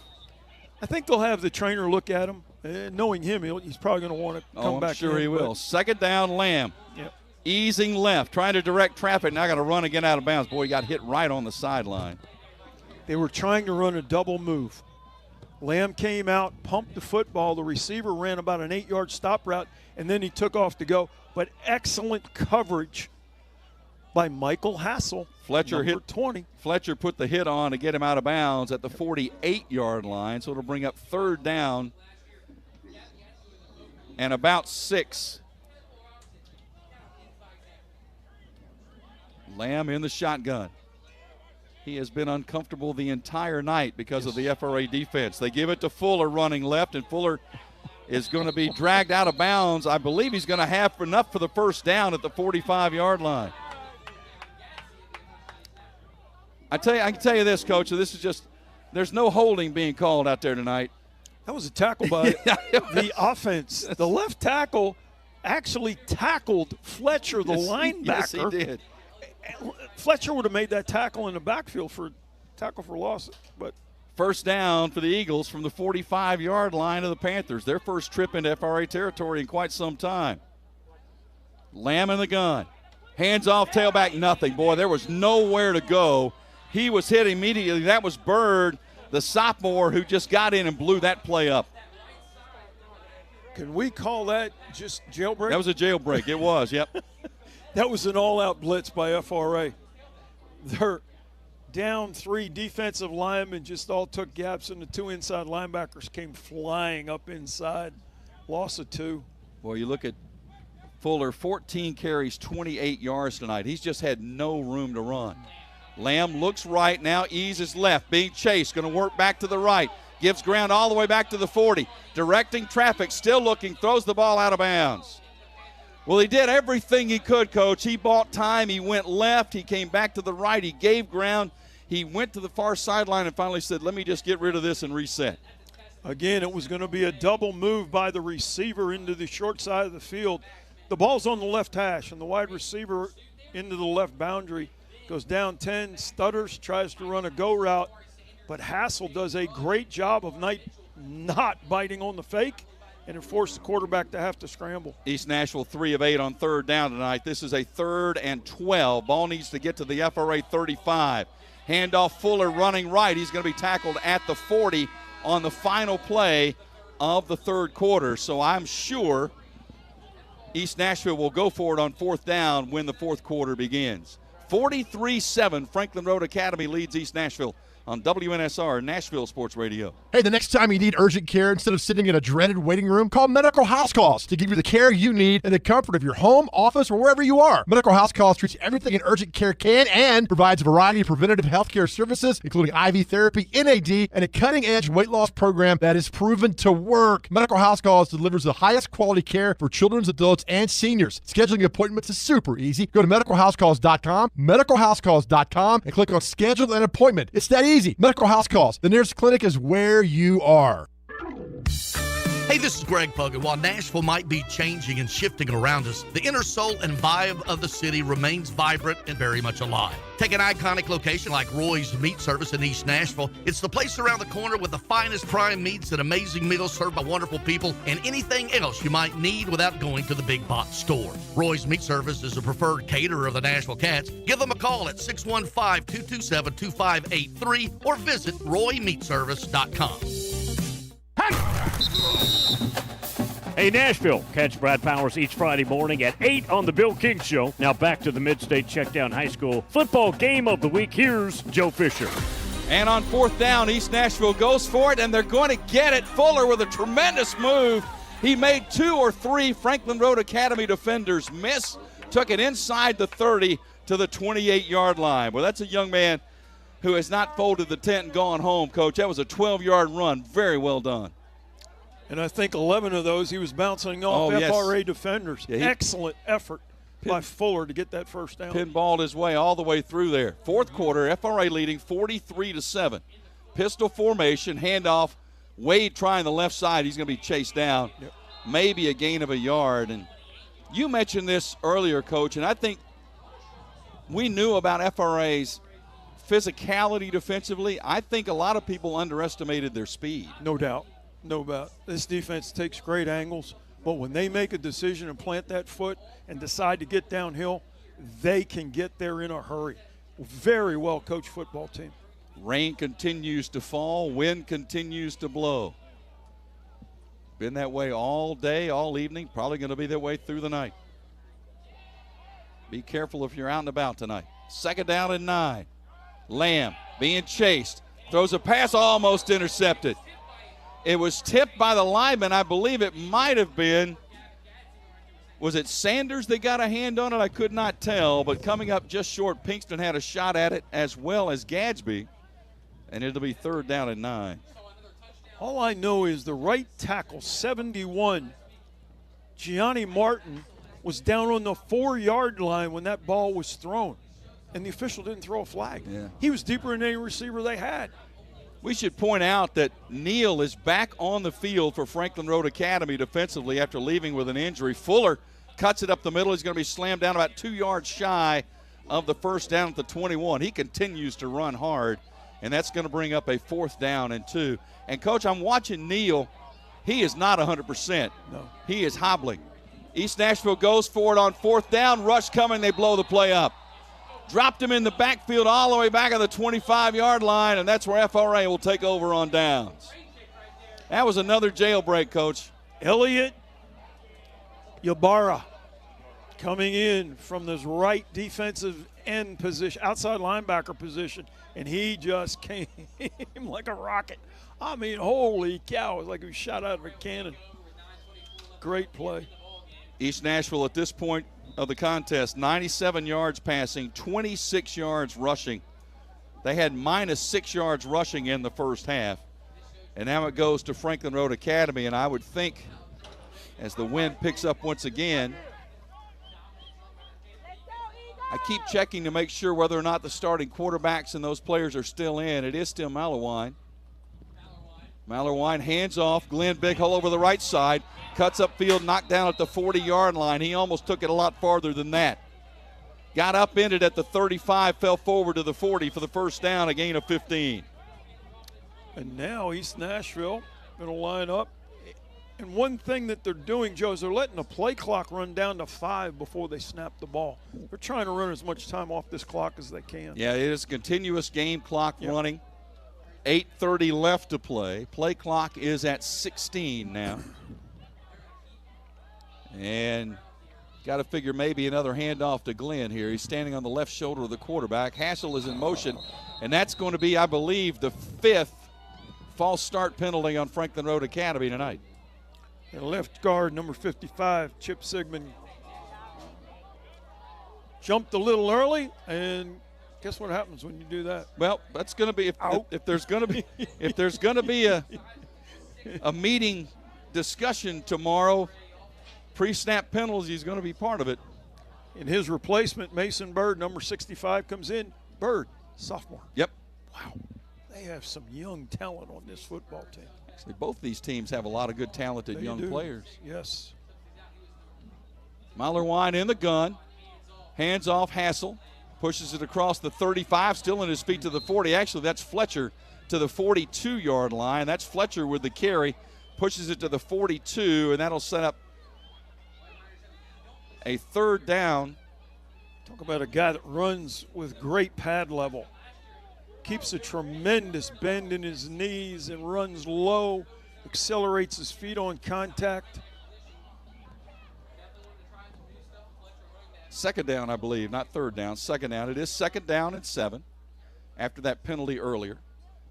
I think they'll have the trainer look at him. Knowing him, he's probably going to want to come back. I'm sure he will. Second down, Lamb. Yep. Easing left, trying to direct traffic. Now got to run again out of bounds. Boy, he got hit right on the sideline. They were trying to run a double move. Lamb came out, pumped the football. The receiver ran about an 8-yard stop route, and then he took off to go. But excellent coverage by Michael Hassel. Fletcher number hit 20. Fletcher put the hit on to get him out of bounds at the 48-yard line, so it'll bring up 3rd down and about 6. Lamb in the shotgun. He has been uncomfortable the entire night because of the FRA defense. They give it to Fuller running left, and Fuller is going to be dragged out of bounds. I believe he's going to have enough for the first down at the 45-yard line. I can tell you this, Coach, this is just, there's no holding being called out there tonight. That was a tackle by the offense. The left tackle actually tackled Fletcher, the linebacker. Yes, he did. Fletcher would have made that tackle in the backfield for tackle for loss. But first down for the Eagles from the 45-yard line of the Panthers. Their first trip into FRA territory in quite some time. Lamb in the gun. Hands off, tailback, nothing. Boy, there was nowhere to go. He was hit immediately. That was Bird, the sophomore, who just got in and blew that play up. Can we call that just jailbreak? That was a jailbreak. It was, yep. That was an all-out blitz by FRA. They're down 3 defensive linemen, just all took gaps, and the 2 inside linebackers came flying up inside. Loss of 2. Well, you look at Fuller, 14 carries, 28 yards tonight. He's just had no room to run. Lamb looks right now, eases left, being chased, going to work back to the right. Gives ground all the way back to the 40. Directing traffic, still looking, throws the ball out of bounds. Well, he did everything he could, Coach. He bought time. He went left. He came back to the right. He gave ground. He went to the far sideline and finally said, let me just get rid of this and reset. Again, it was going to be a double move by the receiver into the short side of the field. The ball's on the left hash, and the wide receiver into the left boundary goes down 10, stutters, tries to run a go route, but Hassel does a great job of not biting on the fake, and it forced the quarterback to have to scramble. East Nashville 3 of 8 on 3rd down tonight. This is a 3rd and 12. Ball needs to get to the FRA 35. Handoff, Fuller running right. He's going to be tackled at the 40 on the final play of the 3rd quarter. So I'm sure East Nashville will go for it on 4th down when the 4th quarter begins. 43-7, Franklin Road Academy leads East Nashville on WNSR, Nashville Sports Radio. Hey, the next time you need urgent care, instead of sitting in a dreaded waiting room, call Medical House Calls to give you the care you need in the comfort of your home, office, or wherever you are. Medical House Calls treats everything an urgent care can and provides a variety of preventative health care services, including IV therapy, NAD, and a cutting-edge weight loss program that is proven to work. Medical House Calls delivers the highest quality care for children, adults, and seniors. Scheduling appointments is super easy. Go to medicalhousecalls.com, medicalhousecalls.com, and click on Schedule an Appointment. It's that easy. Medical House Calls. The nearest clinic is where you are. Hey, this is Greg Pugh. While Nashville might be changing and shifting around us, the inner soul and vibe of the city remains vibrant and very much alive. Take an iconic location like Roy's Meat Service in East Nashville. It's the place around the corner with the finest prime meats and amazing meals served by wonderful people and anything else you might need without going to the big box store. Roy's Meat Service is a preferred caterer of the Nashville Cats. Give them a call at 615-227-2583 or visit roymeatservice.com. Hey, Nashville. Catch Brad Powers each Friday morning at 8 on The Bill King Show. Now back to the MidState Checkdown High School football game of the week. Here's Joe Fisher. And on 4th down, East Nashville goes for it, and they're going to get it. Fuller with a tremendous move. He made 2 or 3 Franklin Road Academy defenders miss. Took it inside the 30 to the 28-yard line. Well, that's a young man who has not folded the tent and gone home, Coach. That was a 12-yard run. Very well done. And I think 11 of those he was bouncing off FRA defenders. Yeah, excellent effort by Fuller to get that first down. Pinballed his way all the way through there. 4th quarter, FRA leading 43-7. Pistol formation, handoff. Wade trying the left side. He's going to be chased down. Yep. Maybe a gain of a yard. And you mentioned this earlier, Coach, and I think we knew about FRA's physicality defensively. I think a lot of people underestimated their speed. No doubt. No doubt. This defense takes great angles, But when they make a decision and plant that foot and decide to get downhill, they can get there in a hurry. Very well coached football team. Rain continues to fall. Wind continues to blow. Been that way all day, all evening. Probably going to be that way through the night. Be careful if you're out and about tonight. 2nd down and 9. Lamb being chased. Throws a pass, almost intercepted. It was tipped by the lineman. I believe it might have been. Was it Sanders that got a hand on it? I could not tell, but coming up just short, Pinkston had a shot at it as well as Gadsby, and it'll be 3rd down and 9. All I know is the right tackle, 71, Gianni Martin, was down on the 4-yard line when that ball was thrown, and the official didn't throw a flag. Yeah. He was deeper than any receiver they had. We should point out that Neal is back on the field for Franklin Road Academy defensively after leaving with an injury. Fuller cuts it up the middle. He's going to be slammed down about 2 yards shy of the 1st down at the 21. He continues to run hard, and that's going to bring up a 4th down and 2. And, Coach, I'm watching Neal. He is not 100%. No. He is hobbling. East Nashville goes for it on 4th down. Rush coming. They blow the play up. Dropped him in the backfield all the way back at the 25-yard line, and that's where FRA will take over on downs. That was another jailbreak, Coach. Elliot Ybarra coming in from this right defensive end position, outside linebacker position, and he just came like a rocket. I mean, holy cow, it was like he was shot out of a cannon. Great play. East Nashville at this point of the contest, 97 yards passing, 26 yards rushing. They had minus 6 yards rushing in the first half. And now it goes to Franklin Road Academy, and I would think as the wind picks up once again, I keep checking to make sure whether or not the starting quarterbacks and those players are still in. It is still Mallerwine. Mallerwine hands off. Glenn Big Hole over the right side. Cuts upfield, knocked down at the 40-yard line. He almost took it a lot farther than that. Got upended at the 35, fell forward to the 40 for the 1st down, a gain of 15. And now East Nashville going to line up. And one thing that they're doing, Joe, is they're letting the play clock run down to 5 before they snap the ball. They're trying to run as much time off this clock as they can. Yeah, it is continuous game clock running. 8:30 left to play. Play clock is at 16 now. And got to figure maybe another handoff to Glenn here. He's standing on the left shoulder of the quarterback. Hassel is in motion, and that's going to be, I believe, the 5th false start penalty on Franklin Road Academy tonight. And left guard, number 55, Chip Sigmund, jumped a little early, and guess what happens when you do that? Well, that's going to be if there's going to be a meeting discussion tomorrow. Pre-snap penalties, he's going to be part of it. In his replacement, Mason Bird, number 65, comes in. Bird, sophomore. Yep. Wow. They have some young talent on this football team. Actually, both these teams have a lot of good, talented young players. Yes. Mallerwine in the gun. Hands off Hassel. Pushes it across the 35, still in his feet to the 40. Actually, that's Fletcher to the 42-yard line. That's Fletcher with the carry. Pushes it to the 42, and that'll set up a 3rd down. Talk about a guy that runs with great pad level. Keeps a tremendous bend in his knees and runs low, accelerates his feet on contact. 2nd down, I believe, not 3rd down. 2nd down. It is 2nd down and 7 after that penalty earlier.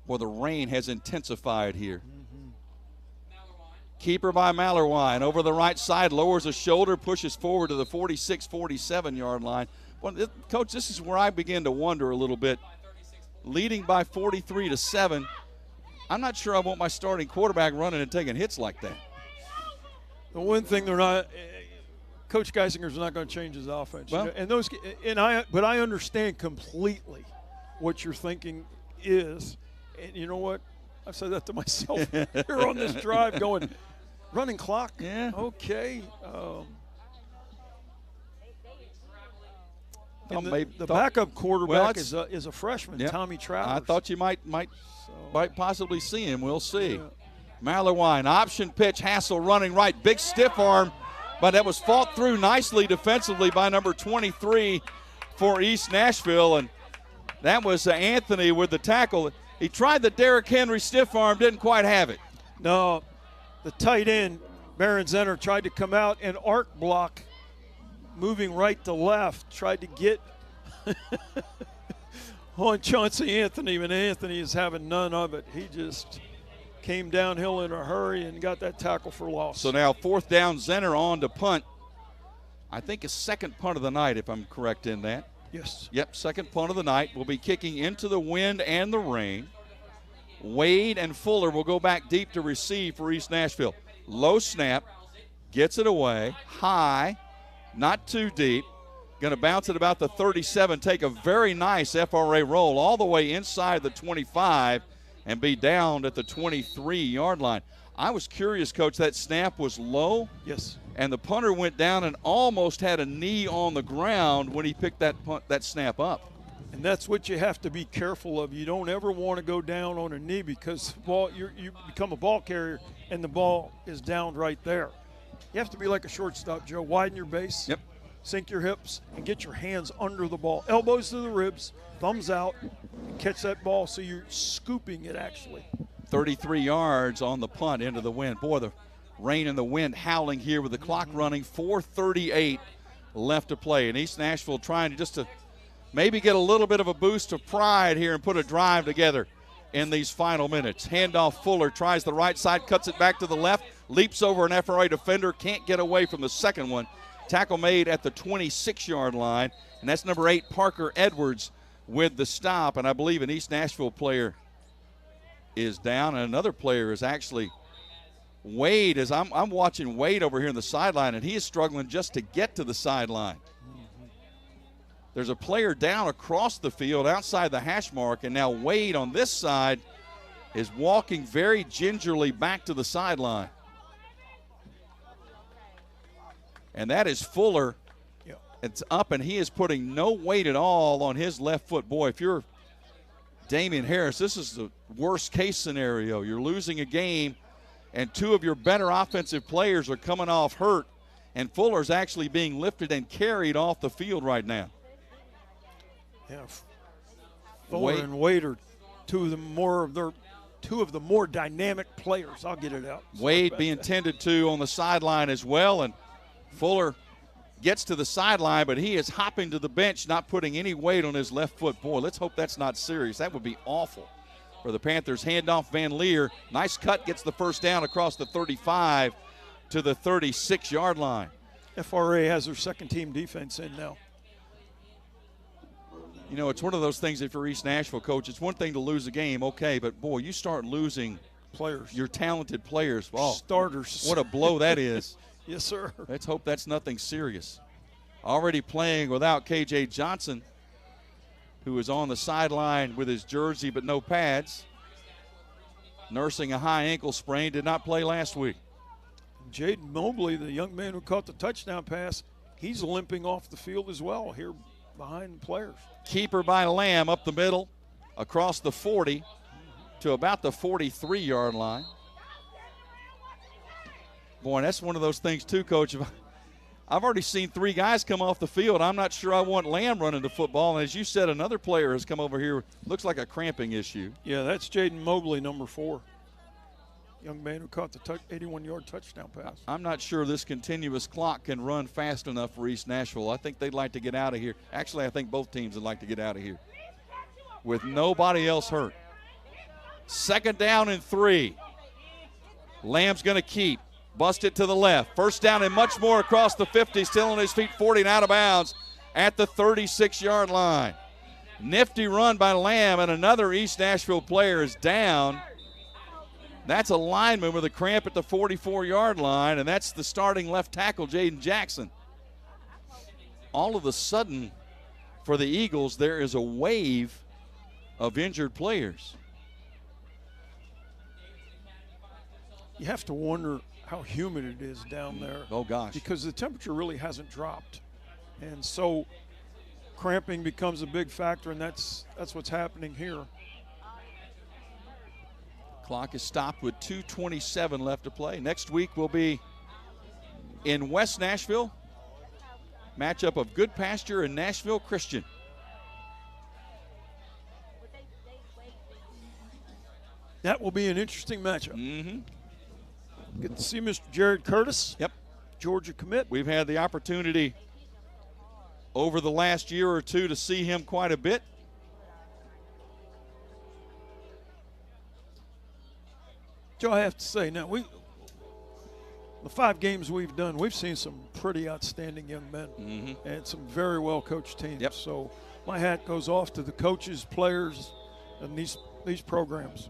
Well, the rain has intensified here. Keeper by Mallerwine over the right side, lowers a shoulder, pushes forward to the 46, 47-yard line. Well, Coach, this is where I begin to wonder a little bit. Leading by 43-7, I'm not sure I want my starting quarterback running and taking hits like that. The one thing they're not, Coach Geisinger's not going to change his offense. Well, but I understand completely what you're thinking is, and you know what? I've said that to myself here on this drive going, running clock? Yeah. Okay. The backup quarterback is a freshman, Tommy Travers. I thought you might possibly see him. We'll see. Yeah. Malloy, option pitch, Hassel running right, big stiff arm, but that was fought through nicely defensively by number 23 for East Nashville, and that was Anthony with the tackle. He tried the Derrick Henry stiff arm, didn't quite have it. No, the tight end, Baron Zenner, tried to come out and arc block, moving right to left, tried to get on Chauncey Anthony, but Anthony is having none of it. He just came downhill in a hurry and got that tackle for loss. So now 4th down, Zenner on to punt. I think his second punt of the night, if I'm correct in that. Yes. Yep, second punt of the night. Will be kicking into the wind and the rain. Wade and Fuller will go back deep to receive for East Nashville. Low snap, gets it away, high, not too deep. Going to bounce it about the 37, take a very nice FRA roll all the way inside the 25 and be down at the 23-yard line. I was curious, Coach, that snap was low. Yes. And the punter went down and almost had a knee on the ground when he picked that snap up. And that's what you have to be careful of. You don't ever want to go down on a knee because you become a ball carrier and the ball is down right there. You have to be like a shortstop, Joe. Widen your base. Yep. Sink your hips and get your hands under the ball. Elbows to the ribs, thumbs out, and catch that ball so you're scooping it actually. 33 yards on the punt into the wind. Boy, the rain and the wind howling here with the clock running. 4:38 left to play. And East Nashville trying to maybe get a little bit of a boost of pride here and put a drive together in these final minutes. Handoff, Fuller tries the right side, cuts it back to the left, leaps over an FRA defender, can't get away from the second one. Tackle made at the 26-yard line, and that's number 8, Parker Edwards, with the stop. And I believe an East Nashville player is down, and another player is actually Wade. As I'm watching Wade over here on the sideline, and he is struggling just to get to the sideline. There's a player down across the field outside the hash mark, and now Wade on this side is walking very gingerly back to the sideline. And that is Fuller. Yeah. It's up, and he is putting no weight at all on his left foot. Boy, if you're Damian Harris, this is the worst case scenario. You're losing a game, and 2 of your better offensive players are coming off hurt, and Fuller's actually being lifted and carried off the field right now. Yeah, Fuller and Wade are two of the more dynamic players. I'll get it out. Wade being tended to on the sideline as well, and Fuller gets to the sideline, but he is hopping to the bench, not putting any weight on his left foot. Boy, let's hope that's not serious. That would be awful for the Panthers. Handoff, Van Leer. Nice cut, gets the first down across the 35 to the 36-yard line. FRA has their second-team defense in now. You know, it's one of those things if you're East Nashville, Coach, it's one thing to lose a game, okay, but, boy, you start losing players, your talented players. Oh, starters. What a blow that is. Yes, sir. Let's hope that's nothing serious. Already playing without K.J. Johnson, who is on the sideline with his jersey but no pads. Nursing a high ankle sprain, did not play last week. Jaden Mobley, the young man who caught the touchdown pass, he's limping off the field as well here behind the players. Keeper by Lamb up the middle, across the 40 to about the 43-yard line. Boy, that's one of those things too, Coach. I've already seen 3 guys come off the field. I'm not sure I want Lamb running the football. And as you said, another player has come over here. Looks like a cramping issue. Yeah, that's Jaden Mobley, number 4. Young man who caught the 81-yard touchdown pass. I'm not sure this continuous clock can run fast enough for East Nashville. I think they'd like to get out of here. Actually, I think both teams would like to get out of here with nobody else hurt. 2nd down and 3. Lamb's going to keep. Bust it to the left. First down and much more across the 50. Still on his feet, 40 and out of bounds at the 36-yard line. Nifty run by Lamb, and another East Nashville player is down. That's a lineman with a cramp at the 44-yard line, and that's the starting left tackle, Jaden Jackson. All of a sudden, for the Eagles, there is a wave of injured players. You have to wonder how humid it is down there. Oh, gosh. Because the temperature really hasn't dropped. And so cramping becomes a big factor, and that's what's happening here. Clock is stopped with 2:27 left to play. Next week we'll be in West Nashville. Matchup of Good Pasture and Nashville Christian. That will be an interesting matchup. Mm-hmm. Get to see Mr. Jared Curtis. Yep. Georgia commit. We've had the opportunity over the last year or two to see him quite a bit. Joe, I have to say, now the 5 games we've done, we've seen some pretty outstanding young men and some very well coached teams. Yep. So my hat goes off to the coaches, players, and these programs.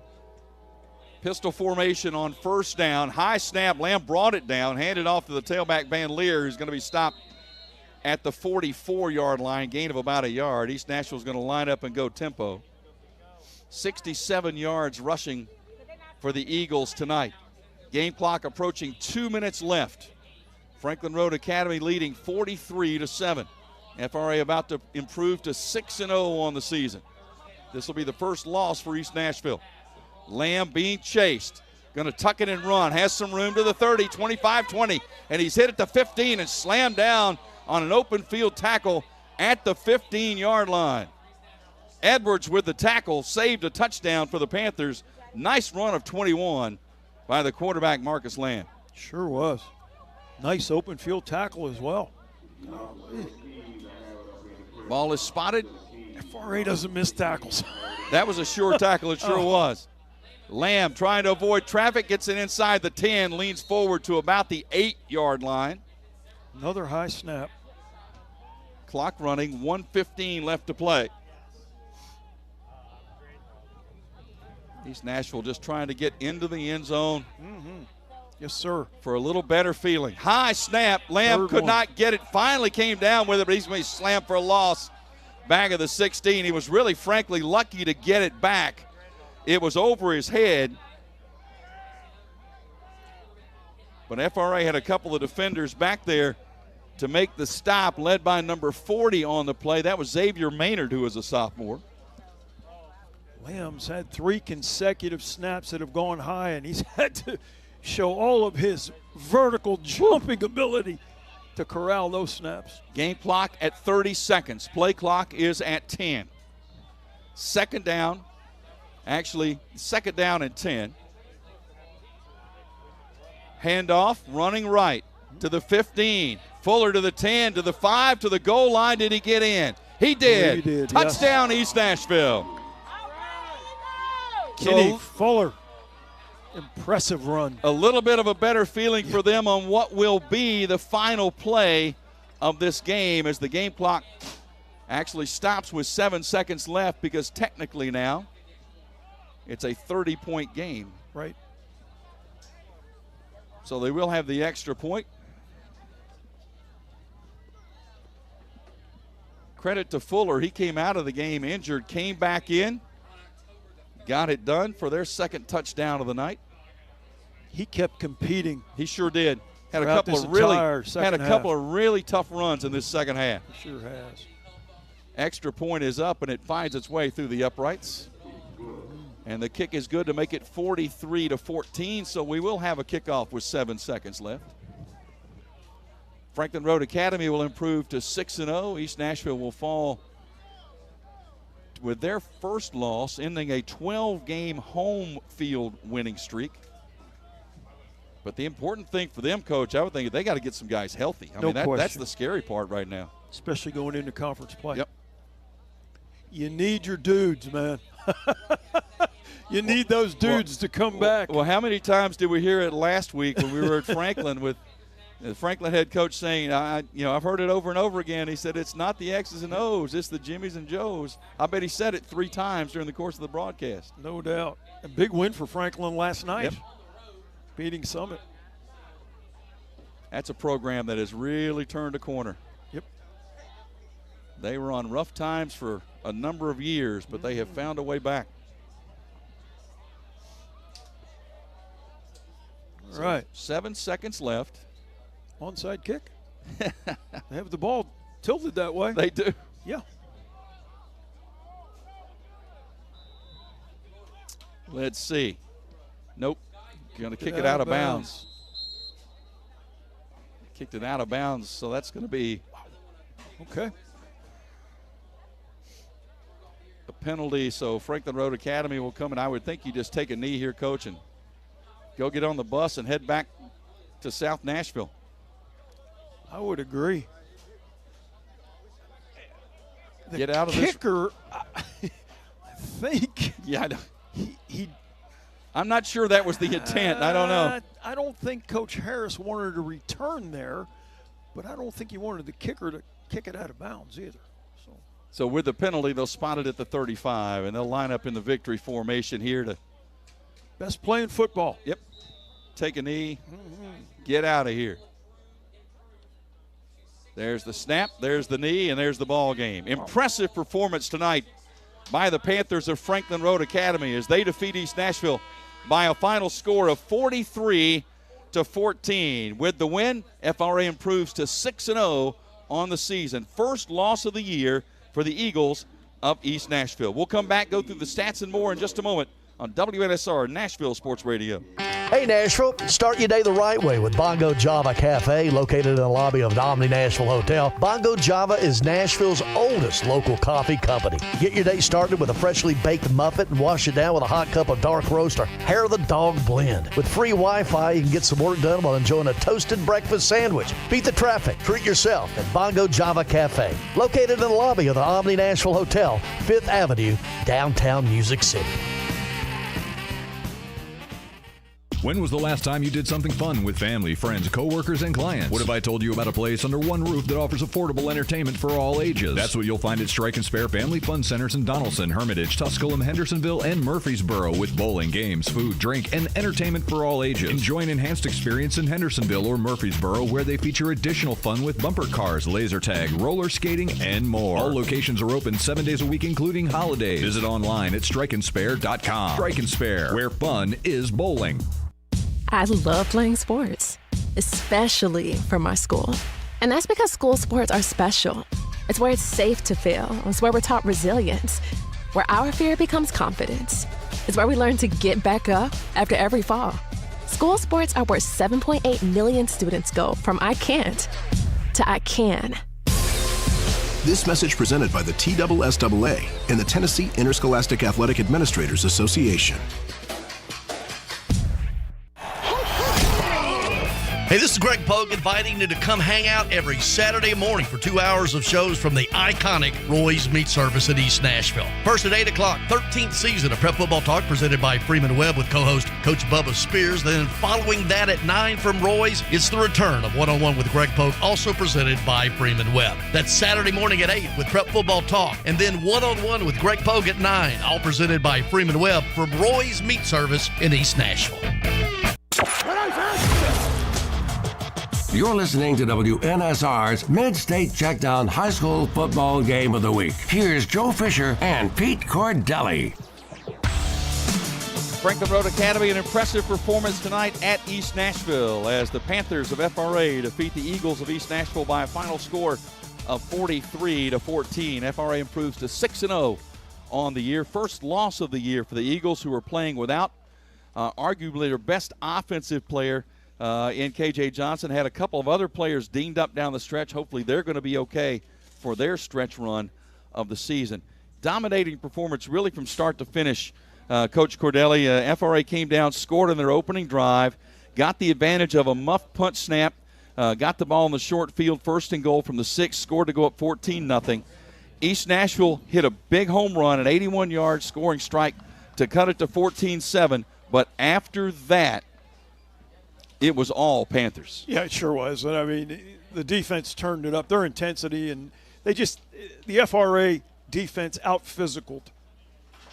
Pistol formation on first down. High snap. Lamb brought it down, handed off to the tailback Van Leer, who's going to be stopped at the 44-yard line, gain of about a yard. East Nashville's going to line up and go tempo. 67 yards rushing for the Eagles tonight. Game clock approaching 2 minutes left. Franklin Road Academy leading 43-7. FRA about to improve to 6-0 on the season. This will be the first loss for East Nashville. Lamb being chased. Going to tuck it and run. Has some room to the 30, 25-20. And he's hit at the 15 and slammed down on an open field tackle at the 15-yard line. Edwards with the tackle saved a touchdown for the Panthers. Nice run of 21 by the quarterback Marcus Lamb. Sure was. Nice open field tackle as well. Ball is spotted. FRA doesn't miss tackles. That was a sure tackle. It sure was. Lamb trying to avoid traffic, gets it inside the 10, leans forward to about the 8-yard line. Another high snap. Clock running, 1:15 left to play. East Nashville just trying to get into the end zone. Yes, sir. For a little better feeling. High snap. Lamb could not get it. Finally came down with it, but he's going to be slammed for a loss. Back of the 16. He was really, frankly, lucky to get it back. It was over his head. But FRA had a couple of defenders back there to make the stop, led by number 40 on the play. That was Xavier Maynard, who was a sophomore. Lamb's had 3 consecutive snaps that have gone high, and he's had to show all of his vertical jumping ability to corral those snaps. Game clock at 30 seconds. Play clock is at 10. Second down. Actually, second down and 10. Handoff, running right to the 15. Fuller to the 10, to the 5, to the goal line. Did he get in? He did. He did. Touchdown, yes. East Nashville. Kenny Fuller. Impressive run. A little bit of a better feeling for them on what will be the final play of this game as the game clock actually stops with 7 seconds left, because technically now it's a 30-point game. Right. So they will have the extra point. Credit to Fuller. He came out of the game injured, came back in, got it done for their second touchdown of the night. He kept competing. He sure did. Had a couple of really tough runs in this second half. He sure has. Extra point is up, and it finds its way through the uprights. And the kick is good to make it 43-14, so we will have a kickoff with 7 seconds left. Franklin Road Academy will improve to 6-0. East Nashville will fall with their first loss, ending a 12-game home field winning streak. But the important thing for them, Coach, I would think they got to get some guys healthy. I mean, that's the scary part right now. Especially going into conference play. Yep. You need your dudes, man. You need those dudes to come back. Well, how many times did we hear it last week when we were at Franklin with the Franklin head coach saying, I've heard it over and over again. He said, it's not the X's and O's, it's the Jimmies and Joes. I bet he said it 3 times during the course of the broadcast. No doubt. A big win for Franklin last night. Yep. Beating Summit. That's a program that has really turned a corner. Yep. They were on rough times for a number of years, but they have found a way back. All right. 7 seconds left. Onside kick. They have the ball tilted that way. They do. Yeah. Let's see. Nope. Going to kick it out of bounds. Kicked it out of bounds, so that's going to be okay. A penalty. So Franklin Road Academy will come, and I would think you just take a knee here, Coach, and go get on the bus and head back to South Nashville. I would agree. Get out of kicker, I think. Yeah, I'm not sure that was the intent. I don't know. I don't think Coach Harris wanted to return there, but I don't think he wanted the kicker to kick it out of bounds either. So with the penalty, they'll spot it at the 35, and they'll line up in the victory formation here to. Best play in football. Yep. Take a knee. Get out of here. There's the snap, there's the knee, and there's the ball game. Impressive performance tonight by the Panthers of Franklin Road Academy as they defeat East Nashville by a final score of 43-14. With the win, FRA improves to 6-0 on the season. First loss of the year for the Eagles of East Nashville. We'll come back, go through the stats and more in just a moment on WNSR Nashville Sports Radio. Hey Nashville, start your day the right way with Bongo Java Cafe, located in the lobby of the Omni Nashville Hotel. Bongo Java is Nashville's oldest local coffee company. Get your day started with a freshly baked muffet and wash it down with a hot cup of dark roast or hair of the dog blend. With free Wi-Fi, you can get some work done while enjoying a toasted breakfast sandwich. Beat the traffic, treat yourself at Bongo Java Cafe, located in the lobby of the Omni Nashville Hotel, 5th Avenue, downtown Music City. When was the last time you did something fun with family, friends, coworkers, and clients? What if I told you about a place under one roof that offers affordable entertainment for all ages? That's what you'll find at Strike and Spare Family Fun Centers in Donaldson, Hermitage, Tusculum, Hendersonville, and Murfreesboro, with bowling, games, food, drink, and entertainment for all ages. Enjoy an enhanced experience in Hendersonville or Murfreesboro, where they feature additional fun with bumper cars, laser tag, roller skating, and more. All locations are open 7 days a week, including holidays. Visit online at strikeandspare.com. Strike and Spare, where fun is bowling. I love playing sports, especially for my school. And that's because school sports are special. It's where it's safe to fail. It's where we're taught resilience, where our fear becomes confidence. It's where we learn to get back up after every fall. School sports are where 7.8 million students go from I can't to I can. This message presented by the TSSAA and the Tennessee Interscholastic Athletic Administrators Association. Hey, this is Greg Pogue inviting you to come hang out every Saturday morning for 2 hours of shows from the iconic Roy's Meat Service in East Nashville. First at 8 o'clock, 13th season of Prep Football Talk presented by Freeman Webb with co-host Coach Bubba Spears. Then following that at 9 from Roy's, it's the return of One-on-One with Greg Pogue, also presented by Freeman Webb. That's Saturday morning at 8 with Prep Football Talk. And then One-on-One with Greg Pogue at 9, all presented by Freeman Webb from Roy's Meat Service in East Nashville. You're listening to WNSR's MidState Checkdown High School Football Game of the Week. Here's Joe Fisher and Pete Cordelli. Franklin Road Academy, an impressive performance tonight at East Nashville as the Panthers of FRA defeat the Eagles of East Nashville by a final score of 43-14. FRA improves to 6-0 on the year. First loss of the year for the Eagles, who are playing without arguably their best offensive player in KJ Johnson. Had a couple of other players dinged up down the stretch. Hopefully they're going to be okay for their stretch run of the season. Dominating performance really from start to finish. Coach Cordelli, FRA came down, scored in their opening drive, got the advantage of a muff punt snap, got the ball in the short field, first and goal from the 6, scored to go up 14-0. East Nashville hit a big home run, an 81-yard scoring strike to cut it to 14-7. But after that, it was all Panthers. Yeah, it sure was. And I mean, the defense turned it up, their intensity, and the FRA defense out-physicaled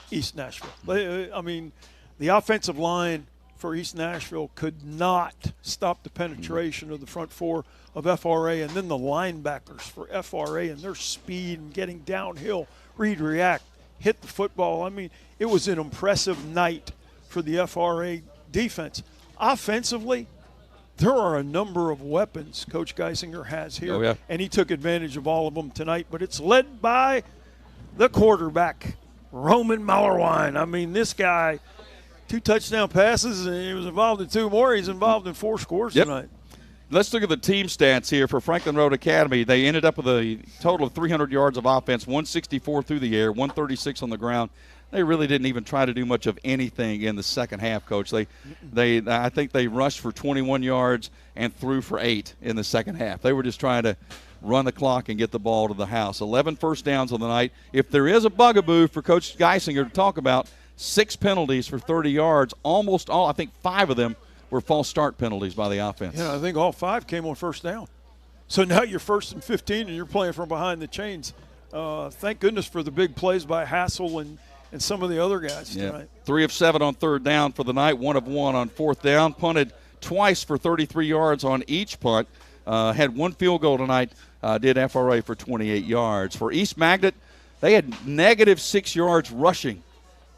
East Nashville. I mean, the offensive line for East Nashville could not stop the penetration of the front four of FRA, and then the linebackers for FRA and their speed and getting downhill, read, react, hit the football. I mean, it was an impressive night for the FRA defense. Offensively, there are a number of weapons Coach Geisinger has here, and he took advantage of all of them tonight, but it's led by the quarterback, Roman Mallerwine. I mean, this guy 2 touchdown passes, and he was involved in 2 more. He's involved in 4 scores tonight. Let's look at the team stats here for Franklin Road Academy. They ended up with a total of 300 yards of offense, 164 through the air, 136 on the ground. They really didn't even try to do much of anything in the second half, Coach. I think they rushed for 21 yards and threw for 8 in the second half. They were just trying to run the clock and get the ball to the house. 11 first downs on the night. If there is a bugaboo for Coach Geisinger to talk about, 6 penalties for 30 yards, almost all, I think 5 of them were false start penalties by the offense. Yeah, I think all 5 came on first down. So now you're 1st and 15, and you're playing from behind the chains. Thank goodness for the big plays by Hassel and some of the other guys tonight. 3 of 7 on third down for the night, 1 of 1 on fourth down. Punted twice for 33 yards on each punt. Had 1 field goal tonight, did FRA for 28 yards. For East Magnet, they had negative 6 yards rushing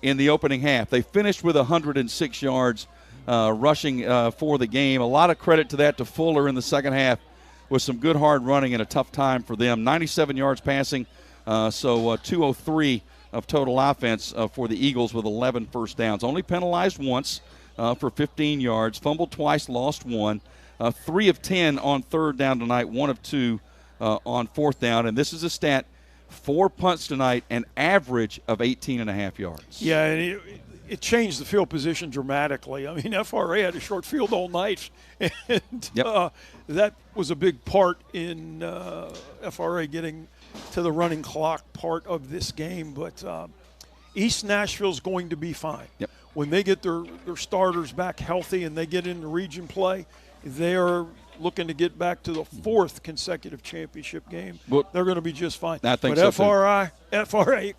in the opening half. They finished with 106 yards rushing for the game. A lot of credit to that to Fuller in the second half with some good hard running and a tough time for them. 97 yards passing, so 203 of total offense for the Eagles with 11 first downs. Only penalized once for 15 yards. Fumbled twice, lost 1. 3 of 10 on third down tonight, 1 of 2 on fourth down. And this is a stat, 4 punts tonight, an average of 18.5 yards. Yeah, and it changed the field position dramatically. I mean, FRA had a short field all night, and that was a big part in FRA getting to the running clock part of this game. But East Nashville's going to be fine. Yep. When they get their starters back healthy and they get into region play, they are looking to get back to the 4th consecutive championship game. Well, they're going to be just fine. I think but so FRA,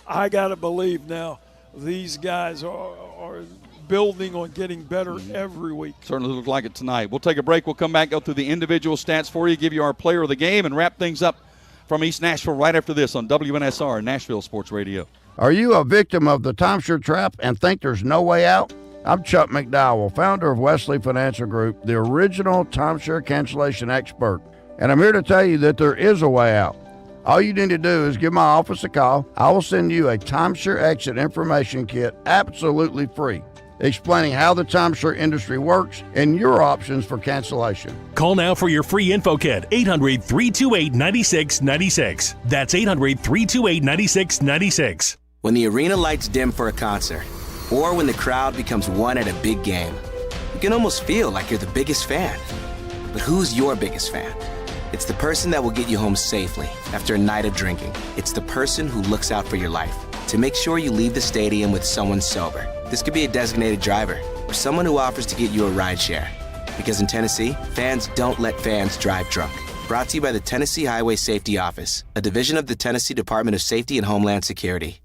I got to believe now these guys are building on getting better every week. Certainly look like it tonight. We'll take a break. We'll come back, go through the individual stats for you, give you our player of the game, and wrap things up from East Nashville right after this on WNSR Nashville Sports Radio. Are you a victim of the timeshare trap and think there's no way out? I'm Chuck McDowell, founder of Wesley Financial Group, the original timeshare cancellation expert. And I'm here to tell you that there is a way out. All you need to do is give my office a call. I will send you a timeshare exit information kit absolutely free, explaining how the timeshare industry works and your options for cancellation. Call now for your free info kit, 800-328-9696. That's 800-328-9696. When the arena lights dim for a concert, or when the crowd becomes one at a big game, you can almost feel like you're the biggest fan. But who's your biggest fan? It's the person that will get you home safely after a night of drinking. It's the person who looks out for your life to make sure you leave the stadium with someone sober. This could be a designated driver or someone who offers to get you a ride share. Because in Tennessee, fans don't let fans drive drunk. Brought to you by the Tennessee Highway Safety Office, a division of the Tennessee Department of Safety and Homeland Security.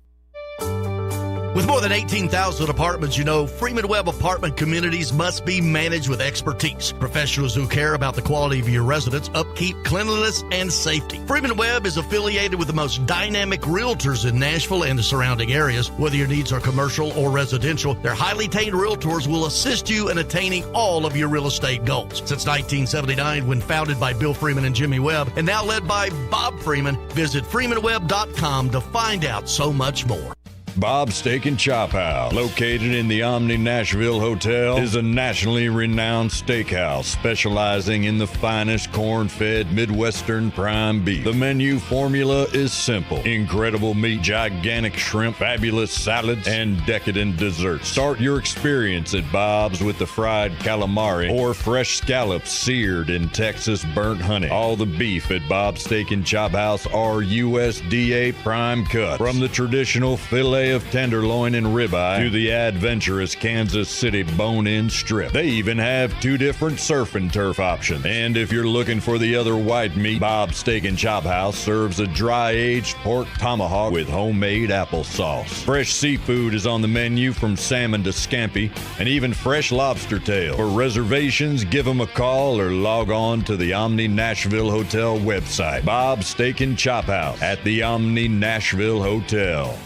With more than 18,000 apartments, you know Freeman Webb apartment communities must be managed with expertise. Professionals who care about the quality of your residence, upkeep, cleanliness, and safety. Freeman Webb is affiliated with the most dynamic realtors in Nashville and the surrounding areas. Whether your needs are commercial or residential, their highly trained realtors will assist you in attaining all of your real estate goals. Since 1979, when founded by Bill Freeman and Jimmy Webb, and now led by Bob Freeman, visit freemanwebb.com to find out so much more. Bob's Steak and Chop House, located in the Omni Nashville Hotel, is a nationally renowned steakhouse specializing in the finest corn-fed Midwestern prime beef. The menu formula is simple: incredible meat, gigantic shrimp, fabulous salads, and decadent desserts. Start your experience at Bob's with the fried calamari or fresh scallops seared in Texas burnt honey. All the beef at Bob's Steak and Chop House are USDA prime cuts, from the traditional filet of tenderloin and ribeye to the adventurous Kansas City bone-in strip. They even have 2 different surf and turf options. And if you're looking for the other white meat, Bob's Steak and Chop House serves a dry-aged pork tomahawk with homemade applesauce. Fresh seafood is on the menu, from salmon to scampi, and even fresh lobster tail. For reservations, give them a call or log on to the Omni Nashville Hotel website. Bob's Steak and Chop House at the Omni Nashville Hotel.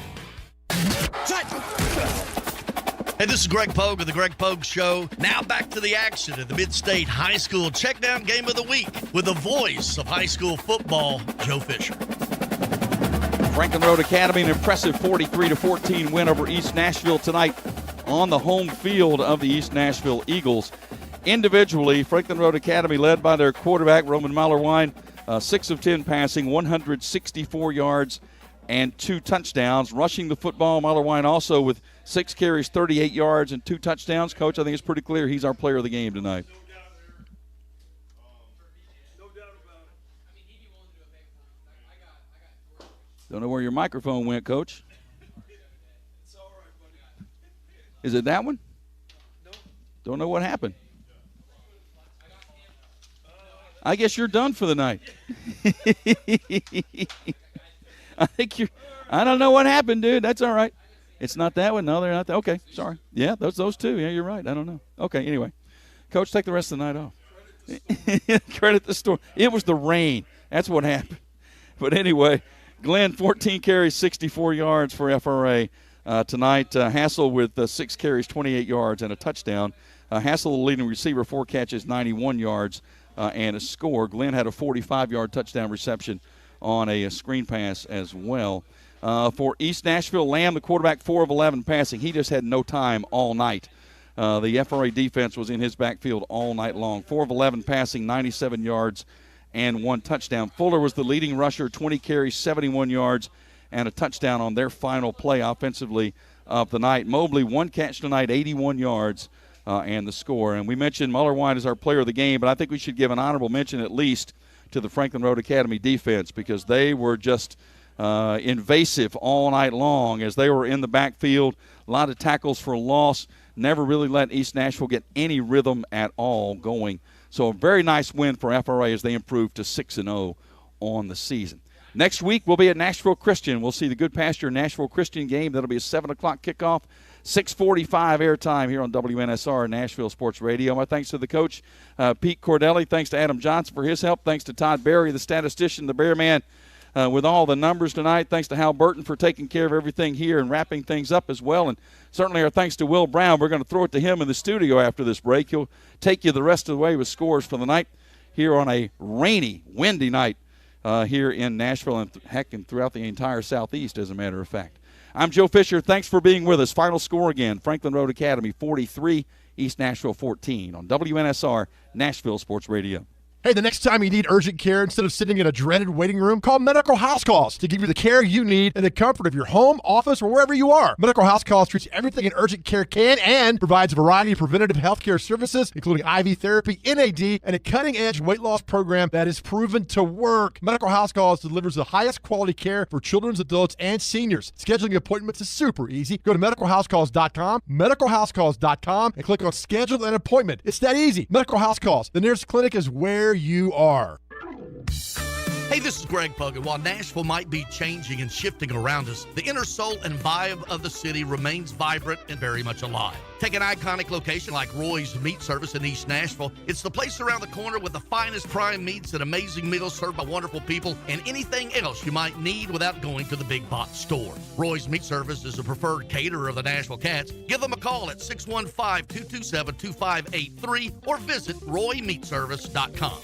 Hey, this is Greg Pogue of the Greg Pogue Show. Now back to the action at the MidState High School Checkdown Game of the Week with the voice of high school football, Joe Fisher. Franklin Road Academy, an impressive 43-14 win over East Nashville tonight. on the home field of the East Nashville Eagles. Individually, Franklin Road Academy led by their quarterback, Roman Mallerwine, 6 of 10 passing, 164 yards and 2 touchdowns. Rushing the football, Mallerwine also with 6 carries, 38 yards and 2 touchdowns. Coach, I think it's pretty clear he's our player of the game tonight. Don't know where your microphone went, Coach. Is it that one? Don't know what happened. I guess you're done for the night. I don't know what happened, dude. That's all right. It's not that one. No, they're not that. Okay, sorry. Yeah, those two. Yeah, you're right. I don't know. Okay, anyway. Coach, take the rest of the night off. Credit the storm. It was the rain. That's what happened. But anyway, Glenn, 14 carries, 64 yards for FRA tonight. Hassel with 6 carries, 28 yards, and a touchdown. Hassel, the leading receiver, 4 catches, 91 yards, and a score. Glenn had a 45-yard touchdown reception on a screen pass as well. For East Nashville, Lamb, the quarterback, 4 of 11 passing. He just had no time all night. The FRA defense was in his backfield all night long. 4 of 11 passing, 97 yards, and 1 touchdown. Fuller was the leading rusher, 20 carries, 71 yards, and a touchdown on their final play offensively of the night. Mobley, 1 catch tonight, 81 yards, and the score. And we mentioned Mallerwine as our player of the game, but I think we should give an honorable mention at least to the Franklin Road Academy defense, because they were just invasive all night long as they were in the backfield. A lot of tackles for loss. Never really let East Nashville get any rhythm at all going. So a very nice win for FRA as they improved to 6-0 on the season. Next week, we'll be at Nashville Christian. We'll see the Good Pasture Nashville Christian game. That'll be a 7 o'clock kickoff, 6:45 airtime here on WNSR Nashville Sports Radio. My thanks to the coach, Pete Cordelli. Thanks to Adam Johnson for his help. Thanks to Todd Berry, the statistician, the Bear Man, with all the numbers tonight. Thanks to Hal Burton for taking care of everything here and wrapping things up as well. And certainly our thanks to Will Brown. We're going to throw it to him in the studio after this break. He'll take you the rest of the way with scores for the night here on a rainy, windy night here in Nashville and and throughout the entire Southeast, as a matter of fact. I'm Joe Fisher. Thanks for being with us. Final score again, Franklin Road Academy 43, East Nashville 14 on WNSR Nashville Sports Radio. Hey, the next time you need urgent care, instead of sitting in a dreaded waiting room, call Medical House Calls to give you the care you need in the comfort of your home, office, or wherever you are. Medical House Calls treats everything an urgent care can and provides a variety of preventative health care services, including IV therapy, NAD, and a cutting-edge weight loss program that is proven to work. Medical House Calls delivers the highest quality care for children, adults, and seniors. Scheduling appointments is super easy. Go to medicalhousecalls.com, medicalhousecalls.com, and click on Schedule an Appointment. It's that easy. Medical House Calls. The nearest clinic is where you are. Hey, this is Greg Pugh. While Nashville might be changing and shifting around us, the inner soul and vibe of the city remains vibrant and very much alive. Take an iconic location like Roy's Meat Service in East Nashville. It's the place around the corner with the finest prime meats and amazing meals served by wonderful people and anything else you might need without going to the big box store. Roy's Meat Service is a preferred caterer of the Nashville Cats. Give them a call at 615-227-2583 or visit roymeatservice.com.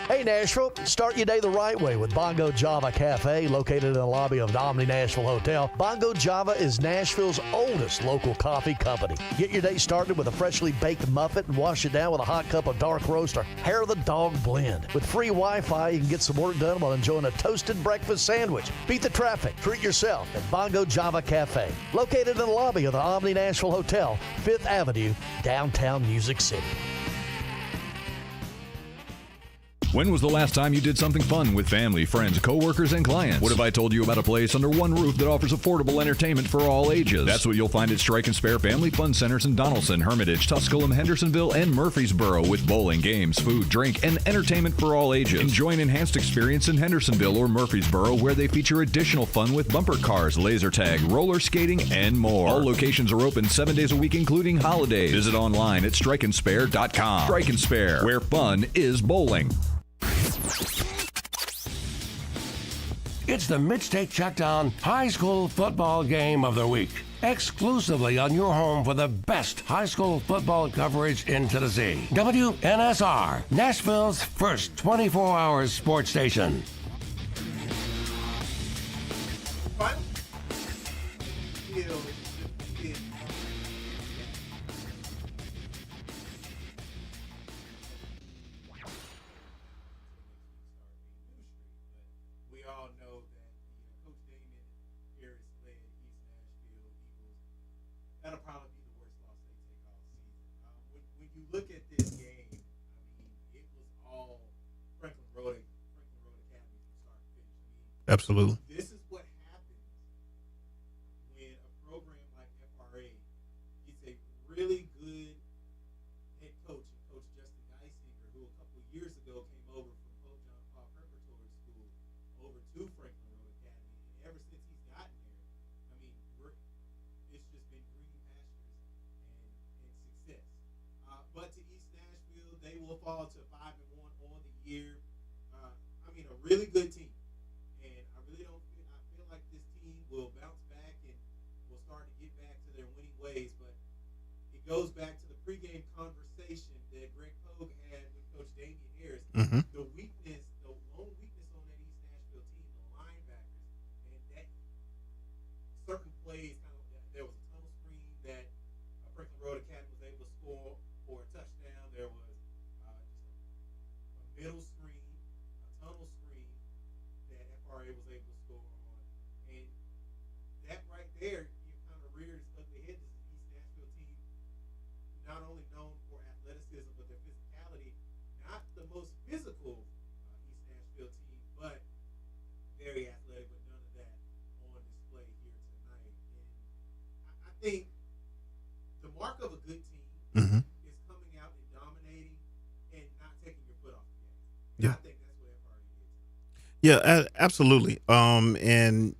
Hey Nashville, start your day the right way with Bongo Java Cafe, located in the lobby of the Omni Nashville Hotel. Bongo Java is Nashville's oldest local coffee company. Get your day started with a freshly baked muffin and wash it down with a hot cup of dark roast or hair of the dog blend. With free Wi-Fi, you can get some work done while enjoying a toasted breakfast sandwich. Beat the traffic, treat yourself at Bongo Java Cafe, located in the lobby of the Omni Nashville Hotel, 5th Avenue, downtown Music City. When was the last time you did something fun with family, friends, coworkers, and clients? What if I told you about a place under one roof that offers affordable entertainment for all ages? That's what you'll find at Strike and Spare Family Fun Centers in Donaldson, Hermitage, Tusculum, Hendersonville, and Murfreesboro, with bowling, games, food, drink, and entertainment for all ages. Enjoy an enhanced experience in Hendersonville or Murfreesboro, where they feature additional fun with bumper cars, laser tag, roller skating, and more. All locations are open 7 days a week, including holidays. Visit online at strikeandspare.com. Strike and Spare, where fun is bowling. It's the MidState Checkdown High School Football Game of the Week, exclusively on your home for the best high school football coverage in Tennessee. WNSR, Nashville's first 24-hour sports station. Absolutely. This is what happens when a program like FRA gets a really good head coach, and Coach Justin Geisinger, who a couple of years ago came over from Pope John Paul Preparatory School over to Franklin Road Academy. And ever since he's gotten there, I mean, it's just been green pastures and success. But to East Nashville, they will fall to 5-1 on the year. I mean, a really good team. And I feel like this team will bounce back and will start to get back to their winning ways. But it goes back to the pregame conversation that Greg Pogue had with Coach Damian Harris. Mm-hmm. The weakness, the lone weakness on that East Nashville team, the linebackers, and that certain plays, there was a tunnel screen that Franklin Road Academy was able to score for a touchdown. There was just a middle screen, a tunnel screen that FRA was able to score on. And that right there, you kind of reared its ugly head. This is East Nashville team, not only known for athleticism, but their physicality. Not the most physical East Nashville team, but very athletic, but none of that on display here tonight. And I think the mark of a good team Mm-hmm. is coming out and dominating and not taking your foot off the gas. Yeah. I think that's what FRA is. Yeah, absolutely. And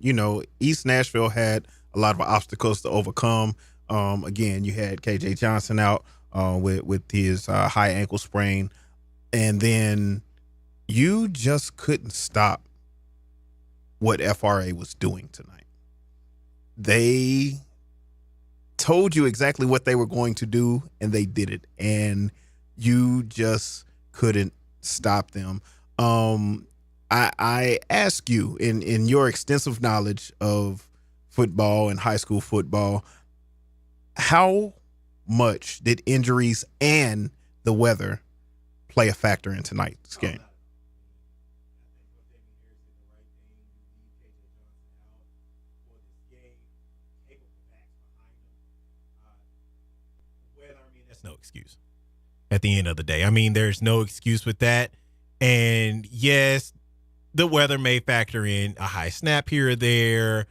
East Nashville had a lot of obstacles to overcome. Again, you had KJ Johnson out with his high ankle sprain, and then you just couldn't stop what FRA was doing tonight. They told you exactly what they were going to do, and they did it, and you just couldn't stop them. I ask you, in your extensive knowledge of football and high school football, how much did injuries and the weather play a factor in tonight's game? That's no excuse at the end of the day. I mean, there's no excuse with that. And yes, the weather may factor in a high snap here or there,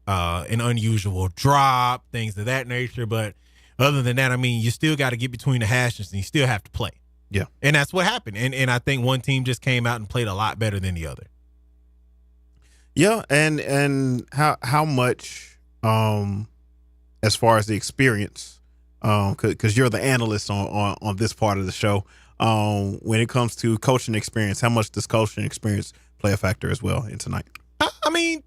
an unusual drop, things of that nature. But other than that, I mean, you still got to get between the hashes and you still have to play. Yeah. And that's what happened. And I think one team just came out and played a lot better than the other. Yeah. And how much, as far as the experience, because you're the analyst on this part of the show, when it comes to coaching experience, how much does coaching experience play a factor as well in tonight? I mean,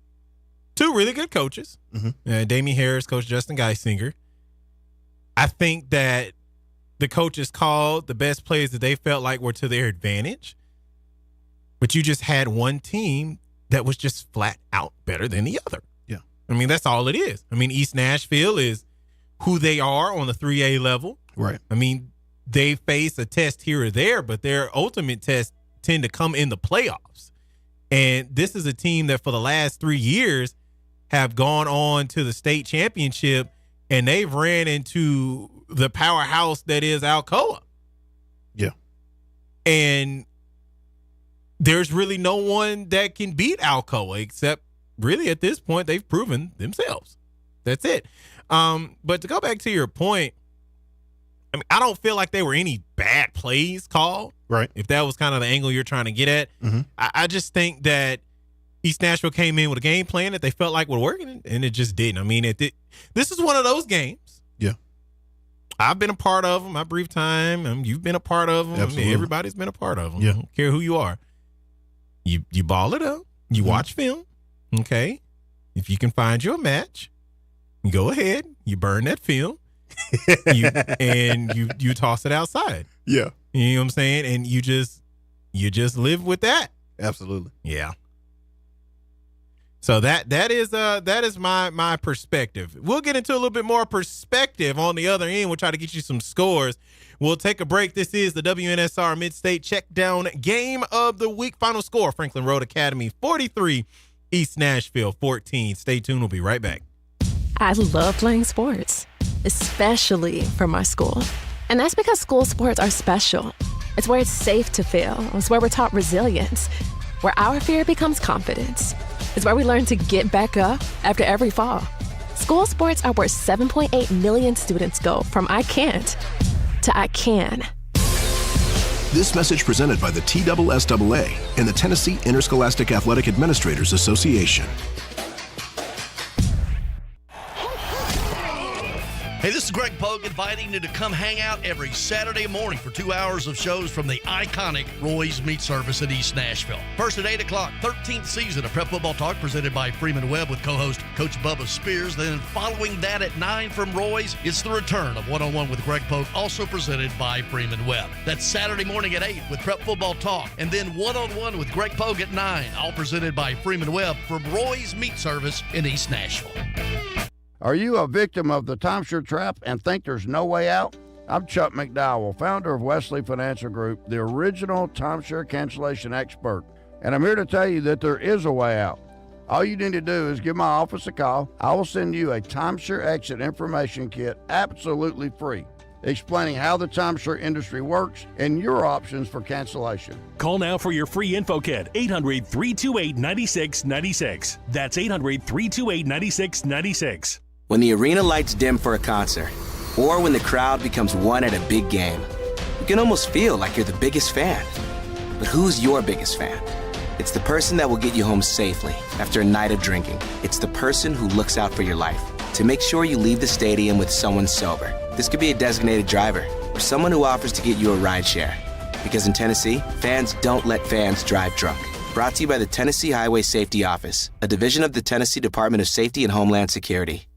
two really good coaches, Damian Harris, Coach Justin Geisinger. I think that the coaches called the best plays that they felt like were to their advantage, but you just had one team that was just flat out better than the other. Yeah. I mean, that's all it is. I mean, East Nashville is who they are on the 3A level. Right. I mean, they face a test here or there, but their ultimate tests tend to come in the playoffs. And this is a team that for the last 3 years have gone on to the state championship, and they've ran into the powerhouse that is Alcoa. Yeah. And there's really no one that can beat Alcoa, except really at this point they've proven themselves. That's it. But to go back to your point, I mean, I don't feel like there were any bad plays called. Right. If that was kind of the angle you're trying to get at. Mm-hmm. I just think that East Nashville came in with a game plan that they felt like would work, and it just didn't. I mean, this is one of those games. Yeah. I've been a part of them. My brief time. You've been a part of them. Absolutely. Everybody's been a part of them. Yeah. I don't care who you are. You ball it up. You watch film. Okay. If you can find you a match, go ahead. You burn that film. you toss it outside. Yeah. You know what I'm saying? And you just live with that. Absolutely. Yeah. So that is my perspective. We'll get into a little bit more perspective on the other end. We'll try to get you some scores. We'll take a break. This is the WNSR MidState Checkdown Game of the Week. Final score, Franklin Road Academy 43, East Nashville 14. Stay tuned. We'll be right back. I love playing sports, especially for my school. And that's because school sports are special. It's where it's safe to fail. It's where we're taught resilience, where our fear becomes confidence. It's where we learn to get back up after every fall. School sports are where 7.8 million students go from I can't to I can. This message presented by the TSSAA and the Tennessee Interscholastic Athletic Administrators Association. Hey, this is Greg Pogue inviting you to come hang out every Saturday morning for 2 hours of shows from the iconic Roy's Meat Service in East Nashville. First at 8 o'clock, 13th season of Prep Football Talk presented by Freeman Webb with co-host Coach Bubba Spears. Then following that at 9 from Roy's, it's the return of One-on-One with Greg Pogue, also presented by Freeman Webb. That's Saturday morning at 8 with Prep Football Talk. And then One-on-One with Greg Pogue at 9, all presented by Freeman Webb from Roy's Meat Service in East Nashville. Are you a victim of the timeshare trap and think there's no way out? I'm Chuck McDowell, founder of Wesley Financial Group, the original timeshare cancellation expert. And I'm here to tell you that there is a way out. All you need to do is give my office a call. I will send you a timeshare exit information kit absolutely free, explaining how the timeshare industry works and your options for cancellation. Call now for your free info kit, 800-328-9696. That's 800-328-9696. When the arena lights dim for a concert, or when the crowd becomes one at a big game, you can almost feel like you're the biggest fan. But who's your biggest fan? It's the person that will get you home safely after a night of drinking. It's the person who looks out for your life to make sure you leave the stadium with someone sober. This could be a designated driver or someone who offers to get you a ride share. Because in Tennessee, fans don't let fans drive drunk. Brought to you by the Tennessee Highway Safety Office, a division of the Tennessee Department of Safety and Homeland Security.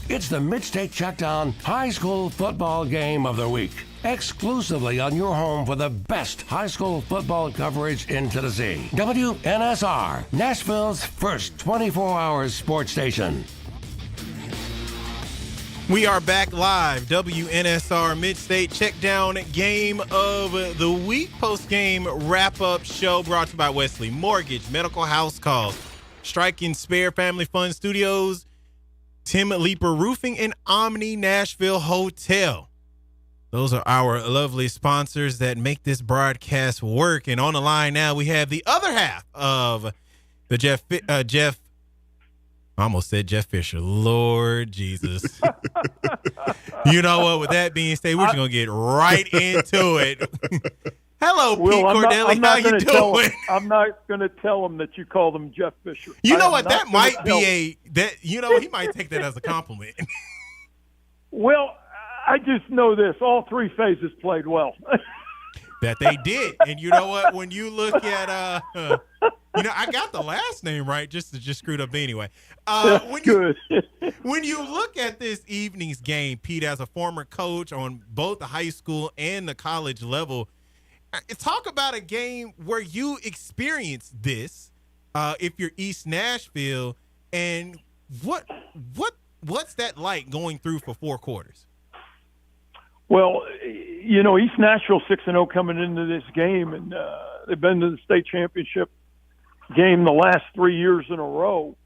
It's the MidState Checkdown High School Football Game of the Week. Exclusively on your home for the best high school football coverage in Tennessee. WNSR, Nashville's first 24-hour sports station. We are back live. WNSR MidState Checkdown Game of the Week. Post-game wrap-up show brought to you by Wesley Mortgage, Medical House Calls, Strike and Spare Family Fun Studios, Tim Leeper Roofing, and Omni Nashville Hotel. Those are our lovely sponsors that make this broadcast work. And on the line now, we have the other half of the Jeff. I almost said Jeff Fisher. Lord Jesus. You know what? With that being said, we're just going to get right into it. Hello, Pete Cordelli. How you doing? I'm not going to tell him that you called him Jeff Fisher. You know what? That might be he might take that as a compliment. Well, I just know this. All three phases played well. That they did. And you know what? When you look at, I got the last name right, just screwed up anyway. When you look at this evening's game, Pete, as a former coach on both the high school and the college level, talk about a game where you experienced this. If you're East Nashville, and what's that like going through for 4 quarters? Well, East Nashville 6-0 coming into this game, and they've been to the state championship game the last 3 years in a row.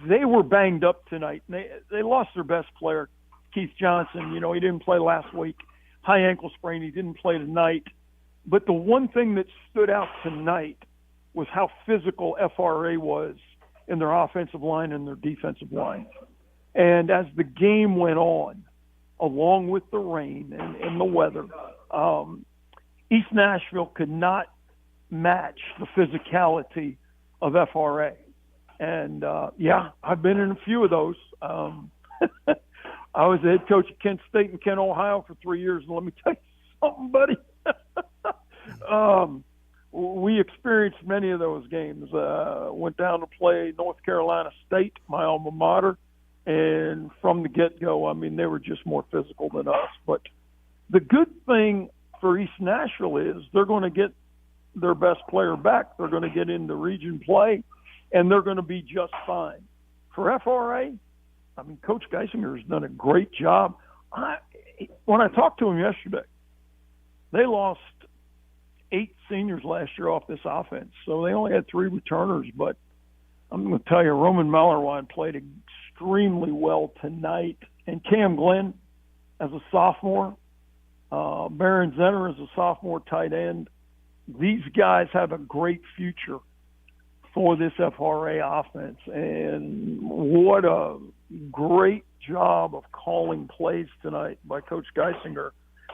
They were banged up tonight. They lost their best player, Keith Johnson. He didn't play last week. High ankle sprain. He didn't play tonight. But the one thing that stood out tonight was how physical FRA was in their offensive line and their defensive line. And as the game went on, along with the rain and the weather, East Nashville could not match the physicality of FRA. And, I've been in a few of those. I was the head coach at Kent State and Kent, Ohio for 3 years, and let me tell you something, buddy. We experienced many of those games. Went down to play North Carolina State, my alma mater, and from the get-go, they were just more physical than us. But the good thing for East Nashville is they're going to get their best player back. They're going to get into region play, and they're going to be just fine. For FRA, Coach Geisinger has done a great job. When I talked to him yesterday, they lost 8 seniors last year off this offense, so they only had 3 returners. But I'm going to tell you, Roman Mallerwine played extremely well tonight, and Cam Glenn as a sophomore, Baron Zenner as a sophomore tight end. these guys have a great future for this FRA offense. And what a great job of calling plays tonight by Coach Geisinger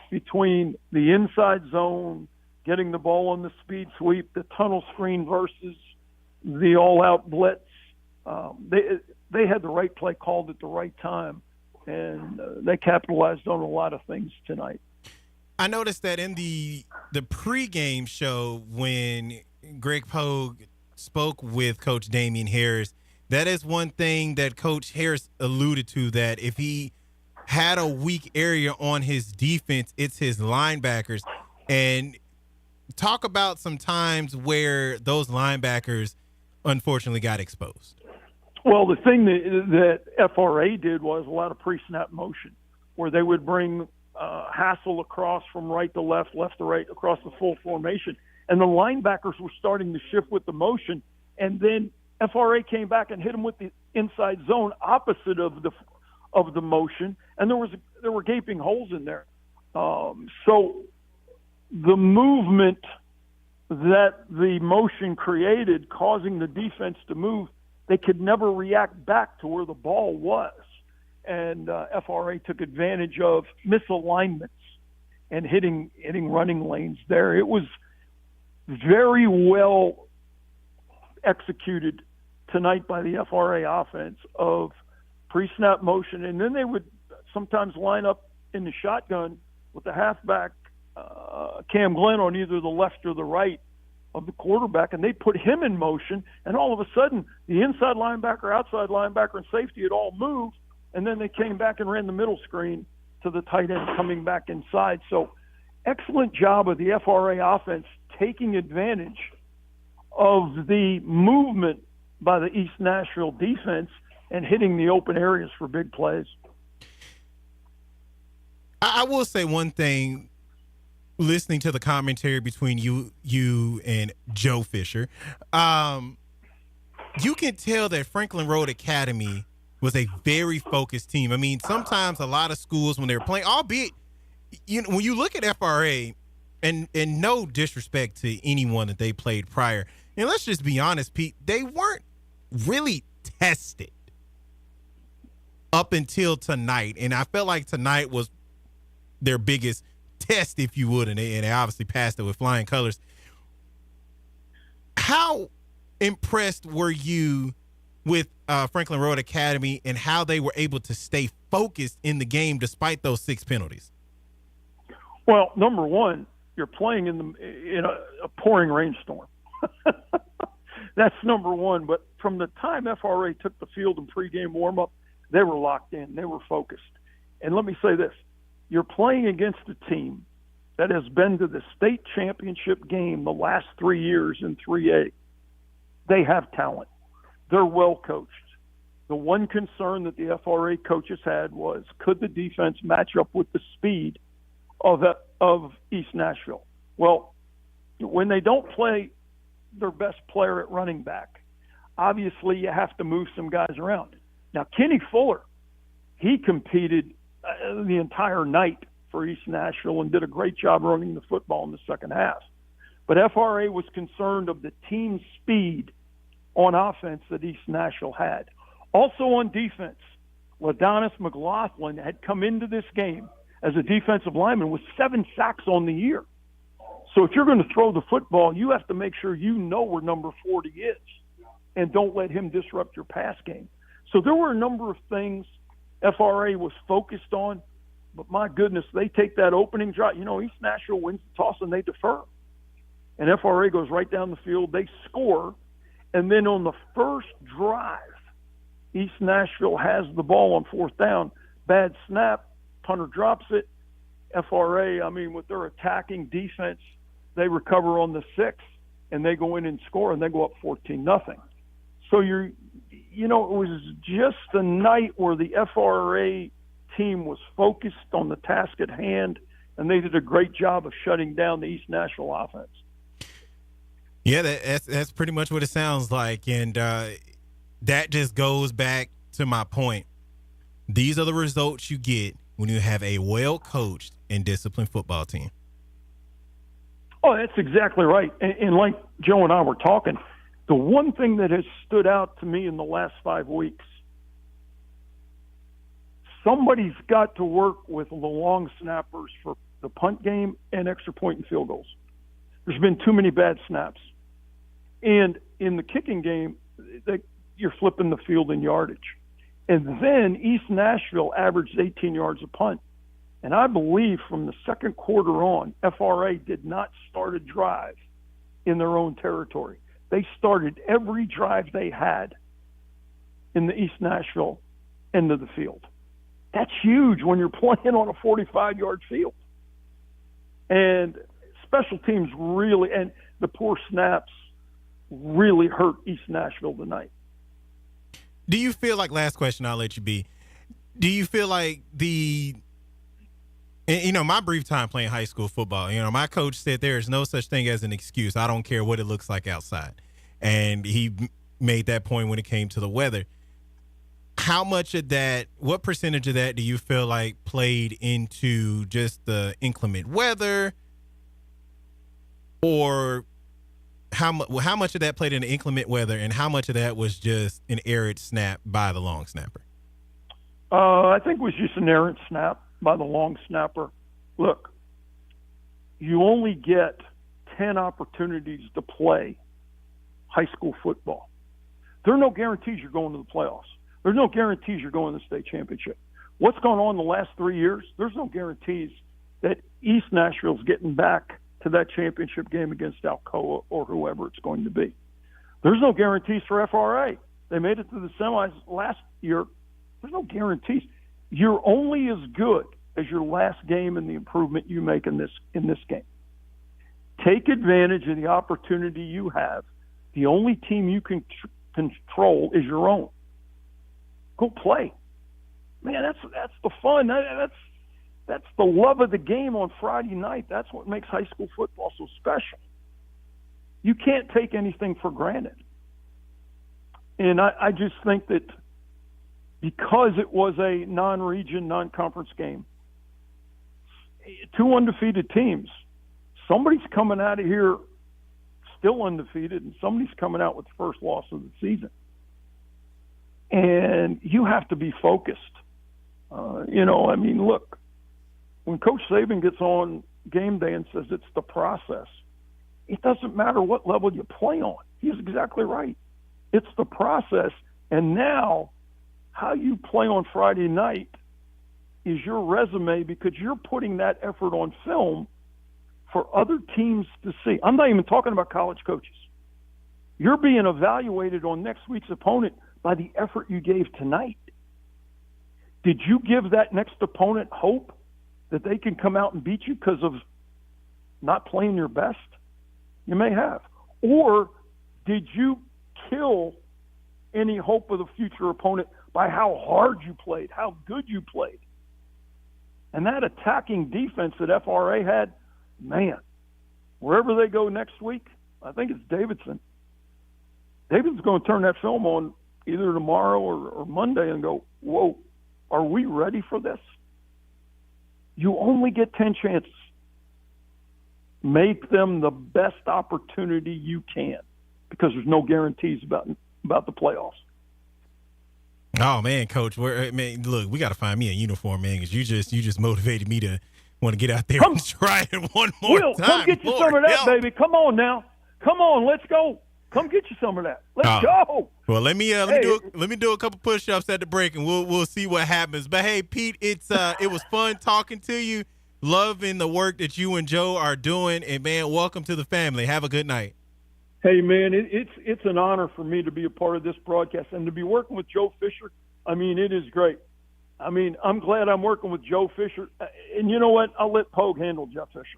between the inside zone, getting the ball on the speed sweep, the tunnel screen versus the all-out blitz. They had the right play called at the right time, and they capitalized on a lot of things tonight. I noticed that in the pregame show when Greg Pogue spoke with Coach Damian Harris, that is one thing that Coach Harris alluded to, that if he had a weak area on his defense, it's his linebackers. And talk about some times where those linebackers unfortunately got exposed. Well, the thing that FRA did was a lot of pre-snap motion, where they would bring Hassel across from right to left, left to right, across the full formation. And the linebackers were starting to shift with the motion. And then FRA came back and hit them with the inside zone opposite of the motion. And there were gaping holes in there. So the movement that the motion created, causing the defense to move, they could never react back to where the ball was. And FRA took advantage of misalignments and hitting running lanes there. It was very well executed tonight by the FRA offense of pre-snap motion. And then they would sometimes line up in the shotgun with the halfback, Cam Glenn, on either the left or the right of the quarterback, and they put him in motion, and all of a sudden the inside linebacker, outside linebacker, and safety had all moved, and then they came back and ran the middle screen to the tight end coming back inside. So excellent job of the FRA offense taking advantage of the movement by the East Nashville defense and hitting the open areas for big plays. I will say one thing, listening to the commentary between you and Joe Fisher, you can tell that Franklin Road Academy was a very focused team. I mean, sometimes a lot of schools, when they're playing, albeit, when you look at FRA, and no disrespect to anyone that they played prior, and let's just be honest, Pete, they weren't really tested up until tonight. And I felt like tonight was their biggest test, if you would, and they obviously passed it with flying colors. How impressed were you with Franklin Road Academy and how they were able to stay focused in the game despite those 6 penalties? Well, number one, you're playing in a pouring rainstorm. That's number one. But from the time FRA took the field in pregame warm-up, they were locked in. They were focused. And let me say this. You're playing against a team that has been to the state championship game the last 3 years in 3A. They have talent. They're well coached. The one concern that the FRA coaches had was, could the defense match up with the speed of East Nashville? Well, when they don't play their best player at running back, obviously you have to move some guys around. Now, Kenny Fuller, he competed the entire night for East Nashville and did a great job running the football in the second half. But FRA was concerned of the team speed on offense that East Nashville had. Also on defense, LaDonis McLaughlin had come into this game as a defensive lineman with 7 sacks on the year. So if you're going to throw the football, you have to make sure you know where number 40 is and don't let him disrupt your pass game. So there were a number of things FRA was focused on, but my goodness, they take that opening drive. East Nashville wins the toss and they defer. And FRA goes right down the field. They score. And then on the first drive, East Nashville has the ball on 4th down. Bad snap. Punter drops it. FRA, with their attacking defense, they recover on the 6th, and they go in and score, and they go up 14-0. So it was just a night where the FRA team was focused on the task at hand, and they did a great job of shutting down the East Nashville offense. Yeah, that's pretty much what it sounds like, and that just goes back to my point. These are the results you get when you have a well-coached and disciplined football team. Oh, that's exactly right. And like Joe and I were talking, the one thing that has stood out to me in the last 5 weeks, somebody's got to work with the long snappers for the punt game and extra point and field goals. There's been too many bad snaps. And in the kicking game, you're flipping the field in yardage. And then East Nashville averaged 18 yards a punt. And I believe from the second quarter on, FRA did not start a drive in their own territory. They started every drive they had in the East Nashville end of the field. That's huge when you're playing on a 45-yard field. And special teams really, and the poor snaps really hurt East Nashville tonight. Do you feel like, last question, I'll let you be, do you feel like my brief time playing high school football, my coach said there is no such thing as an excuse. I don't care what it looks like outside. And he made that point when it came to the weather. How much of that, what percentage of that do you feel like played into just the inclement weather? Or how much of that played into inclement weather, and how much of that was just an errant snap by the long snapper? I think it was just an errant snap by the long snapper. Look, you only get 10 opportunities to play high school football. There are no guarantees you're going to the playoffs. There's no guarantees you're going to the state championship. What's gone on the last 3 years, there's no guarantees that East Nashville's getting back to that championship game against Alcoa or whoever it's going to be. There's no guarantees for FRA. They made it to the semis last year. There's no guarantees. You're only as good as your last game and the improvement you make in this game. Take advantage of the opportunity you have. The only team you can control is your own. Go play. Man, that's the fun. That's the love of the game on Friday night. That's what makes high school football so special. You can't take anything for granted. And I just think that because it was a non-region, non-conference game, 2 undefeated teams, somebody's coming out of here still undefeated, and somebody's coming out with the first loss of the season. And you have to be focused. Look, when Coach Saban gets on game day and says it's the process, it doesn't matter what level you play on. He's exactly right. It's the process. And now how you play on Friday night is your resume, because you're putting that effort on film for other teams to see. I'm not even talking about college coaches. You're being evaluated on next week's opponent by the effort you gave tonight. Did you give that next opponent hope that they can come out and beat you because of not playing your best? You may have. Or did you kill any hope of the future opponent by how hard you played, how good you played? And that attacking defense that FRA had, man, wherever they go next week, I think it's Davidson. Davidson's going to turn that film on either tomorrow or Monday and go, whoa, are we ready for this? You only get 10 chances. Make them the best opportunity you can, because there's no guarantees about the playoffs. Oh man, Coach, look, we got to find me a uniform, man, because you just motivated me to want to get out there and try it one more time. Come get you some of that, baby. Come on now. Come on, let's go. Come get you some of that. Let's go. Well, let me do a couple push-ups at the break, and we'll see what happens. But hey, Pete, it was fun talking to you. Loving the work that you and Joe are doing, and man, welcome to the family. Have a good night. Hey man, it's an honor for me to be a part of this broadcast and to be working with Joe Fisher. I mean, it is great. I mean, I'm glad I'm working with Joe Fisher, and you know what? I'll let Pogue handle Jeff Fisher.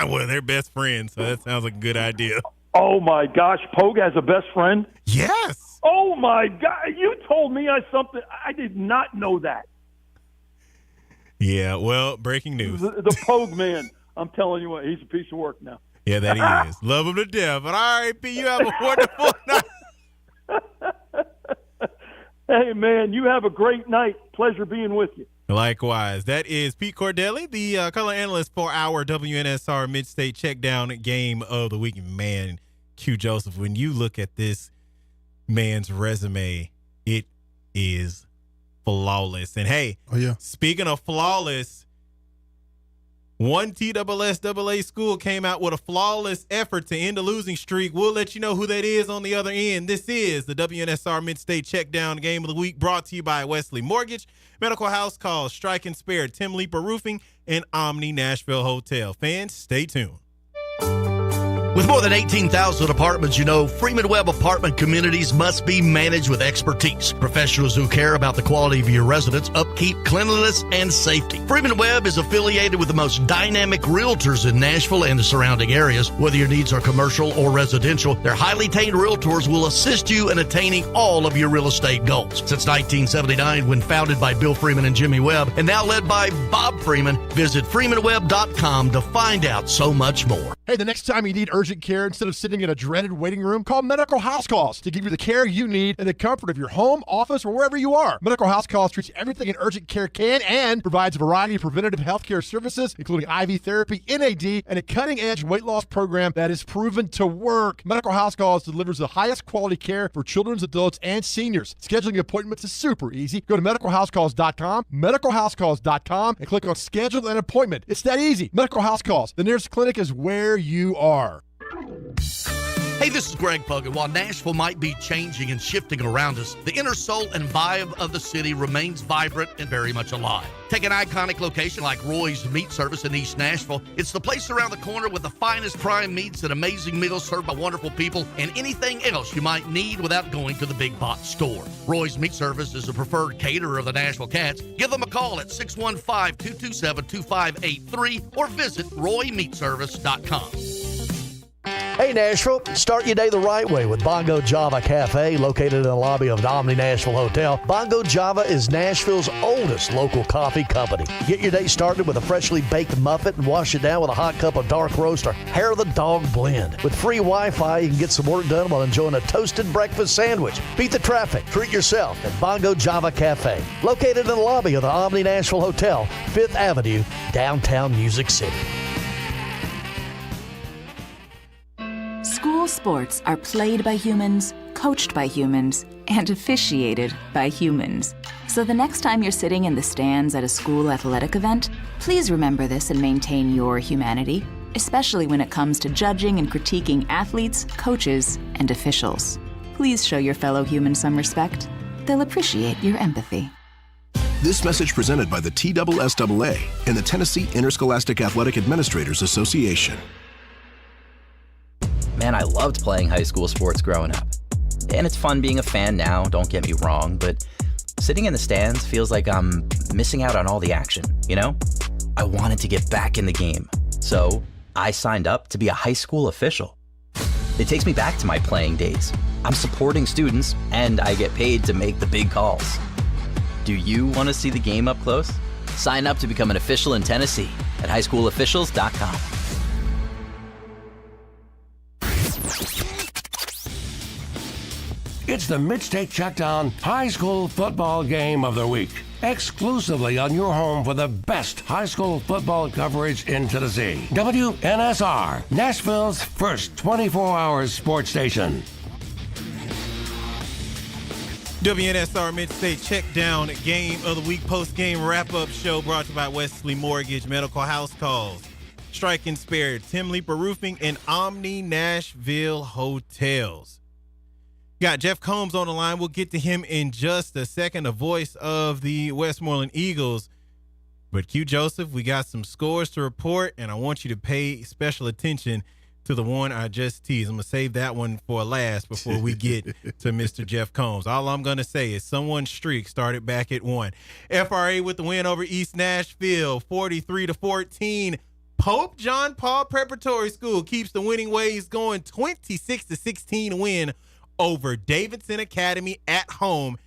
Well, they're best friends, so that sounds like a good idea. Oh my gosh, Pogue has a best friend? Yes. Oh my God, you told me something. I did not know that. Yeah, well, breaking news. The Pogue man, I'm telling you what, he's a piece of work now. Yeah, that he is. Love him to death. But all right, P, you have a wonderful night. Hey, man, you have a great night. Pleasure being with you. Likewise. That is Pete Cordelli, the color analyst for our WNSR MidState Checkdown Game of the Week. Man, Q Joseph, when you look at this man's resume, it is flawless. And hey, speaking of flawless, one TSSAA school came out with a flawless effort to end a losing streak. We'll let you know who that is on the other end. This is the WNSR MidState Checkdown Game of the Week, brought to you by Wesley Mortgage, Medical House Calls, Strike and Spare, Tim Leeper Roofing, and Omni Nashville Hotel. Fans, stay tuned. With more than 18,000 apartments, you know Freeman Webb apartment communities must be managed with expertise. Professionals who care about the quality of your residence, upkeep, cleanliness, and safety. Freeman Webb is affiliated with the most dynamic realtors in Nashville and the surrounding areas. Whether your needs are commercial or residential, their highly trained realtors will assist you in attaining all of your real estate goals. Since 1979, when founded by Bill Freeman and Jimmy Webb, and now led by Bob Freeman, visit freemanwebb.com to find out so much more. Hey, the next time you need urgent care, instead of sitting in a dreaded waiting room, call Medical House Calls to give you the care you need in the comfort of your home, office, or wherever you are. Medical House Calls treats everything an urgent care can and provides a variety of preventative health care services, including IV therapy, NAD, and a cutting-edge weight loss program that is proven to work. Medical House Calls delivers the highest quality care for children, adults, and seniors. Scheduling appointments is super easy. Go to medicalhousecalls.com, medicalhousecalls.com, and click on Schedule an Appointment. It's that easy. Medical House Calls. The nearest clinic is where you are. Hey, this is Greg Pugin. While Nashville might be changing and shifting around us, the inner soul and vibe of the city remains vibrant and very much alive. Take an iconic location like Roy's Meat Service in East Nashville. It's the place around the corner with the finest prime meats and amazing meals served by wonderful people and anything else you might need without going to the big box store. Roy's Meat Service is a preferred caterer of the Nashville Cats. Give them a call at 615-227-2583 or visit roymeatservice.com. Hey Nashville, start your day the right way with Bongo Java Cafe, located in the lobby of the Omni Nashville Hotel. Bongo Java is Nashville's oldest local coffee company. Get your day started with a freshly baked muffin and wash it down with a hot cup of dark roast or hair of the dog blend. With free Wi-Fi, you can get some work done while enjoying a toasted breakfast sandwich. Beat the traffic, treat yourself at Bongo Java Cafe, located in the lobby of the Omni Nashville Hotel, 5th Avenue, downtown Music City. School sports are played by humans, coached by humans, and officiated by humans. So the next time you're sitting in the stands at a school athletic event, please remember this and maintain your humanity, especially when it comes to judging and critiquing athletes, coaches, and officials. Please show your fellow humans some respect. They'll appreciate your empathy. This message presented by the TSSAA and the Tennessee Interscholastic Athletic Administrators Association. Man, I loved playing high school sports growing up. And it's fun being a fan now, don't get me wrong, but sitting in the stands feels like I'm missing out on all the action, you know? I wanted to get back in the game, so I signed up to be a high school official. It takes me back to my playing days. I'm supporting students, and I get paid to make the big calls. Do you want to see the game up close? Sign up to become an official in Tennessee at highschoolofficials.com. It's the MidState Checkdown High School Football Game of the Week, exclusively on your home for the best high school football coverage in Tennessee. WNSR, Nashville's first 24-hour sports station. WNSR MidState Checkdown Game of the Week post-game wrap-up show brought to you by Wesley Mortgage, Medical House Calls, Strike and Spare, Tim Leeper Roofing, and Omni Nashville Hotels. Got Jeff Combs on the line. We'll get to him in just a second, the voice of the Westmoreland Eagles. But Q Joseph, we got some scores to report, and I want you to pay special attention to the one I just teased. I'm going to save that one for last before we get to Mr. Jeff Combs. All I'm going to say is someone's streak started back at 1. FRA with the win over East Nashville, 43-14. Pope John Paul Preparatory School keeps the winning ways going, 26-16 win over Davidson Academy at home.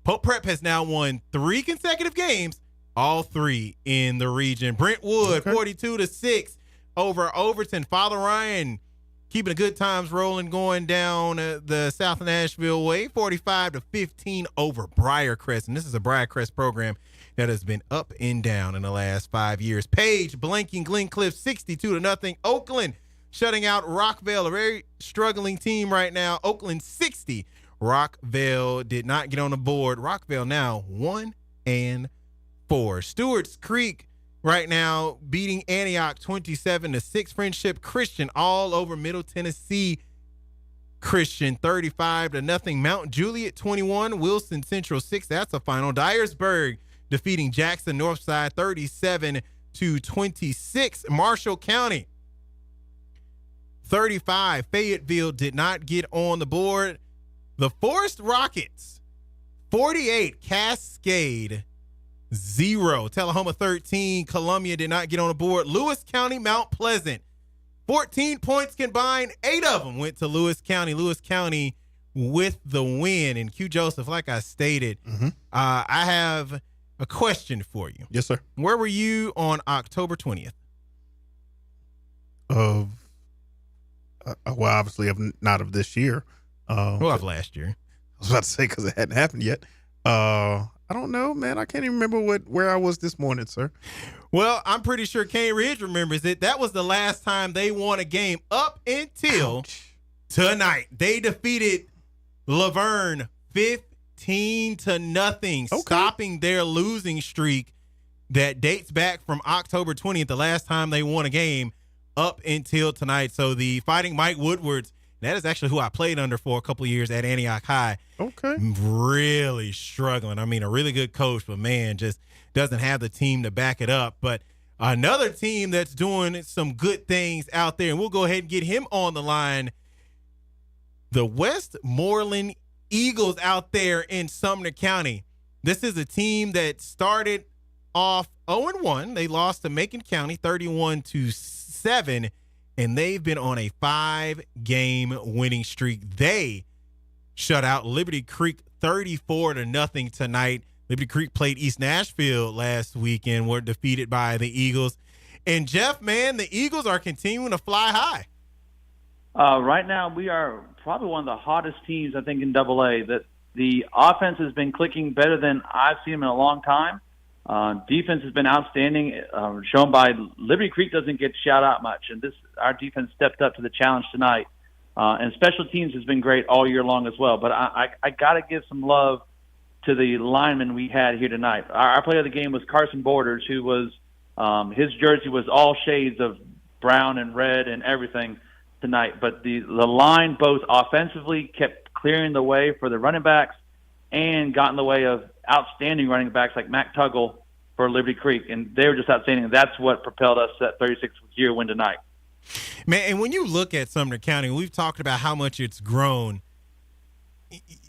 Pope Prep has now won 3 consecutive games, all 3 in the region. Brentwood, 42-6 over Overton. Father Ryan keeping the good times rolling, going down the South Nashville way, 45-15 over Briarcrest. And this is a Briarcrest program that has been up and down in the last 5 years. Page blanking Glencliff 62-0. Oakland shutting out Rockville, a very struggling team right now. Oakland 60. Rockville did not get on the board. Rockville now 1-4. Stewart's Creek right now beating Antioch 27-6. Friendship Christian all over Middle Tennessee Christian 35-0. Mount Juliet 21. Wilson Central 6. That's a final. Dyersburg defeating Jackson Northside 37-26. Marshall County 35. Fayetteville did not get on the board. The Forest Rockets 48. Cascade 0. Tullahoma 13. Columbia did not get on the board. Lewis County Mount Pleasant 14 points combined. 8 of them went to Lewis County. Lewis County with the win. And Q Joseph, like I stated, I have a question for you. Yes, sir. Where were you on October 20th? Well, obviously, not of this year. Of last year. I was about to say because it hadn't happened yet. I don't know, man. I can't even remember where I was this morning, sir. Well, I'm pretty sure Cane Ridge remembers it. That was the last time they won a game up until tonight. They defeated Laverne 15-0, stopping their losing streak that dates back from October 20th, the last time they won a game, up until tonight. So the Fighting Mike Woodwards, that is actually who I played under for a couple of years at Antioch High. Okay. Really struggling. I mean, a really good coach, but man, just doesn't have the team to back it up. But another team that's doing some good things out there, and we'll go ahead and get him on the line, the Westmoreland Eagles out there in Sumner County. This is a team that started off 0-1. They lost to Macon County 31-7, and they've been on a 5-game winning streak. They shut out Liberty Creek 34-0 tonight. Liberty Creek played East Nashville last weekend, were defeated by the Eagles. And Jeff, man, the Eagles are continuing to fly high. Right now, we are probably one of the hottest teams, I think, in AA. That the offense has been clicking better than I've seen them in a long time. Defense has been outstanding, shown by Liberty Creek doesn't get shout out much, and our defense stepped up to the challenge tonight. And special teams has been great all year long as well. But I got to give some love to the linemen we had here tonight. Our player of the game was Carson Borders, who was his jersey was all shades of brown and red and everything tonight. But the line, both offensively, kept clearing the way for the running backs and got in the way of outstanding running backs like Mac Tuggle for Liberty Creek. And they were just outstanding. That's what propelled us to that 36-0 win tonight. Man, and when you look at Sumner County, we've talked about how much it's grown.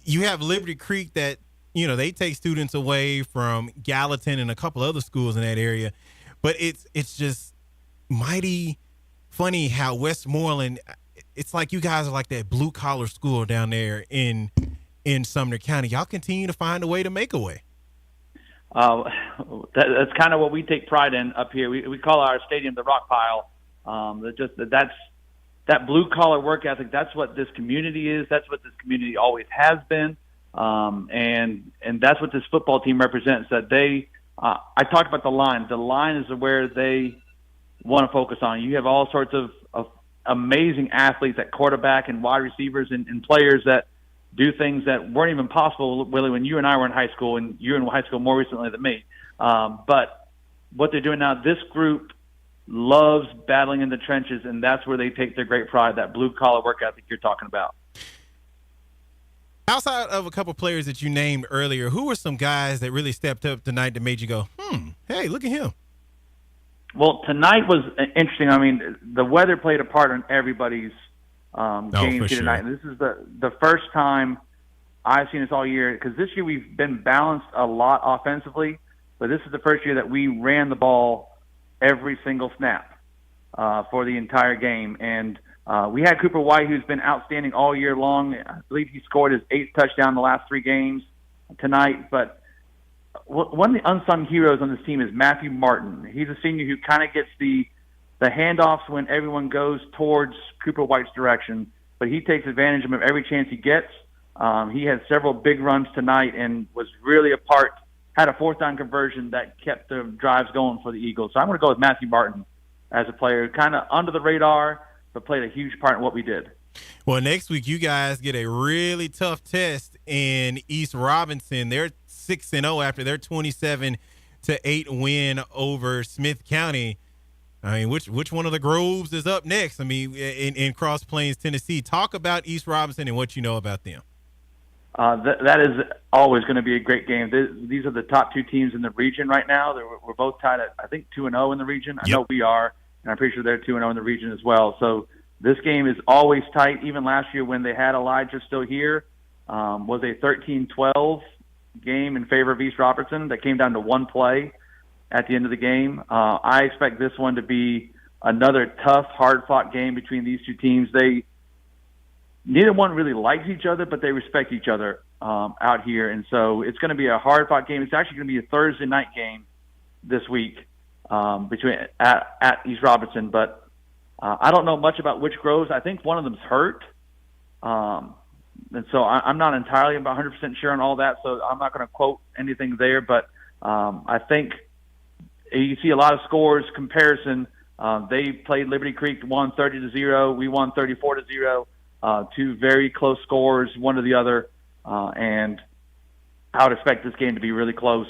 You have Liberty Creek that, you know, they take students away from Gallatin and a couple other schools in that area. But it's just mighty funny how Westmoreland, it's like you guys are like that blue-collar school down there in Sumner County. Y'all continue to find a way to make a way. That's kind of what we take pride in up here. We call our stadium the Rock Pile. That's that blue-collar work ethic. That's what this community is. That's what this community always has been. And that's what this football team represents. That I talked about the line. The line is where they want to focus on. You have all sorts of amazing athletes at quarterback and wide receivers and players that do things that weren't even possible, Willie, when you and I were in high school, and you're in high school more recently than me. But what they're doing now, this group loves battling in the trenches, and that's where they take their great pride, that blue-collar work ethic you're talking about. Outside of a couple players that you named earlier, who were some guys that really stepped up tonight that made you go, hey, look at him? Well, tonight was interesting. I mean, the weather played a part in everybody's games here tonight. And this is the first time I've seen this all year, because this year we've been balanced a lot offensively, but this is the first year that we ran the ball every single snap for the entire game. And we had Cooper White, who's been outstanding all year long. I believe he scored his 8th touchdown in the last 3 games tonight. But one of the unsung heroes on this team is Matthew Martin. He's a senior who kind of gets the the handoffs when everyone goes towards Cooper White's direction, but he takes advantage of every chance he gets. He had several big runs tonight and was really had a fourth down conversion that kept the drives going for the Eagles. So I'm going to go with Matthew Martin as a player, kind of under the radar, but played a huge part in what we did. Well, next week you guys get a really tough test in East Robinson. They're 6-0 after their 27-8 win over Smith County. I mean, which one of the Groves is up next? I mean, in Cross Plains, Tennessee. Talk about East Robinson and what you know about them. That is always going to be a great game. These are the top two teams in the region right now. We're both tied at, I think, 2-0 in the region. I know we are, and I'm pretty sure they're 2-0 in the region as well. So this game is always tight. Even last year when they had Elijah still here, was a 13-12 game in favor of East Robertson that came down to one play at the end of the game. I expect this one to be another tough, hard-fought game between these two teams. Neither one really likes each other, but they respect each other out here. And so it's going to be a hard-fought game. It's actually going to be a Thursday night game this week at East Robinson. But I don't know much about which Groves. I think one of them's hurt. And so I'm not entirely about 100% sure on all that, so I'm not going to quote anything there. But I think you see a lot of scores comparison. They played Liberty Creek, won 30-0. We won 34-0. Two very close scores, one to the other. And I would expect this game to be really close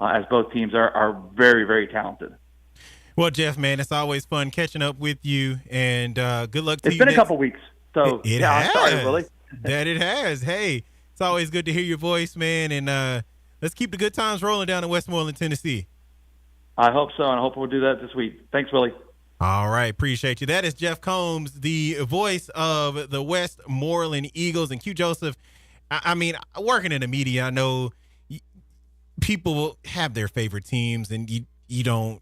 as both teams are very, very talented. Well, Jeff, man, it's always fun catching up with you, and good luck to you. It's been a couple weeks, so I'm sorry, Willie. That it has. Hey, it's always good to hear your voice, man, and let's keep the good times rolling down in Westmoreland, Tennessee. I hope so, and I hope we'll do that this week. Thanks, Willie. All right, appreciate you. That is Jeff Combs, the voice of the Westmoreland Eagles. And Q Joseph, I mean, working in the media, I know people have their favorite teams, and you don't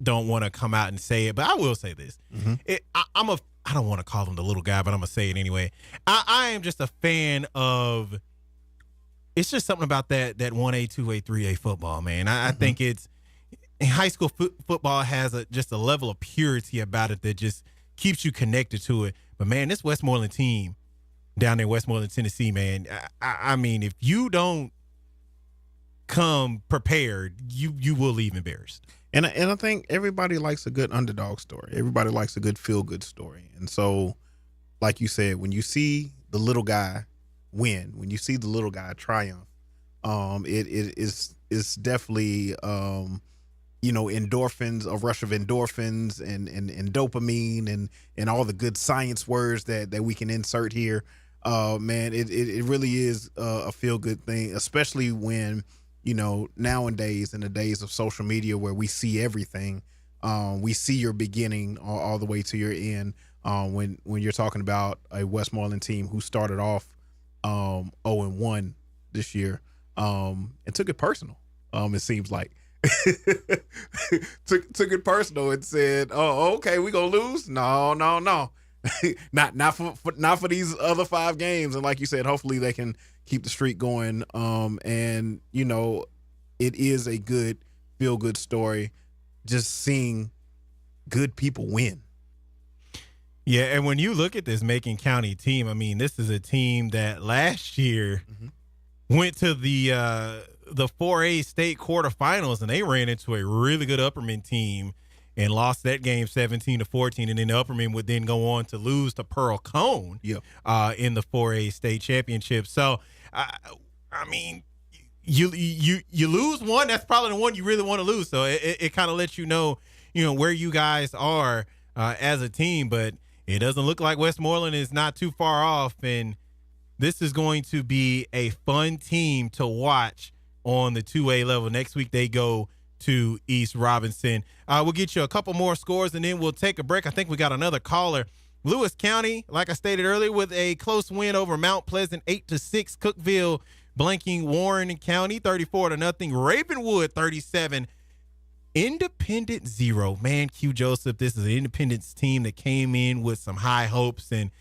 want to come out and say it, but I will say this. Mm-hmm. I don't want to call him the little guy, but I'm going to say it anyway. I am just a fan of – it's just something about that 1A, 2A, 3A football, man. I think it's – high school football has just a level of purity about it that just keeps you connected to it. But, man, this Westmoreland team down there in Westmoreland, Tennessee, man, I mean, if you don't come prepared, you will leave embarrassed. And I think everybody likes a good underdog story. Everybody likes a good feel-good story. And so, like you said, when you see the little guy win, when you see the little guy triumph, it is definitely endorphins, a rush of endorphins and dopamine and all the good science words that we can insert here. Man, it really is a feel-good thing, especially when nowadays in the days of social media where we see everything, we see your beginning all the way to your end. When you're talking about a Westmoreland team who started off 0-1 this year, and took it personal. It seems like took it personal and said, "Oh, okay, we gonna lose? No, not for these other 5 games." And like you said, hopefully they can keep the streak going. And it is a good feel-good story, just seeing good people win. Yeah, and when you look at this Macon County team, I mean, this is a team that last year went to the 4A state quarterfinals, and they ran into a really good Upperman team and lost that game 17-14, and then the Upperman would then go on to lose to Pearl Cone in the 4A state championship. So, I mean, you lose one, that's probably the one you really want to lose. So it kind of lets you know where you guys are as a team, but it doesn't look like Westmoreland is not too far off, and this is going to be a fun team to watch on the 2A level. Next week they go to East Robinson. We'll get you a couple more scores, and then we'll take a break. I think we got another caller. Lewis County, like I stated earlier, with a close win over Mount Pleasant, 8-6. Cookeville blanking Warren County, 34-0. Ravenwood, 37. Independent 0. Man, Q Joseph, this is an Independence team that came in with some high hopes and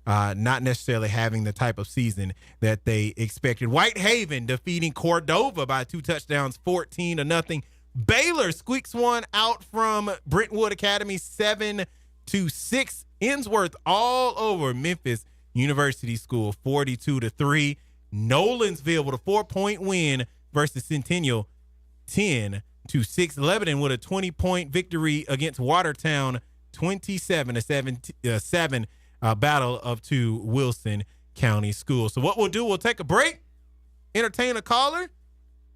not necessarily having the type of season that they expected. Whitehaven defeating Cordova by 2 touchdowns, 14-0. Baylor squeaks one out from Brentwood Academy 7-6. Ensworth all over Memphis University School 42-3. Nolensville with a 4-point win versus Centennial 10-6. Lebanon with a 20-point victory against Watertown 27-7. Battle of two Wilson County Schools. So what we'll do, we'll take a break, entertain a caller.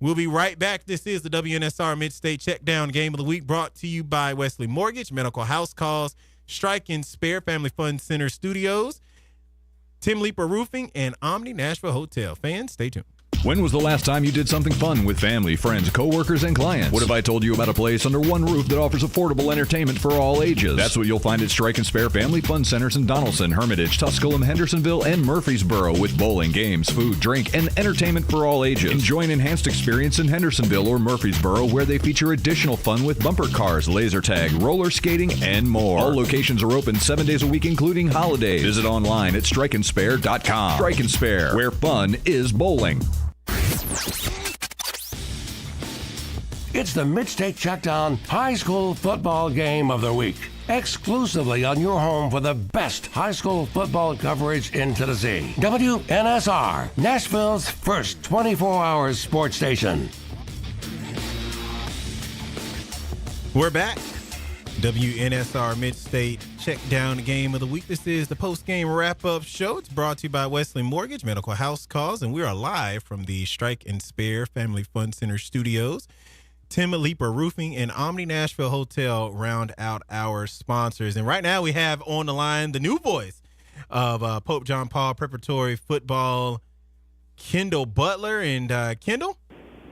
We'll be right back. This is the WNSR Mid-State Checkdown Game of the Week, brought to you by Wesley Mortgage, Medical House Calls, Strike and Spare Family Fun Center Studios, Tim Leeper Roofing, and Omni Nashville Hotel. Fans, stay tuned. When was the last time you did something fun with family, friends, coworkers, and clients? What if I told you about a place under one roof that offers affordable entertainment for all ages? That's what you'll find at Strike and Spare Family Fun Centers in Donaldson, Hermitage, Tusculum, Hendersonville, and Murfreesboro, with bowling, games, food, drink, and entertainment for all ages. Enjoy an enhanced experience in Hendersonville or Murfreesboro, where they feature additional fun with bumper cars, laser tag, roller skating, and more. All locations are open 7 days a week, including holidays. Visit online at strikeandspare.com. Strike and Spare, where fun is bowling. It's the Mid-State Checkdown High School Football Game of the Week, exclusively on your home for the best high school football coverage in Tennessee. WNSR, Nashville's first 24-hour sports station. We're back. WNSR Mid-State Checkdown Game of the Week. This is the post-game wrap-up show. It's brought to you by Wesley Mortgage, Medical House Calls, and we are live from the Strike and Spare Family Fun Center Studios. Tim Leeper Roofing and Omni Nashville Hotel round out our sponsors. And right now we have on the line the new voice of Pope John Paul Preparatory Football, Kendall Butler. And Kendall,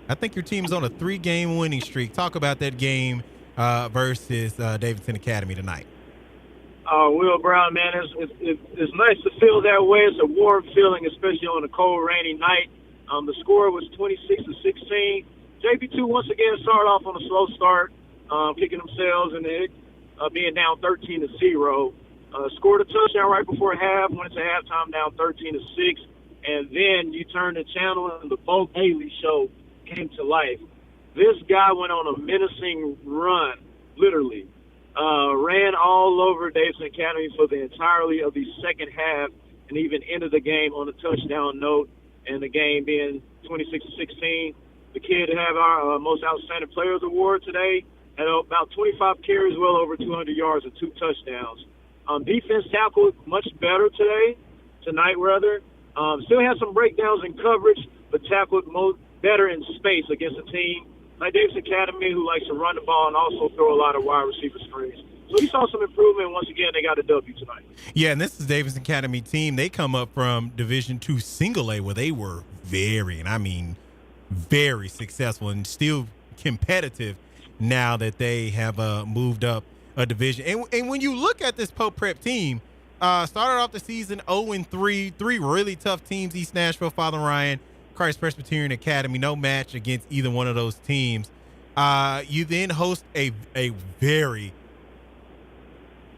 I think your team's on a 3-game winning streak. Talk about that game versus Davidson Academy tonight. Will Brown, man, it's nice to feel that way. It's a warm feeling, especially on a cold, rainy night. The score was 26-16. JP2 once again started off on a slow start, kicking themselves and being down 13-0. Scored a touchdown right before half, went into halftime down 13-6, and then you turn the channel and the Bo Bailey show came to life. This guy went on a menacing run, literally. Ran all over Davidson Academy for the entirety of the second half and even ended the game on a touchdown note, and the game being 26-16. The kid had our most outstanding players award today, had about 25 carries, well over 200 yards and 2 touchdowns. Defense tackled much better tonight rather. Still had some breakdowns in coverage, but tackled better in space against a team like Davidson Academy, who likes to run the ball and also throw a lot of wide receiver screens. So we saw some improvement. Once again, they got a W tonight. Yeah, and this is Davidson Academy team. They come up from Division II Single A, where they were very successful and still competitive now that they have moved up a division. And when you look at this Pope Prep team, started off the season 0-3, 3 really tough teams: East Nashville, Father Ryan, Christ Presbyterian Academy, no match against either one of those teams. You then host a very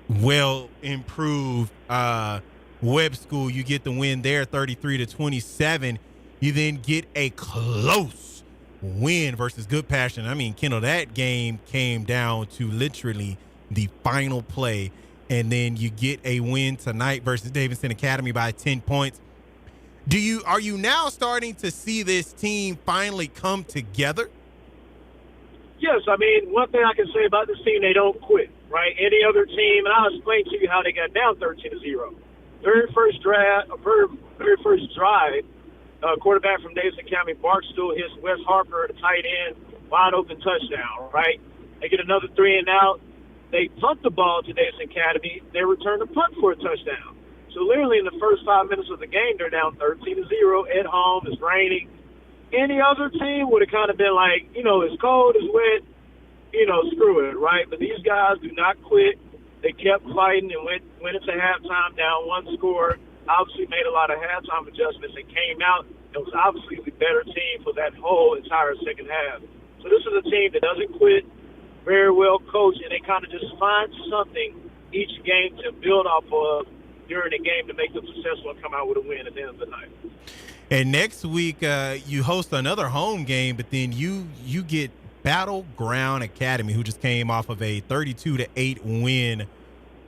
well improved Webb School. You get the win there, 33-27. You then get a close win versus Good Passion. I mean, Kendall, that game came down to literally the final play. And then you get a win tonight versus Davidson Academy by 10 points. Are you now starting to see this team finally come together? Yes, I mean, one thing I can say about this team, they don't quit, right? Any other team, and I'll explain to you how they got down 13-0. Very first drive, quarterback from Davidson Academy, Barstool, hits Wes Harper, the tight end, wide open touchdown, right? They get another 3 and out. They punt the ball to Davidson Academy. They return the punt for a touchdown. So literally in the first 5 minutes of the game, they're down 13-0 at home. It's raining. Any other team would have kind of been like, it's cold, it's wet, screw it, right? But these guys do not quit. They kept fighting and went into halftime down 1 score. Obviously made a lot of halftime adjustments and came out and was obviously the better team for that whole entire second half. So this is a team that doesn't quit, very well coached, and they kind of just find something each game to build off of during the game to make them successful and come out with a win at the end of the night. And next week you host another home game, but then you get Battleground Academy, who just came off of a 32-8 win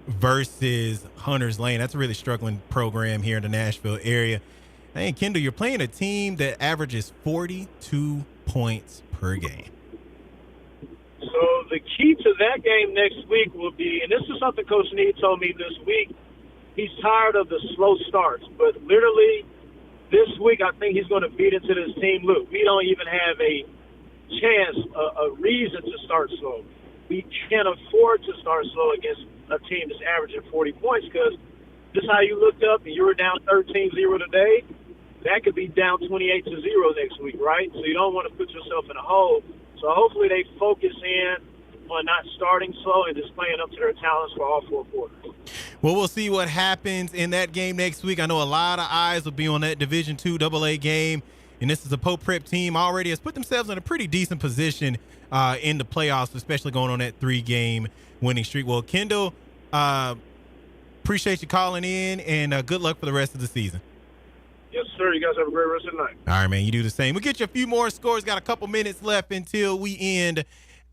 versus Hunters Lane. That's a really struggling program here in the Nashville area. Hey, Kendall, you're playing a team that averages 42 points per game. So the key to that game next week will be, and this is something Coach Need told me this week, he's tired of the slow starts. But literally this week, I think he's going to beat into this team. Look, we don't even have a chance, a reason to start slow. We can't afford to start slow against a team that's averaging 40 points because this is how you looked up and you were down 13-0 today. That could be down 28-0 next week, right? So you don't want to put yourself in a hole. So hopefully they focus in on not starting slow and just playing up to their talents for all 4 quarters. Well, we'll see what happens in that game next week. I know a lot of eyes will be on that Division II AA game, and this is a Pope Prep team already has put themselves in a pretty decent position in the playoffs, especially going on that 3-game winning streak. Well, Kendall, appreciate you calling in, and good luck for the rest of the season. Yes, sir. You guys have a great rest of the night. All right, man. You do the same. We'll get you a few more scores. Got a couple minutes left until we end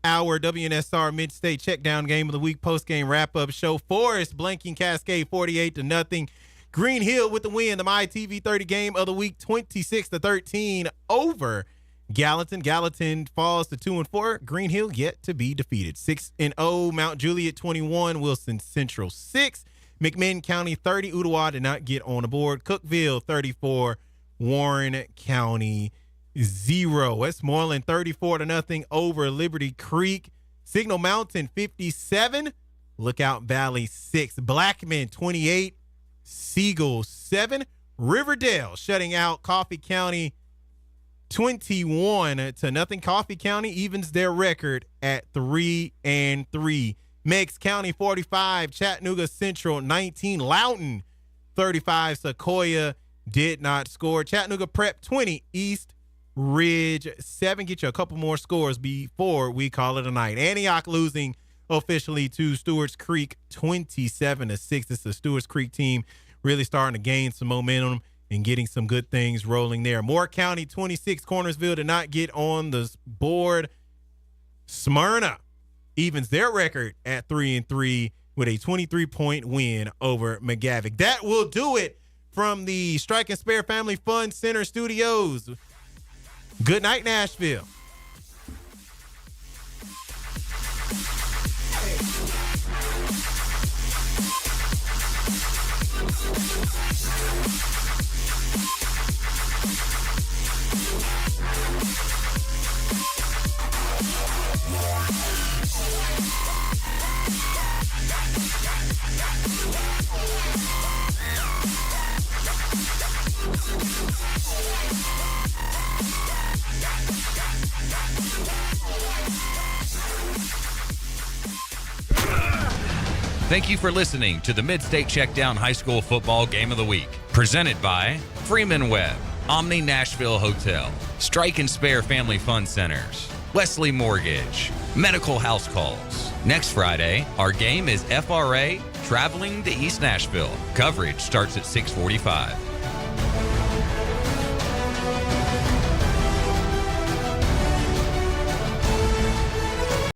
our WNSR Mid-State Checkdown Game of the Week post-game wrap-up show. Forest blanking Cascade 48-0. Green Hill with the win. The MyTV 30 Game of the Week 26-13 over Gallatin. Gallatin falls to 2-4. Green Hill yet to be defeated. 6-0. Mount Juliet 21. Wilson Central 6. McMinn County 30. Ottawa did not get on the board. Cookeville 34. Warren County 0. Westmoreland 34-0 over Liberty Creek. Signal Mountain 57. Lookout Valley 6. Blackman 28. Siegel 7. Riverdale shutting out Coffee County 21-0. Coffee County evens their record at 3-3. Meigs County 45, Chattanooga Central 19, Loudoun 35, Sequoia did not score. Chattanooga Prep 20, East Ridge 7. Get you a couple more scores before we call it a night. Antioch losing officially to Stewart's Creek 27-6. It's the Stewart's Creek team really starting to gain some momentum and getting some good things rolling there. Moore County 26, Cornersville did not get on the board. Smyrna evens their record at 3-3 with a 23-point win over McGavick. That will do it from the Strike and Spare Family Fun Center studios. Good night, Nashville. Thank you for listening to the MidState Checkdown High School Football Game of the Week. Presented by Freeman Webb, Omni Nashville Hotel, Strike and Spare Family Fun Centers, Wesley Mortgage, Medical House Calls. Next Friday, our game is FRA traveling to East Nashville. Coverage starts at 6:45.